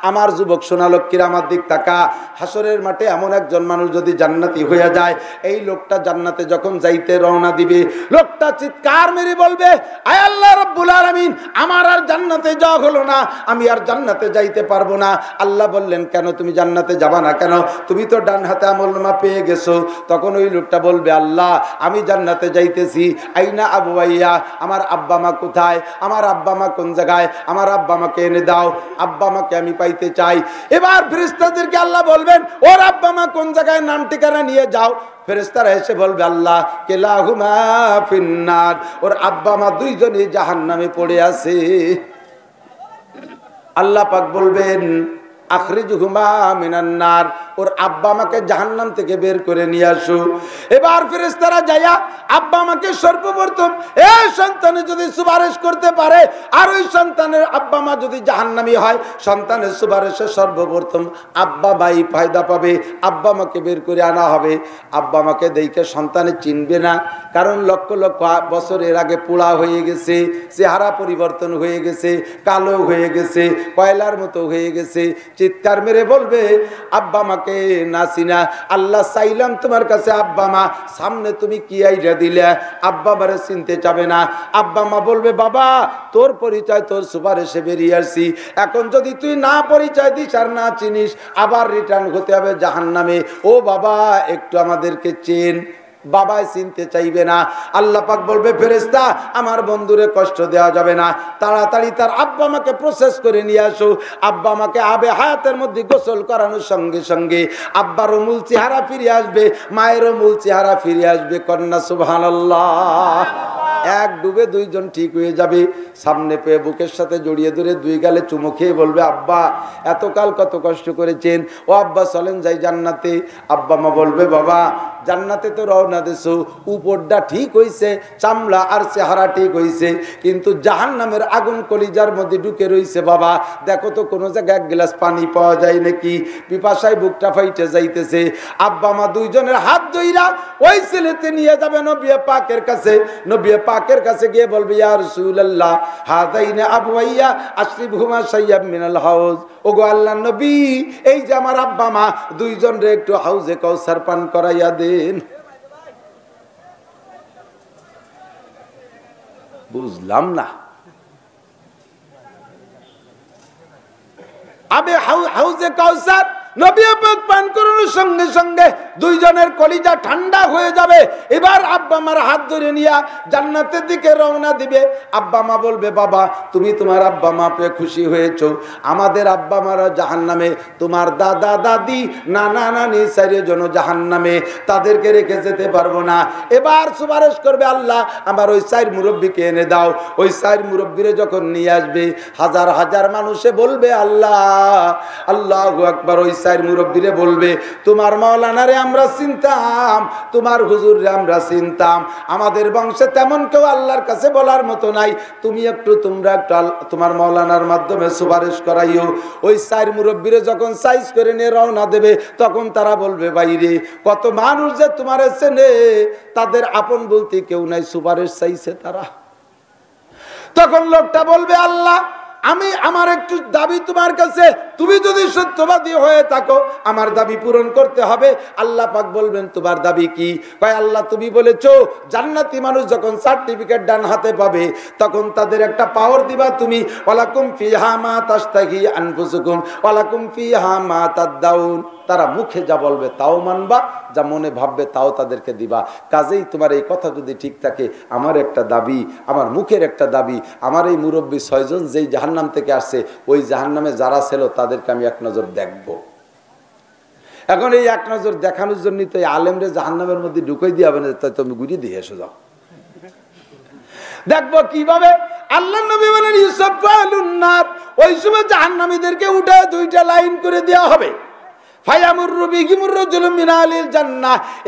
Speaker 1: আমার যুবক সোনা লক্ষ্মীর আমার দিক তাকা, হাসরের মাঠে এমন একজন মানুষ যদি জান্নাতি হয়ে যায়, এই লোকটা জান্নাতে যখন যাইতে রওনা দিবে, লোকটা চিৎকার মেরে বলবে, আয় আল্লাহ রাব্বুল আলামিন, আমার আর জান্নাতে যাওয়া হলো না, আমি আর জান্নাতে যাইতে পারবো না। আল্লাহ বললেন, কেন তুমি জান্নাতে যাবা না কেন? তুমি তো ডান হাতে আমলনামা পেয়ে গেছো। তখন ওই লোকটা বলবে, আল্লাহ আমি জান্নাতে যাইতেছি, আইনা আবু আইয়া, আমার আব্বা মা কোথায়? কোথায়, আমার আব্বা মা কোন জায়গায়, আমার আব্বা মাকে এনে দাও, আব্বা মাকে আমি পাইতে চাই। এবার ফেরেশতাদেরকে আল্লাহ বলবেন ওর আব্বা মা কোন জায়গায়, নাম ঠিকানা নিয়ে যাও। ফেরেশতারা এসে বলবে আল্লাহ কেলাহুমা ফিন্নার, ওর আব্বা মা দুইজনই জাহান্নামে পড়ে আছে। আল্লাহ পাক বলবেন আখরিজহুমা মিনান নার, ওর আব্বা মাকে জাহান্নাম থেকে বের করে নিয়ে আসো। এবার ফেরেশতারা যায়া আব্বা মাকে সর্বপ্রথম এই সন্তানে যদি সুপারিশ করতে পারে, আর ওই সন্তানের আব্বা মা যদি জাহান্নামী হয়, সন্তানের সুপারিশে সর্বপ্রথম আব্বা মাই ফায়দা পাবে, আব্বা মাকে বের করে আনা হবে। আব্বা মাকে দেখে সন্তানে চিনবে না, কারণ লক্ষ লক্ষ বছর এর আগে পোড়া হয়ে গেছে, চেহারা পরিবর্তন হয়ে গেছে, কালো হয়ে গেছে, কয়লার মতো হয়ে গেছে। চিৎকার মেরে বলবে আব্বা মাকে না চিনা। আল্লাহ চাইলাম তোমার কাছে আব্বা মা, সামনে তুমি কি আইডিয়া দিলে, আব্বা মারে চিনতে চাবে না। আব্বা মা বলবে বাবা তোর পরিচয় তোর সুপারিশে বেরিয়ে আসছি, এখন যদি তুই না পরিচয় দিস আর না চিনিস, আবার রিটার্ন হতে হবে জাহান্নামে। ও বাবা একটু আমাদেরকে চেন। বাবাই চিনতে চাইবে না। আল্লাহ পাক বলবে ফেরেশতা আমার বন্ধুরে কষ্ট দেওয়া যাবে না, তাড়াতাড়ি তার আব্বা মাকে প্রসেস করে নিয়ে আসো। আব্বা মাকে আবে হায়াতের মধ্যে গোসল করানোর সঙ্গে সঙ্গে আব্বারও মূল চেহারা ফিরে আসবে, মায়েরও মূল চেহারা ফিরে আসবে। কন্যা সুবহানাল্লাহ। এক ডুবে দুইজন ঠিক হয়ে যাবে। সামনে পেয়ে বুকের সাথে জড়িয়ে ধরে দুই গালে চুমু খেয়ে বলবে আব্বা এতকাল কত কষ্ট করেছেন, ও আব্বা চলেন যাই জান্নাতে। আব্বা মা বলবে বাবা জান্নাতে তো রওনা দেছো, উপরটা ঠিক হইছে, চামড়া আর চেহারা ঠিক হইছে, কিন্তু জাহান্নামের আগুন কলিজার মধ্যে ঢুকে রইছে। বাবা দেখো তো কোনো জায়গায় এক গ্লাস পানি পাওয়া যায় নাকি, পিপাসায় বুকটা ফাইটে যাইতেছে। আব্বা মা দুইজনের হাত ধইরা ওই ছেলেতে নিয়ে যাবে নবী পাকের কাছে। নবী পাকের কাছে গিয়ে বলবে ইয়া রাসূলুল্লাহ হাযাইনা আবওয়াইয়া আশরিবহুমা শাইয়াম মিনাল হাউজ, ওগো আল্লাহর নবী এই যে আমার আব্বা মা দুইজন রে একটু হাউজে কাউসার পান করাইয়া দেন। বুঝলাম না, আবে হাউজে কাউসার নবী পাক পান করানোর সঙ্গে সঙ্গে দুইজনের কলিজা ঠান্ডা হয়ে যাবে। এবার আব্বা মার হাত ধরে নিয়ে জান্নাতের দিকে রওনা দিবে। আব্বা মা বলবে বাবা তুমি তোমার আব্বা মা পেয়ে খুশি হয়েছো, আমাদের আব্বা মারা জাহান্নামে, তোমার দাদা দাদি নানা নানি চারজন জাহান্নামে, তাদেরকে রেখে যেতে পারবো না। এবার সুপারিশ করবে আল্লাহ আমার ওই চার মুরব্বীকে এনে দাও। ওই চার মুরব্বীরে যখন নিয়ে আসবে হাজার হাজার মানুষে বলবে আল্লাহ আল্লাহু আকবার। ওই চার মুরব্বীরে বলবে তোমার মাওলানারে আমরা চিনতাম, তোমার হুজুররে আমরা চিনতাম, আমাদের বংশে তেমন কেউ আল্লাহর কাছে বলার মতো নাই, তুমি একটু তোমরা একটু তোমার মাওলানার মাধ্যমে সুপারিশ করাইও। ওই চার মুরব্বীরে যখন সাইজ করে নিয়ে রওনা দেবে তখন তারা বলবে বাইরে কত মানুষ যে তোমার চেনে, তাদের আপন বলতে কেউ নাই, সুপারিশ চাইছে তারা। তখন লোকটা বলবে আল্লাহ আমি আমার একটু দাবি তোমার কাছে, তুমি যদি সত্যবাদী হয়ে থাকো আমার দাবি পূরণ করতে হবে। আল্লাহ পাক বলবেন তোমার দাবি কি? কয় আল্লাহ তুমি বলেছো জান্নাতি মানুষ যখন সার্টিফিকেট ডান হাতে পাবে তখন তাদের একটা পাওয়ার দিবা তুমি, ওয়ালাকুম ফিহা মা তাশতাহি আনফুসুকুম ওয়ালাকুম ফিহা মা তাদাউন। তারা মুখে যা বলবে তাও মানবা, যা মনে ভাববে তাও তাদেরকে দিবা। কাজেই তোমার এই কথা যদি ঠিক থাকে, আমার একটা দাবি, আমার মুখের একটা দাবি, আমার এই মুরব্বী 6 জন যেই জাহান্নাম থেকে আসছে ওই জাহান্নামে যারা ছিল তাদেরকে আমি এক নজর দেখবো। এখন এই এক নজর দেখানোর জন্য তো এই আলেমরে জাহান্নামের মধ্যে ঢুকাই দিয়ে হবে না, তাই তুমি গুড়িয়ে দিয়ে এসে যাও। দেখবো কিভাবে আল্লাহ নবী বলেন ইউসাফালুন নার, ওই সময় জাহান্নামীদেরকে উঠে 2টা লাইন করে দেওয়া হবে।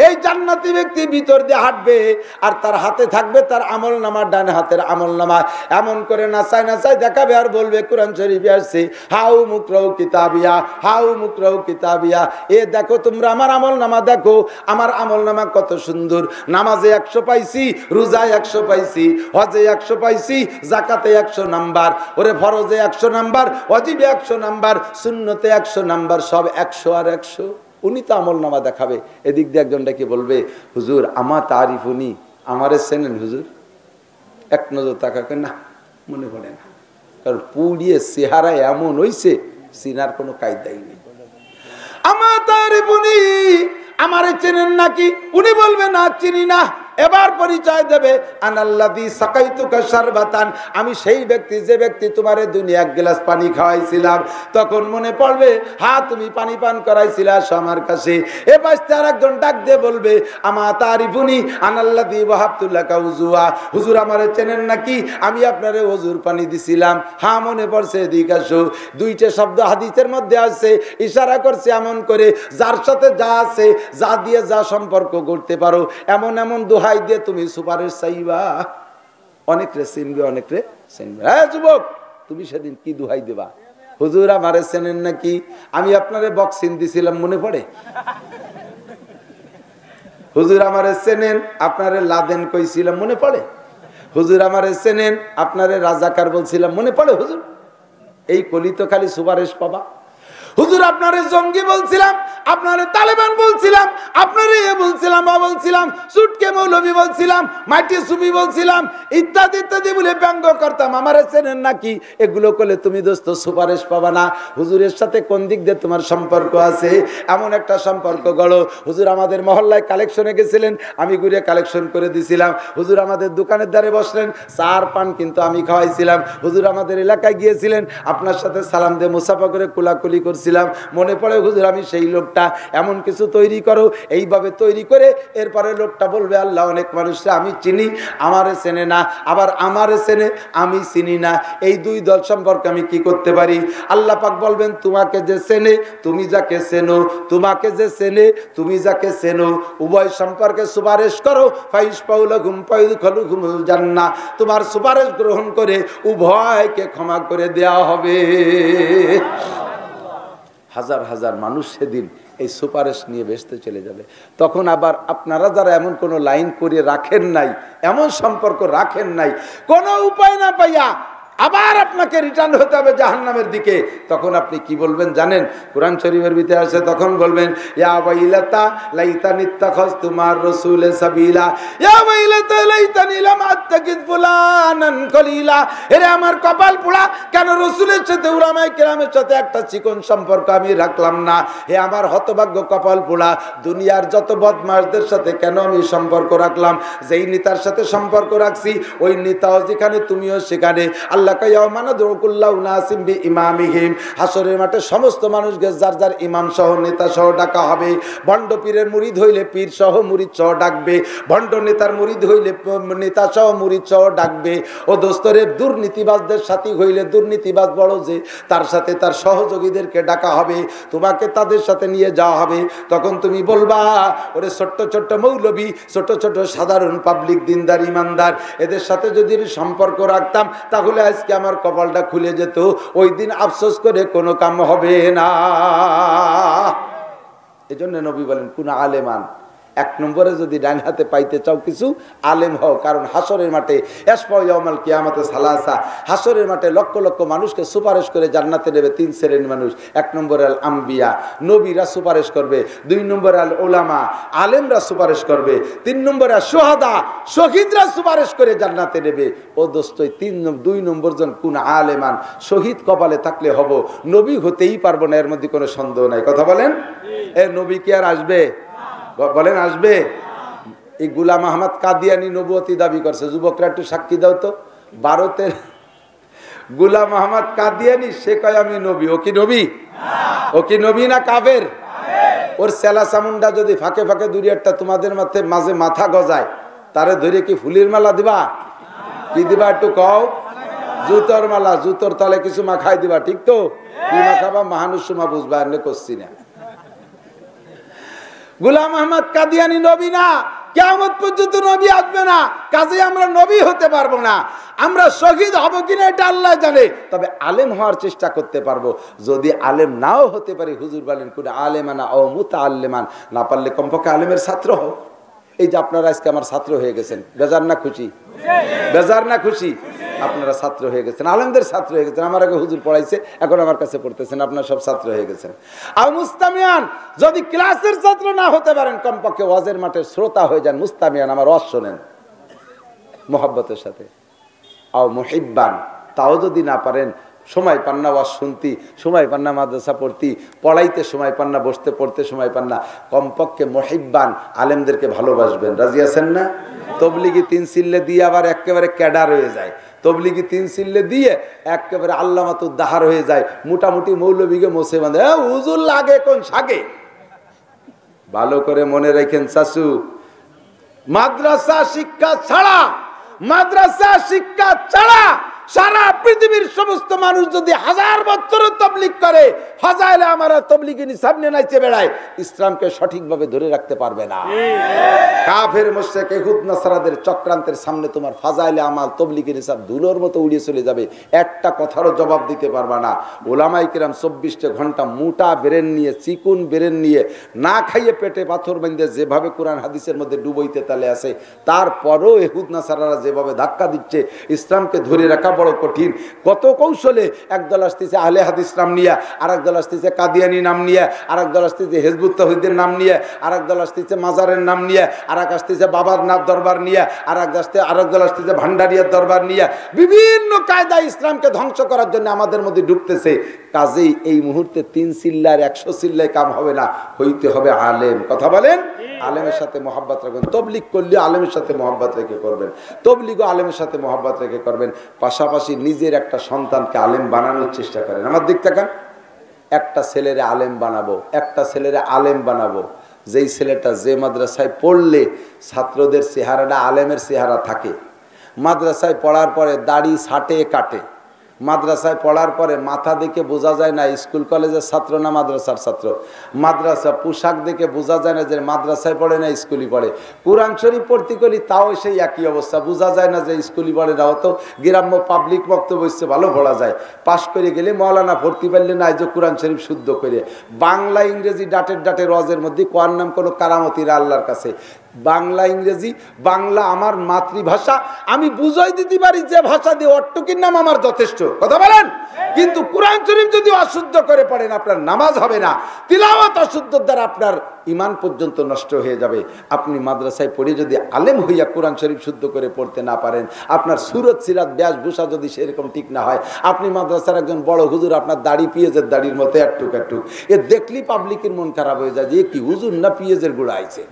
Speaker 1: এই জান্নাতি ব্যক্তি ভিতর দিয়ে হাঁটবে আর তার হাতে থাকবে তার আমল নামা, ডান হাতের আমল নামা, এমন করে নাচায় নাচায় দেখাবে আর বলবে কোরআন শরীফে আসছে হাউ মুকরাউ কিতাবিয়া, হাউ মুকরাউ কিতাবিয়া, এ দেখো তোমরা আমার আমল নামা দেখো, আমার আমল নামা কত সুন্দর, নামাজে 100 পাইছি, রোজায় 100 পাইছি, হজে 100 পাইছি, জাকাতে 100 নাম্বার, ওরে ফরজে 100 নাম্বার, ওয়াজিবে 100 নাম্বার, সুন্নতে 100 নাম্বার, সব 100 আর 100। উনি তো আমল নামা দেখাবে। এদিক দিয়ে একজন ডেকে বলবে হুজুর আমা তারিফ, উনি আমারে চেনেন হুজুর? এক নজর তাকাকে না মনে পড়ে না, কারণ পুড়িয়ে চেহারা এমন হইছে চিনার কোনো কায়দাই নেই। আমা তারিফ, উনি আমারে চেনেন নাকি? উনি বলবে না চিনি না। এবার পরিচয় দেবে আনাল্লাযী সাকাইতুকা শারবাতান, আমি সেই ব্যক্তি যে ব্যক্তি তোমারে দুনিয়া এক গ্লাস পানি খাওয়াইছিলাম। তখন মনে পড়বে, হ্যাঁ তুমি পানি পান করাইছিলা আমার কাছে। এবার তার একজন ডাক দিয়ে বলবে, আমা তারিফুনি আনাল্লাযী ওয়াহাবতু লাকা উযুয়া, হুজুর আমারে চেনেন নাকি, আমি আপনারে ওযুর পানি দিছিলাম। হ্যাঁ মনে পড়ছে, এদিকে আসো। দুইটা শব্দ হাদিসের মধ্যে আছে, ইশারা করছে এমন করে, যার সাথে যা আছে, যা দিয়ে যা সম্পর্ক করতে পারো, এমন এমন দোহাই দিয়ে তুমি সুপারিশ চাইবা। অনেক রে চিনবে, অনেক রে চিনবে। হ্যাঁ যুবক, তুমি সেদিন কি দোহাই দেবা, হুজুর আমারে চেনেন নাকি, আমি আপনারে বক্সিন দিছিলাম, মনে পড়ে? হুজুর আমারে চেনেন, আপনারে লাদেন কইছিলাম, মনে পড়ে? হুজুর আমারে চেনেন, আপনারে রাজাকার বলছিলাম, মনে পড়ে হুজুর? এই কলি তো খালি সুপারিশ পাবা। হুজুর আপনারে জঙ্গি বলছিলাম, আপনারে তালেবান বলছিলাম, আপনারে এ বলছিলাম, বা বলছিলাম, সুটকে মৌলবী বলছিলাম, মাটি সুবি বলছিলাম, ইত্যাদি ইত্যাদি বলে ব্যঙ্গ করতাম, আমারে চেনেন নাকি, এগুলো করলে তুমি দোস্ত সুপারিশ পাবা না। হুজুরের সাথে কোন দিক দিয়ে তোমার সম্পর্ক আছে, এমন একটা সম্পর্ক গড়ো। হুজুর আমাদের মহল্লায় কালেকশনে গেছিলেন, আমি ঘুরে কালেকশন করে দিছিলাম। হুজুর আমাদের দোকানের দ্বারে বসলেন, চার পান কিন্তু আমি খাওয়াইছিলাম। হুজুর আমাদের এলাকায় গিয়েছিলেন, আপনার সাথে সালাম দিয়ে মুসাফা করে কোলাকুলি করছিলাম, মনে পড়ে হুজুর আমি সেই লোকটা। এমন কিছু তৈরি করো, এইভাবে তৈরি করে এরপরে লোকটা বলবে, আল্লাহ অনেক মানুষরা আমি চিনি, আমারে চেনে না, আবার আমারে চেনে, আমি চিনি না, এই দুই দল সম্পর্কে আমি কি করতে পারি? আল্লাহ পাক বলবেন, তোমাকে যে চেনে, তুমি যাকে চেনো, তোমাকে যে চেনে, তুমি যাকে চেনো, উভয় সম্পর্কে সুপারিশ করো। ফাইসপাউলাকুম ফায়ুদখিলুকুমুল জান্নাহ, তোমার সুপারিশ গ্রহণ করে উভয়কে ক্ষমা করে দেওয়া হবে। হাজার হাজার মানুষ সেদিন এই সুপারিশ নিয়ে ভেস্তে চলে যাবে। তখন আবার আপনারা যারা এমন কোনো লাইন করে রাখেন নাই, এমন সম্পর্ক রাখেন নাই, কোনো উপায় না পাইয়া আবার আপনাকে রিটার্ন হতে হবে জাহান্নামের দিকে, তখন আপনি কি বলবেন জানেন? কোরআন শরীফের ভিতরে আছে, তখন বলবেন, ইয়া ওয়াইলাতা লাইতানি ইত্তাখাযতু মা'আর রাসূলি সাবিলা, ইয়া ওয়াইলাতা লাইতানি লাম আত্তাকিদ ফুলানান খলিলা। এরে আমার কপাল পোড়া, কেন রাসূলের সাথে উলামায়ে কেরামের সাথে একটা চিকন সম্পর্ক আমি রাখলাম না। হে আমার হতভাগ্য কপাল পোড়া, দুনিয়ার যত বদমাশদের সাথে কেন আমি সম্পর্ক রাখলাম? যেই নেতার সাথে সম্পর্ক রাখছি, ওই নেতাও যেখানে, তুমিও সেখানে। আল্লাহ হাসরের মাঠে সমস্ত মানুষকে যার যার ইমাম সহ নেতা সহ ডাকা হবে। ভণ্ড পীরের মুরিদ হইলে পীর সহ মুরিদ সহ ডাকবে, ভণ্ড নেতার মুরিদ হইলে নেতা সহ মুরিদ সহ ডাকবে। ও দোস্তরে দুর্নীতিবাজদের সাথী হইলে দুর্নীতিবাজ বড় যে, তার সাথে তার সহযোগীদেরকে ডাকা হবে, তোমাকে তাদের সাথে নিয়ে যাওয়া হবে। তখন তুমি বলবা, ওরে ছোট্ট ছোট্ট মৌলবী, ছোট ছোট সাধারণ পাবলিক, দিনদার ইমানদার, এদের সাথে যদি সম্পর্ক রাখতাম তাহলে আজকে আমার কপালটা খুলে যেত। ওই দিন আফসোস করে কোনো কাম হবে না। এজন্য নবী বলেন, কোন আলেমান, এক নম্বরে যদি ডান হাতে পাইতে চাও কিছু, আলেম হও। কারণ হাসরের মাঠে ইয়াশফাউল কিয়ামতে সালাসা, হাসরের মাঠে লক্ষ লক্ষ মানুষকে সুপারিশ করে জান্নাতে নেবে তিন শ্রেণীর মানুষ। এক নম্বরে আল আম্বিয়া, নবীরা সুপারিশ করবে। দুই নম্বরে আল উলামা, আলেমরা সুপারিশ করবে। তিন নম্বরে সুহাদা, শহীদরা সুপারিশ করে জান্নাতে নেবে। ও দোস্ত, দুই নম্বর জন কোন আলেমান, শহীদ কপালে থাকলে হব, নবী হতেই পারবো না, এর মধ্যে কোনো সন্দেহ নাই। কথা বলেন, এ নবী কি আর আসবে? বলেন আসবে? এই গোলাম আহমদ কাদিয়ানি নবুয়তি দাবি করছে। যুবকরা একটু সাক্ষী দাও তো। ভারতের গোলাম আহমদ কাদিয়ানি, সে কয় আমি নবী। ও কি নবী? ও কি নবী না কাফের? ওর সেলা চামুন্ডা যদি ফাঁকে ফাঁকে দুই একটা তোমাদের মাঝে মাথা গজায়, তারে ধরে কি ফুলের মালা দিবা? কি দিবা একটু কও? জুতোর মালা, জুতোর তলে কিছু মাখাই দিবা, ঠিক তো? কি মাখাবা মানুষ সমা বুঝবা, এমনি করছি না। গোলাম আহমদ কাদিয়ানি নবী না, কিয়ামত পর্যন্ত নবী আসবে না, কাজে আমরা নবী হতে পারবো না। আমরা শহীদ হব কিনা এটা আল্লাহ জানে, তবে আলেম হওয়ার চেষ্টা করতে পারবো। যদি আলেম নাও হতে পারি, হুজুর বলেন কোন আলেমানা ও মুতাআল্লিমান, না পারলে কমপক্ষে আলেমের ছাত্র হও। এই যে আপনারা আজকে আমার ছাত্র হয়ে গেছেন, বেজার না খুশি? বেজার না খুশি? আপনারা ছাত্র হয়ে গেছেন, আলেমদের ছাত্র হয়ে গেছেন। আমার আগে হুজুর পড়াইছে, এখন আমার কাছে পড়তেছেন, আপনারা সব ছাত্র হয়ে গেছেন। আর মুস্তামিয়ান, যদি ক্লাসের ছাত্র না হতে পারেন, কমপক্ষে ওয়াজের মাঠে শ্রোতা হয়ে যান। মুস্তামিয়ান, আমার ওয়াজ শোনেন মোহাব্বতের সাথে। আও মুহিব্বান, তাও যদি না পারেন, সময় পান না ওয়াজ শুনতি, সময় পান না মাদ্রাসা পড়তি, পড়াইতে সময় পান না, বসতে পড়তে সময় পান না, কমপক্ষে মুহিব্বান আলেমদেরকে ভালোবাসবেন। রাজি আছেন না? তবলিগি 3 সিল্লে দিয়ে আবার একেবারে ক্যাডার হয়ে যায়, তবলিগি 3 সিল্লে দিয়ে একেবারে আল্লামাতুদ দাহার হয়ে যায়, মোটামুটি মৌলবীকে মোছে বাঁধে, হুজুর লাগে কোন সাগে। ভালো করে মনে রাখেন চাচু, মাদ্রাসা শিক্ষা ছাড়া, মাদ্রাসা শিক্ষা ছাড়া সারা পৃথিবীর সমস্ত মানুষ যদি 1000 বছর তবলিগ করে, ফাজাইলে আমারা তবলিগি নিসাব নিয়ে নাইচে বেড়ায়, ইসলামকে সঠিকভাবে ধরে রাখতে পারবে না। কাফের মুশরিক ইহুদ নাসারাদের চক্রান্তের সামনে তোমার ফাজাইলে আমাল তবলিগি নিসাব ধুলোর মতো উড়িয়ে চলে যাবে, একটা কথারও জবাব দিতে পারবে না। ওলামায়ে কিরাম 24টা ঘন্টা মোটা ব্রেন নিয়ে, চিকুন ব্রেন নিয়ে, না খাইয়ে পেটে পাথর বেঁধে যেভাবে কোরআন হাদিসের মধ্যে ডুবইতে তালে আছে, তারপরও ইহুদ নাসারারা যেভাবে ধাক্কা দিচ্ছে, ইসলামকে ধরে রাখা বড় কঠিন। কত কৌশলে একদল আসতেছে আহলে হাদিস নাম নিয়ে, আর একদল আসতেছে কাদিয়ানি নাম নিয়ে, আর একদল আসতেছে হিজবুত তাওহীদের নাম নিয়ে, আর একদল আসতেছে মাজারের নাম নিয়ে, আর এক আসতেছে বাবার নাম দরবার নিয়ে, আর একদল আসতেছে ভান্ডারিয়ার দরবার নিয়ে, বিভিন্ন কায়দায় ইসলামকে ধ্বংস করার জন্য আমাদের মধ্যে ঢুকতেছে। কাজেই এই মুহূর্তে 3 সিল্লার 100 সিল্লায় কাম হবে না, হইতে হবে আলেম। কথা বলেন, আলেমের সাথে মহব্বত রাখবেন। তবলিগ করলে আলেমের সাথে মহব্বত রেখে করবেন, তবলিগও আলেমের সাথে মহব্বত রেখে করবেন। পাশাপাশি নিজের একটা সন্তানকে আলেম বানানোর চেষ্টা করেন। আমার দিক তাকান, একটা ছেলেরে আলেম বানাবো, একটা ছেলেরে আলেম বানাবো, যেই ছেলেটা যে মাদ্রাসায় পড়লে ছাত্রদের চেহারাটা আলেমের চেহারা থাকে, মাদ্রাসায় পড়ার পরে দাড়ি ছাটে কাটে, মাদ্রাসায় পড়ার পরে মাথা দেখে বোঝা যায় না স্কুল কলেজের ছাত্র না মাদ্রাসার ছাত্র, মাদ্রাসা পোশাক দেখে বোঝা যায় না যে মাদ্রাসায় পড়ে না স্কুলই পড়ে, কোরআন শরীফ পড়তে গেলে তাও সেই একই অবস্থা, বোঝা যায় না যে স্কুলই পড়ে না। অত গ্রাম্য পাবলিক বক্তব্য হচ্ছে ভালো পড়া যায়, পাশ করে গেলে মৌলানা ভর্তি পারলে না যে কোরআন শরীফ শুদ্ধ করে, বাংলা ইংরেজি ডাটের ওয়াজের মধ্যে কোরআন নাম কোনো কারামতিরা আল্লাহর কাছে। বাংলা ইংরেজি, বাংলা আমার মাতৃভাষা, আমি বুঝাই দিতে পারি যে ভাষা দিয়ে, অট্টকির নাম আমার যথেষ্ট। কথা বলেন, কিন্তু কোরআন শরীফ যদি অশুদ্ধ করে পড়েন আপনার নামাজ হবে না, তিলাওয়াত অশুদ্ধ দ্বারা আপনার ঈমান পর্যন্ত নষ্ট হয়ে যাবে। আপনি মাদ্রাসায় পড়ে যদি আলেম হইয়া কোরআন শরীফ শুদ্ধ করে পড়তে না পারেন, আপনার সুরত সিরাত বেশভূষা যদি সেরকম ঠিক না হয়, আপনি মাদ্রাসার একজন বড় হুজুর, আপনার দাড়ি পিঁয়াজের দাড়ির মতো একটুক একটুক, এ দেখলি পাবলিকের মন খারাপ হয়ে যায় যে কি হুজুর না পিঁয়াজের গুঁড়া আইছে।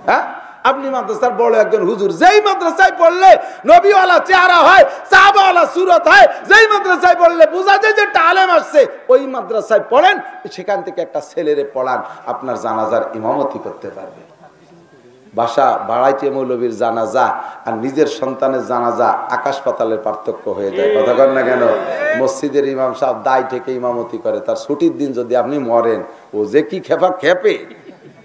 Speaker 1: হ্যাঁ, আপনি মাদ্রাসার বড় একজন হুজুর, যেই মাদ্রাসায় পড়লে নবীওয়ালা চেহারা হয়, সাহাবাওয়ালা সুরত হয়, যেই মাদ্রাসায় পড়লে বোঝা যায় যে একটা আলেম আসছে, ওই মাদ্রাসায় পড়েন, সেখান থেকে একটা ছেলেরে পড়ান, আপনার জানাজার ইমামতি করতে পারবে। বাসা বাড়াইতে মৌলবীর জানাজা আর নিজের সন্তানের জানাজা আকাশ পাতালের পার্থক্য হয়ে যায়। কথা কন না কেন? মসজিদের ইমাম সাহেব দায় থেকে ইমামতি করে, তার ছুটির দিন যদি আপনি মরেন, ও যে কি খেপে,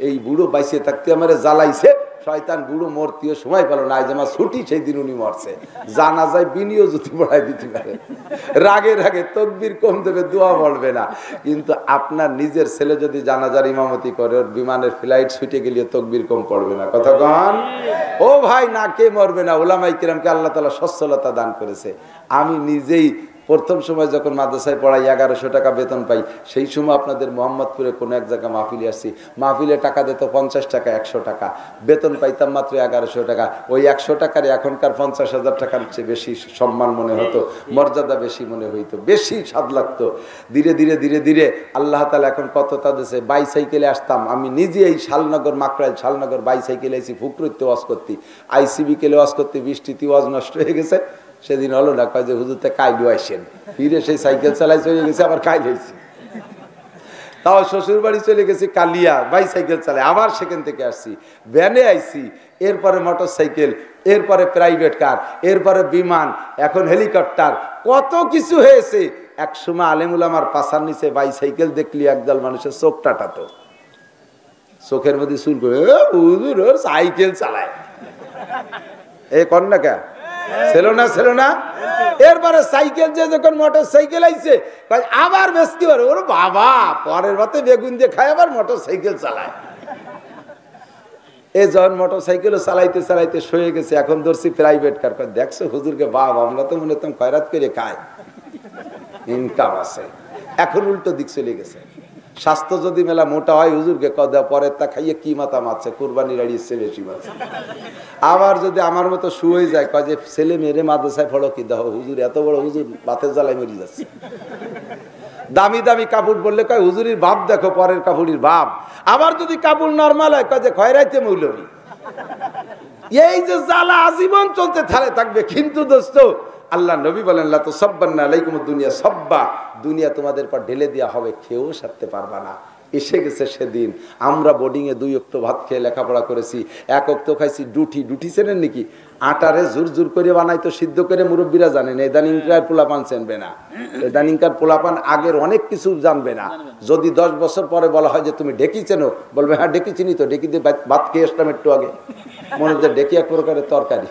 Speaker 1: এই বুড়ো বাইসে থাকতে আমারে জ্বালাইছে, শয়তান বুড়ো মরতেও সময় পেল না, আজ আমার ছুটি, সেই দিন উনি মরছে, জানাজায় বিনিয়োগ যদি পড়াই দিতে পারে, রাগে তকবীর কম দেবে, দোয়া পড়বে না। কিন্তু আপনার নিজের ছেলে যদি জানাজার ইমামতি করে, ওর বিমানের ফ্লাইট ছুটে গেলে তকবীর কম পড়বে না। কথা কন ও ভাই, না কে মরবে না। ওলামায়ে কিরামকে আল্লাহ তাআলা সচ্ছলতা দান করেছে। আমি নিজেই প্রথম সময় যখন মাদ্রাসায় পড়াই 1100 টাকা বেতন পাই, সেই সময় আপনাদের মোহাম্মদপুরে কোনো এক জায়গায় মাহফিলে আসছি, মাহফিলে টাকা দিত 50 টাকা, 100 টাকা, বেতন পাইতাম মাত্র 1100 টাকা। ওই 100 টাকার এখনকার 50,000 টাকার চেয়ে বেশি সম্মান মনে হতো, মর্যাদা বেশি মনে হইতো, বেশি স্বাদ লাগতো। ধীরে ধীরে আল্লাহ তাআলা এখন কত তাদেরছে, বাইসাইকেলে আসতাম আমি নিজে, এই শালনগর মাকড়াইল শালনগর বাইসাইকেলে আইসি, ফুকরুতে ওয়াজ করতে, আইসিবি কেলে ওয়াজ করতে, বৃষ্টিতে ওয়াজ নষ্ট হয়ে গেছে। সেদিন হলো না, কয় যে হুজুরতে কাইলু আইসেন, ফিরে সেই সাইকেল চালাই চলে গেছে, আবার কাইল হয়েছে। তাও শ্বশুর বাড়ি চলে গেছি কালিয়া, বাইসাইকেল চালাই, আবার সেখান থেকে আসছি, ভ্যানে আইছি, এরপরে মোটর সাইকেল, এরপরে প্রাইভেট কার, এরপরে বিমান, এখন হেলিকপ্টার, কত কিছু হয়েছে। এক সময় আলেমুল আমার পাশার নিচে বাইসাইকেল দেখলি একদল মানুষের চোখ টাটাতো, চোখের মধ্যে চুল করে, হুজুর সাইকেল চালায়, এ কন্যা কে ছিল না। এরপরে সাইকেল যে যখন মোটর সাইকেল আইছে, আবার বেশি পারে, ওর বাবা পরের বাতে বেগুন দিয়ে খায়, আবার মোটর সাইকেল চালায়। এই যখন মোটর সাইকেল চালাইতে সয়ে গেছে, এখন ধরছি প্রাইভেট কার। দেখছো হুজুরকে, বাবা আমরা তো মনে হতাম খয়রাত করে খাই, ইনকাম আছে। এখন উল্টো দিক চলে গেছে, স্বাস্থ্য যদি মেলা মোটা হয় হুজুরকে কদা পরে তা খাইয়ে কি মাথা মারছে, কুরবানি রাড়িয়েছে বেশি মারছে। আবার যদি আমার মতো শুয়ে যায় কয় যে ছেলে মেয়েরে মাদ্রাসায় ফলো কি দাও, হুজুর এত বড় হুজুর বাতের জ্বালায় মরি যাচ্ছে। দামি দামি কাপড় বললে কয় হুজুরির ভাব দেখো, পরের কাপড়ির ভাব। আবার যদি কাপড় নর্মাল হয় কয় যে খয়রাইতে মৌলবী। এই যে জ্বালা আজীবন চলতে থাকবে। কিন্তু দোস্ত আল্লাহ নবী বলেন লা তুসাব্বান্না আলাইকুমুদ দুনিয়া সাব্বা, দুনিয়া তোমাদের পর ঢেলে দেওয়া হবে, খেয়েও সারতে পারবা না। এসে গেছে সেদিন। আমরা বোর্ডিংয়ে 2 ওয়াক্ত ভাত খেয়ে লেখাপড়া করেছি, 1 ওয়াক্ত খাইছি ডুটি চেনেন নাকি? আটারে জোর করে বানাইতো, সিদ্ধ করে মুরব্বীরা জানেন। এদানিংকার পোলাপান চেনবে না, এদানিংকার পোলাপান আগের অনেক কিছু জানবে না। যদি 10 বছর পরে বলা হয় যে তুমি ডেকি চেনো, বলবে হ্যাঁ ডেকি চিনি তো, ডেকি দিয়ে ভাত খেয়ে আসলাম একটু আগে। মনে হচ্ছে ডেকি এক প্রকারের তরকারি,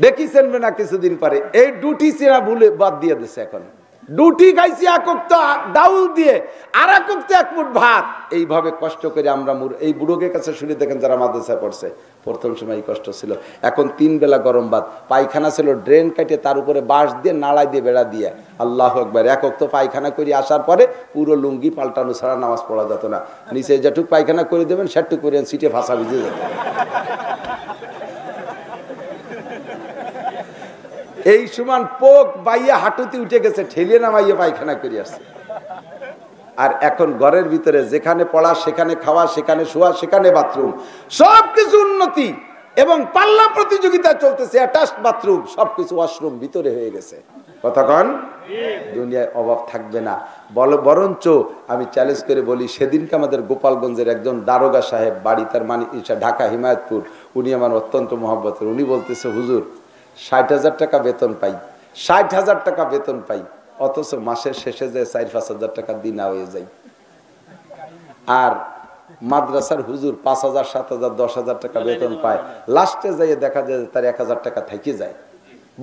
Speaker 1: ডেকি চেনবে না কিছুদিন পরে। এই ডুটি চেনা ভুলে বাদ দিয়ে দিচ্ছে। এখন ডুটি খাইছি 1 ওয়াক্ত ডাউল দিয়ে, আর 1 ওয়াক্ত 1 মুঠ ভাত। এইভাবে কষ্ট করে আমরা এই বুড়োকে কাছে শুনে দেখেন যারা মাদ্রাসায় পড়ছে, প্রথম সময় এই কষ্ট ছিল। এখন 3 বেলা গরম ভাত, পায়খানা ছিল ড্রেন কাটে, তার উপরে বাঁশ দিয়ে নাড়াই দিয়ে বেড়া দিয়ে। আল্লাহু আকবার। 1 ওয়াক্ত পায়খানা করে আসার পরে পুরো লুঙ্গি পাল্টানো ছাড়া নামাজ পড়া যেত না। নিচে যেটুক পায়খানা করে দেবেন সেটুক করে সিটে ফাঁসা ভিজে যেত। এই সমান পোক বাইয়া হাঁটুতে উঠে গেছে, ঠেলিয়ে নামাইয়ে পায়খানা করে আসছে। আর এখন ঘরের ভিতরে যেখানে পড়া সেখানে খাওয়া, সেখানে শোয়া, সেখানে বাথরুম, সবকিছু উন্নতি এবং পাল্লা প্রতিযোগিতা চলতেছে। অ্যাটাচড বাথরুম, সবকিছু ওয়াশরুম ভিতরে হয়ে গেছে। কতক্ষণ দুনিয়ায় অভাব থাকবে না। বরঞ্চ আমি চ্যালেঞ্জ করে বলি, সেদিনকে আমাদের গোপালগঞ্জের একজন দারোগা সাহেব, বাড়ি তার ঢাকা হিমায়তপুর, উনি আমার অত্যন্ত মহব্বতের। উনি বলতেছে হুজুর 60,000 টাকা বেতন পাই, 60,000 টাকা বেতন পাই, অথচ মাসের শেষে যে 4-5 হাজার টাকা দিনা হয়ে যায়। আর মাদ্রাসার হুজুর 5,000, 7,000, 10,000 টাকা বেতন পায়, লাস্টে যাইয়ে দেখা যায় তার 1,000 টাকা থেকে যায়।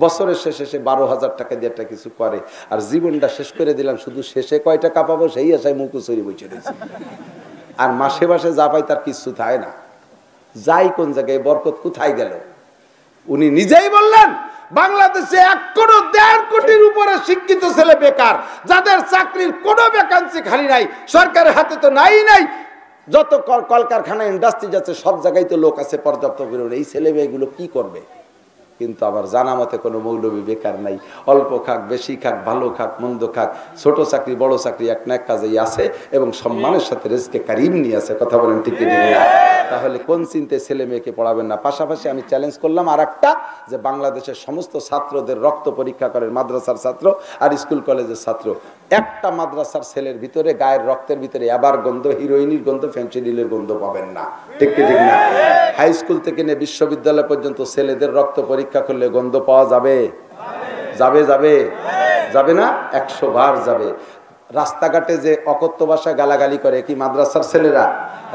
Speaker 1: বছরের শেষে সে 12,000 টাকা দিয়ে একটা কিছু করে, আর জীবনটা শেষ করে দিলাম শুধু শেষে কয় টাকা পাবো সেই আশায় মুখোচুরি বসে রয়েছে। আর মাসে মাসে যা পাই তার কিছু থাকে না। যাই কোন জায়গায়, বরকত কোথায় গেল? উনি নিজেই বললেন বাংলাদেশে 1.5 কোটির উপরে শিক্ষিত ছেলে বেকার, যাদের চাকরির কোনো ভ্যাকান্সি খালি নাই, সরকারের হাতে তো নাই। যত কলকারখানা ইন্ডাস্ট্রি যাচ্ছে সব জায়গায় তো লোক আছে পর্যাপ্ত পরিমাণে। এই ছেলে মেয়েগুলো কি করবে? কিন্তু আবার জানা মতে কোনো মৌলবী বেকার নাই। অল্প খাক, বেশি খাক, ভালো খাক, মন্দ খাক, ছোট চাকরি বড় চাকরি এক না এক কাজেই আছে এবং সম্মানের সাথে রিজকে কারিম নিয়ে আছে। কথা বলেন ঠিক কি না? তাহলে কোন চিন্তায় ছেলে মেয়েকে পড়াবেন না? পাশাপাশি আমি চ্যালেঞ্জ করলাম আর একটা, যে বাংলাদেশের সমস্ত ছাত্রদের রক্ত পরীক্ষা করেন, মাদ্রাসার ছাত্র আর স্কুল কলেজের ছাত্র। একটা মাদ্রাসার ছেলের ভিতরে গায়ের রক্তের ভিতরে আবার গন্ধ, হিরোইনের গন্ধ, ফেন্সিডিলের গন্ধ পাবেন না। ঠিক কি ঠিক না? হাই স্কুল থেকে নিয়ে বিশ্ববিদ্যালয় পর্যন্ত ছেলেদের রক্ত পরীক্ষা করলে গন্ধ পাওয়া যাবে? যাবে যাবে যাবে না? 100 বার যাবে। রাস্তাঘাটে যে অকথ্য ভাষায় গালাগালি করে কি মাদ্রাসার ছেলেরা?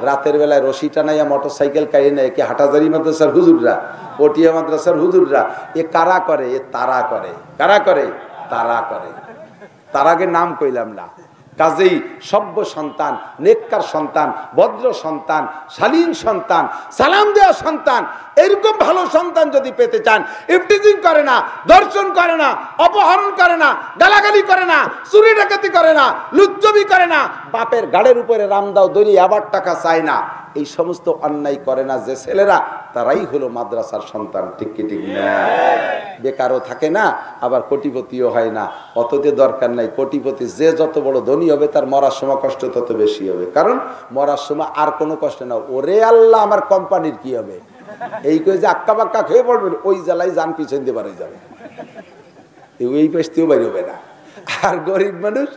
Speaker 1: রাতের বেলায় রশি টানাইয়া মোটরসাইকেল কাইয়ে নেয় কি হাটাজারি মাদ্রাসার হুজুররা, পটিয়া মাদ্রাসার হুজুররা? এ কারা করে? এ তারা করে। কারা করে? তারা করে। তার আগে নাম কইলাম না। কাজেই সভ্য সন্তান, নেককার সন্তান, ভদ্র সন্তান, শালীন সন্তান, সালাম দেওয়া সন্তান, এরকম ভালো সন্তান যদি পেতে চান, ইফটিজিং করে না, দর্শন করে না, অপহরণ করে না, গালাগালি করে না, চুরি ডাকাতি করে না, লুচ্চবি করে না, বাপের গাড়ের উপরে রামদাও দড়ি আবার টাকা চায় না, এই সমস্ত অন্যায় করে না যে ছেলেরা, তারাই হলো মাদ্রাসার সন্তান। ঠিক কি ঠিক না? বেকারও থাকে না, আবার কোটিপতিও হয় না। অততে দরকার নাই। কোটিপতি যে যত বড় ধনী হবে তার মরার সময় কষ্ট তত বেশি হবে। কারণ মরার সময় আর কোনো কষ্ট না। ওরে আল্লাহ আমার কোম্পানির কি হবে, এই করে যে আক্কা বাক্কা খেয়ে পড়বেন, ওই জ্বালায় যান পিছন দিয়ে বাড়ি যাবে, এই বেচতেও বাইরে হবে না। আর গরিব মানুষ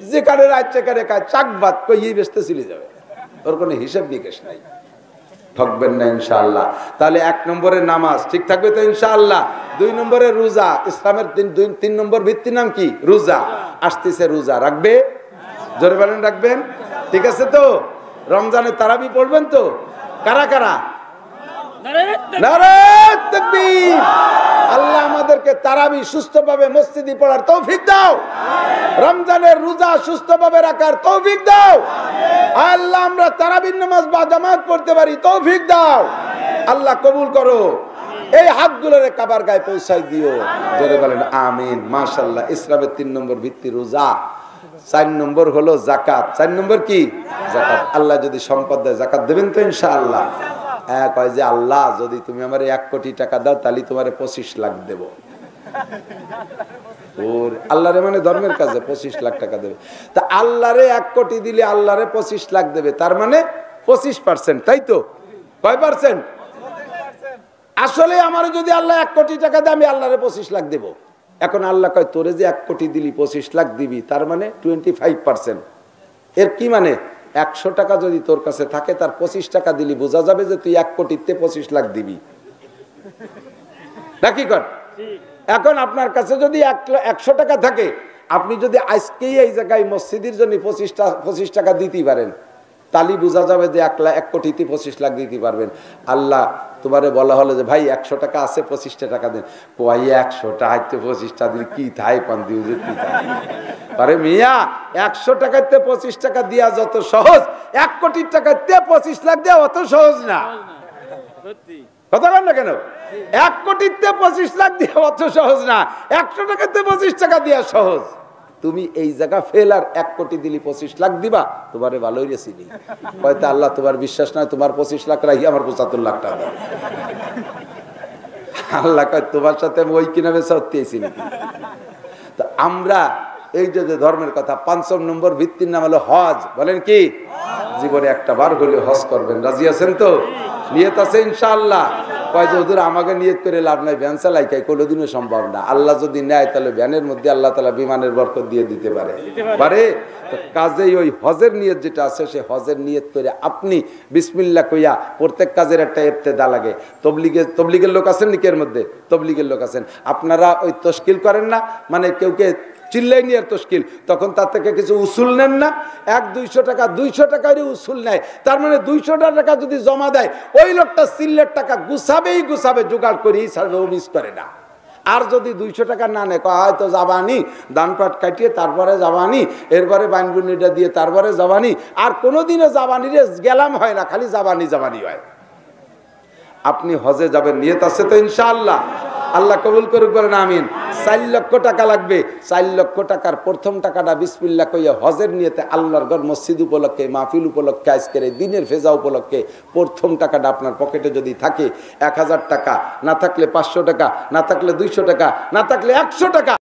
Speaker 1: যেখানে রাত সেখানে খায়, চাক ভাত কই এই বেচতে চলে যাবে, ওর কোনো হিসাব নিকেশ নাই। ঠকবেন না ইনশাআল্লাহ। তাহলে 1 নম্বরে নামাজ ঠিক থাকবে তো ইনশাআল্লাহ। 2 নম্বরে রোজা, ইসলামের 3 নম্বর ভিত্তি নাম কি? রোজা। আসতেছে রোজা, রাখবে? জোরে বলেন রাখবেন? ঠিক আছে তো? রমজানে তারাবি পড়বেন তো? কারা কারা? নারে তাকবীর। আল্লাহ আমাদেরকে তারাবি সুস্থভাবে মসজিদে পড়ার তৌফিক দাও। রমজানের রোজা সুস্থভাবে রাখার তৌফিক দাও। আল্লাহ আমরা তারাবির নামাজ বা জামাত পড়তে পারি, তৌফিক দাও। আল্লাহ কবুল করো। এই হাতগুলোরে কাবার গায়ে পৌঁছাই দিও। জোরে বলেন আমিন। মাশাআল্লাহ। ইসলামের 3 নম্বর ভিত্তি রোজা। 4 নম্বর হলো যাকাত। 4 নম্বর কি? যাকাত। আল্লাহ যদি সম্পদ দেয় জাকাত দেবেন তো ইনশাআল্লাহ? কয় যে আল্লাহ যদি তুমি আমার 1 কোটি টাকা দাও তাহলে তোমার 25 লাখ দেব। আল্লাহরে মানে ধর্মের কাজে 25 লাখ টাকা দেবে। তা আল্লাহরে 1 কোটি দিলে আল্লাহরে 25 লাখ দেবে, তার মানে 25%, তাই তো? কয় পার্সেন্ট? আসলে আমার যদি আল্লাহ 1 কোটি টাকা দেয় আমি আল্লাহরে 25 লাখ দেব। এখন আল্লাহ কয় তোরে যে 1 কোটি দিলি 25 লাখ দিবি, তার মানে 25%। এর কি মানে? 100 টাকা যদি তোর কাছে থাকে তার 25 টাকা দিলি বোঝা যাবে যে তুই 1 কোটিতে 25 লাখ দিবি নাকি? কর এখন আপনার কাছে যদি 100 টাকা থাকে, আপনি যদি আজকেই এই জায়গায় মসজিদের জন্য 25 টাকা দিতে পারেন, তালি বোঝা যাবে যে 1 কোটিতে 25 লাখ দিতে পারবেন। আল্লাহ তোমারে বলা হলো যে ভাই 100 টাকা আছে, 25টা টাকা দেন। কই 100 টাকা 25টা দিলে কি থাই পান দিও যে কি থাই? আরে মিয়া, 100 টাকাতে 25 টাকা দিয়া যত সহজ, 1 কোটি টাকাতে 25 লাখ দেওয়া অত সহজ না। কথা বল না কেন? 1 কোটিতে 25 লাখ দেওয়া অত সহজ না, 100 টাকাতে 25 টাকা দেওয়া সহজ। তুমি এই জায়গা ফেল আর 1 কোটি দিলি 25 লাখ দিবা, তোমারে ভালোই রেসিনি। হয়তো আল্লাহ তোমার বিশ্বাস নয়, তোমার 25 লাখ রাখি আমার 75 লাখ টাকা দাও। আল্লাহ কয় তোমার সাথে আমি ওই কিনা বেচা হতেছি নাকি? তো আমরা এই যে ধর্মের কথা, 5 নম্বর ভিত্তির নাম হলো হজ। বলেন কি? জীবনে একটা বার হলে হজ করবেন। রাজি আছেন তো? নিয়ত আছে ইনশাআল্লাহ? কয় যে হুজুর আমাকে নিয়ত করে লাভ নাই, ভ্যান চালাই খাই, কোনোদিনও সম্ভব না। আল্লাহ যদি নেয় তাহলে ভ্যানের মধ্যে আল্লাহ তাআলা বিমানের বরকত দিয়ে দিতে পারে। তো কাজেই ওই হজের নিয়ত যেটা আছে, সে হজের নিয়ত করে আপনি বিসমিল্লাহ কইয়া, প্রত্যেক কাজের একটা ইবতেদা লাগে। তবলিগের লোক আছেন নাকি এর মধ্যে? তবলিগের লোক আছেন। আপনারা ওই তশকিল করেন না, মানে কেউকে চিল্লাই নিয়ে তশকিল, তখন তার থেকে কিছু উসুল নেন না? 100-200 টাকা, 200 টাকারই উসুল নেয়। তার মানে 200 টাকা যদি জমা দেয়, ওই লোকটা চিল্লের টাকা গুছাবেই গুছাবে, জোগাড় করেই ছাড়বে, ও মিস করে না। আর যদি 200 টাকা না নেয়, হয়তো যাবানি, দান পাট কাটিয়ে তারপরে যাবানি, এরপরে বাইনবুনিটা দিয়ে তারপরে যাবানি, আর কোনোদিনও যাবানিরে গেলাম হয় না, খালি যাবানি হয়। আপনি হজে যাবেন, নিয়ত আছে তো ইনশাআল্লাহ? আল্লাহ কবুল করুক, বলেন আমিন। 4 লক্ষ টাকা লাগবে। 4 লক্ষ টাকার প্রথম টাকাটা বিসমিল্লাহ কইয়া হজের নিয়তে আল্লাহর ঘর মসজিদ উপলক্ষে, মাহফিল উপলক্ষে, আজকের এই দিনের ফেজা উপলক্ষে প্রথম টাকাটা আপনার পকেটে যদি থাকে 1000 টাকা, না থাকলে 500 টাকা, না থাকলে 200 টাকা, না থাকলে 100 টাকা,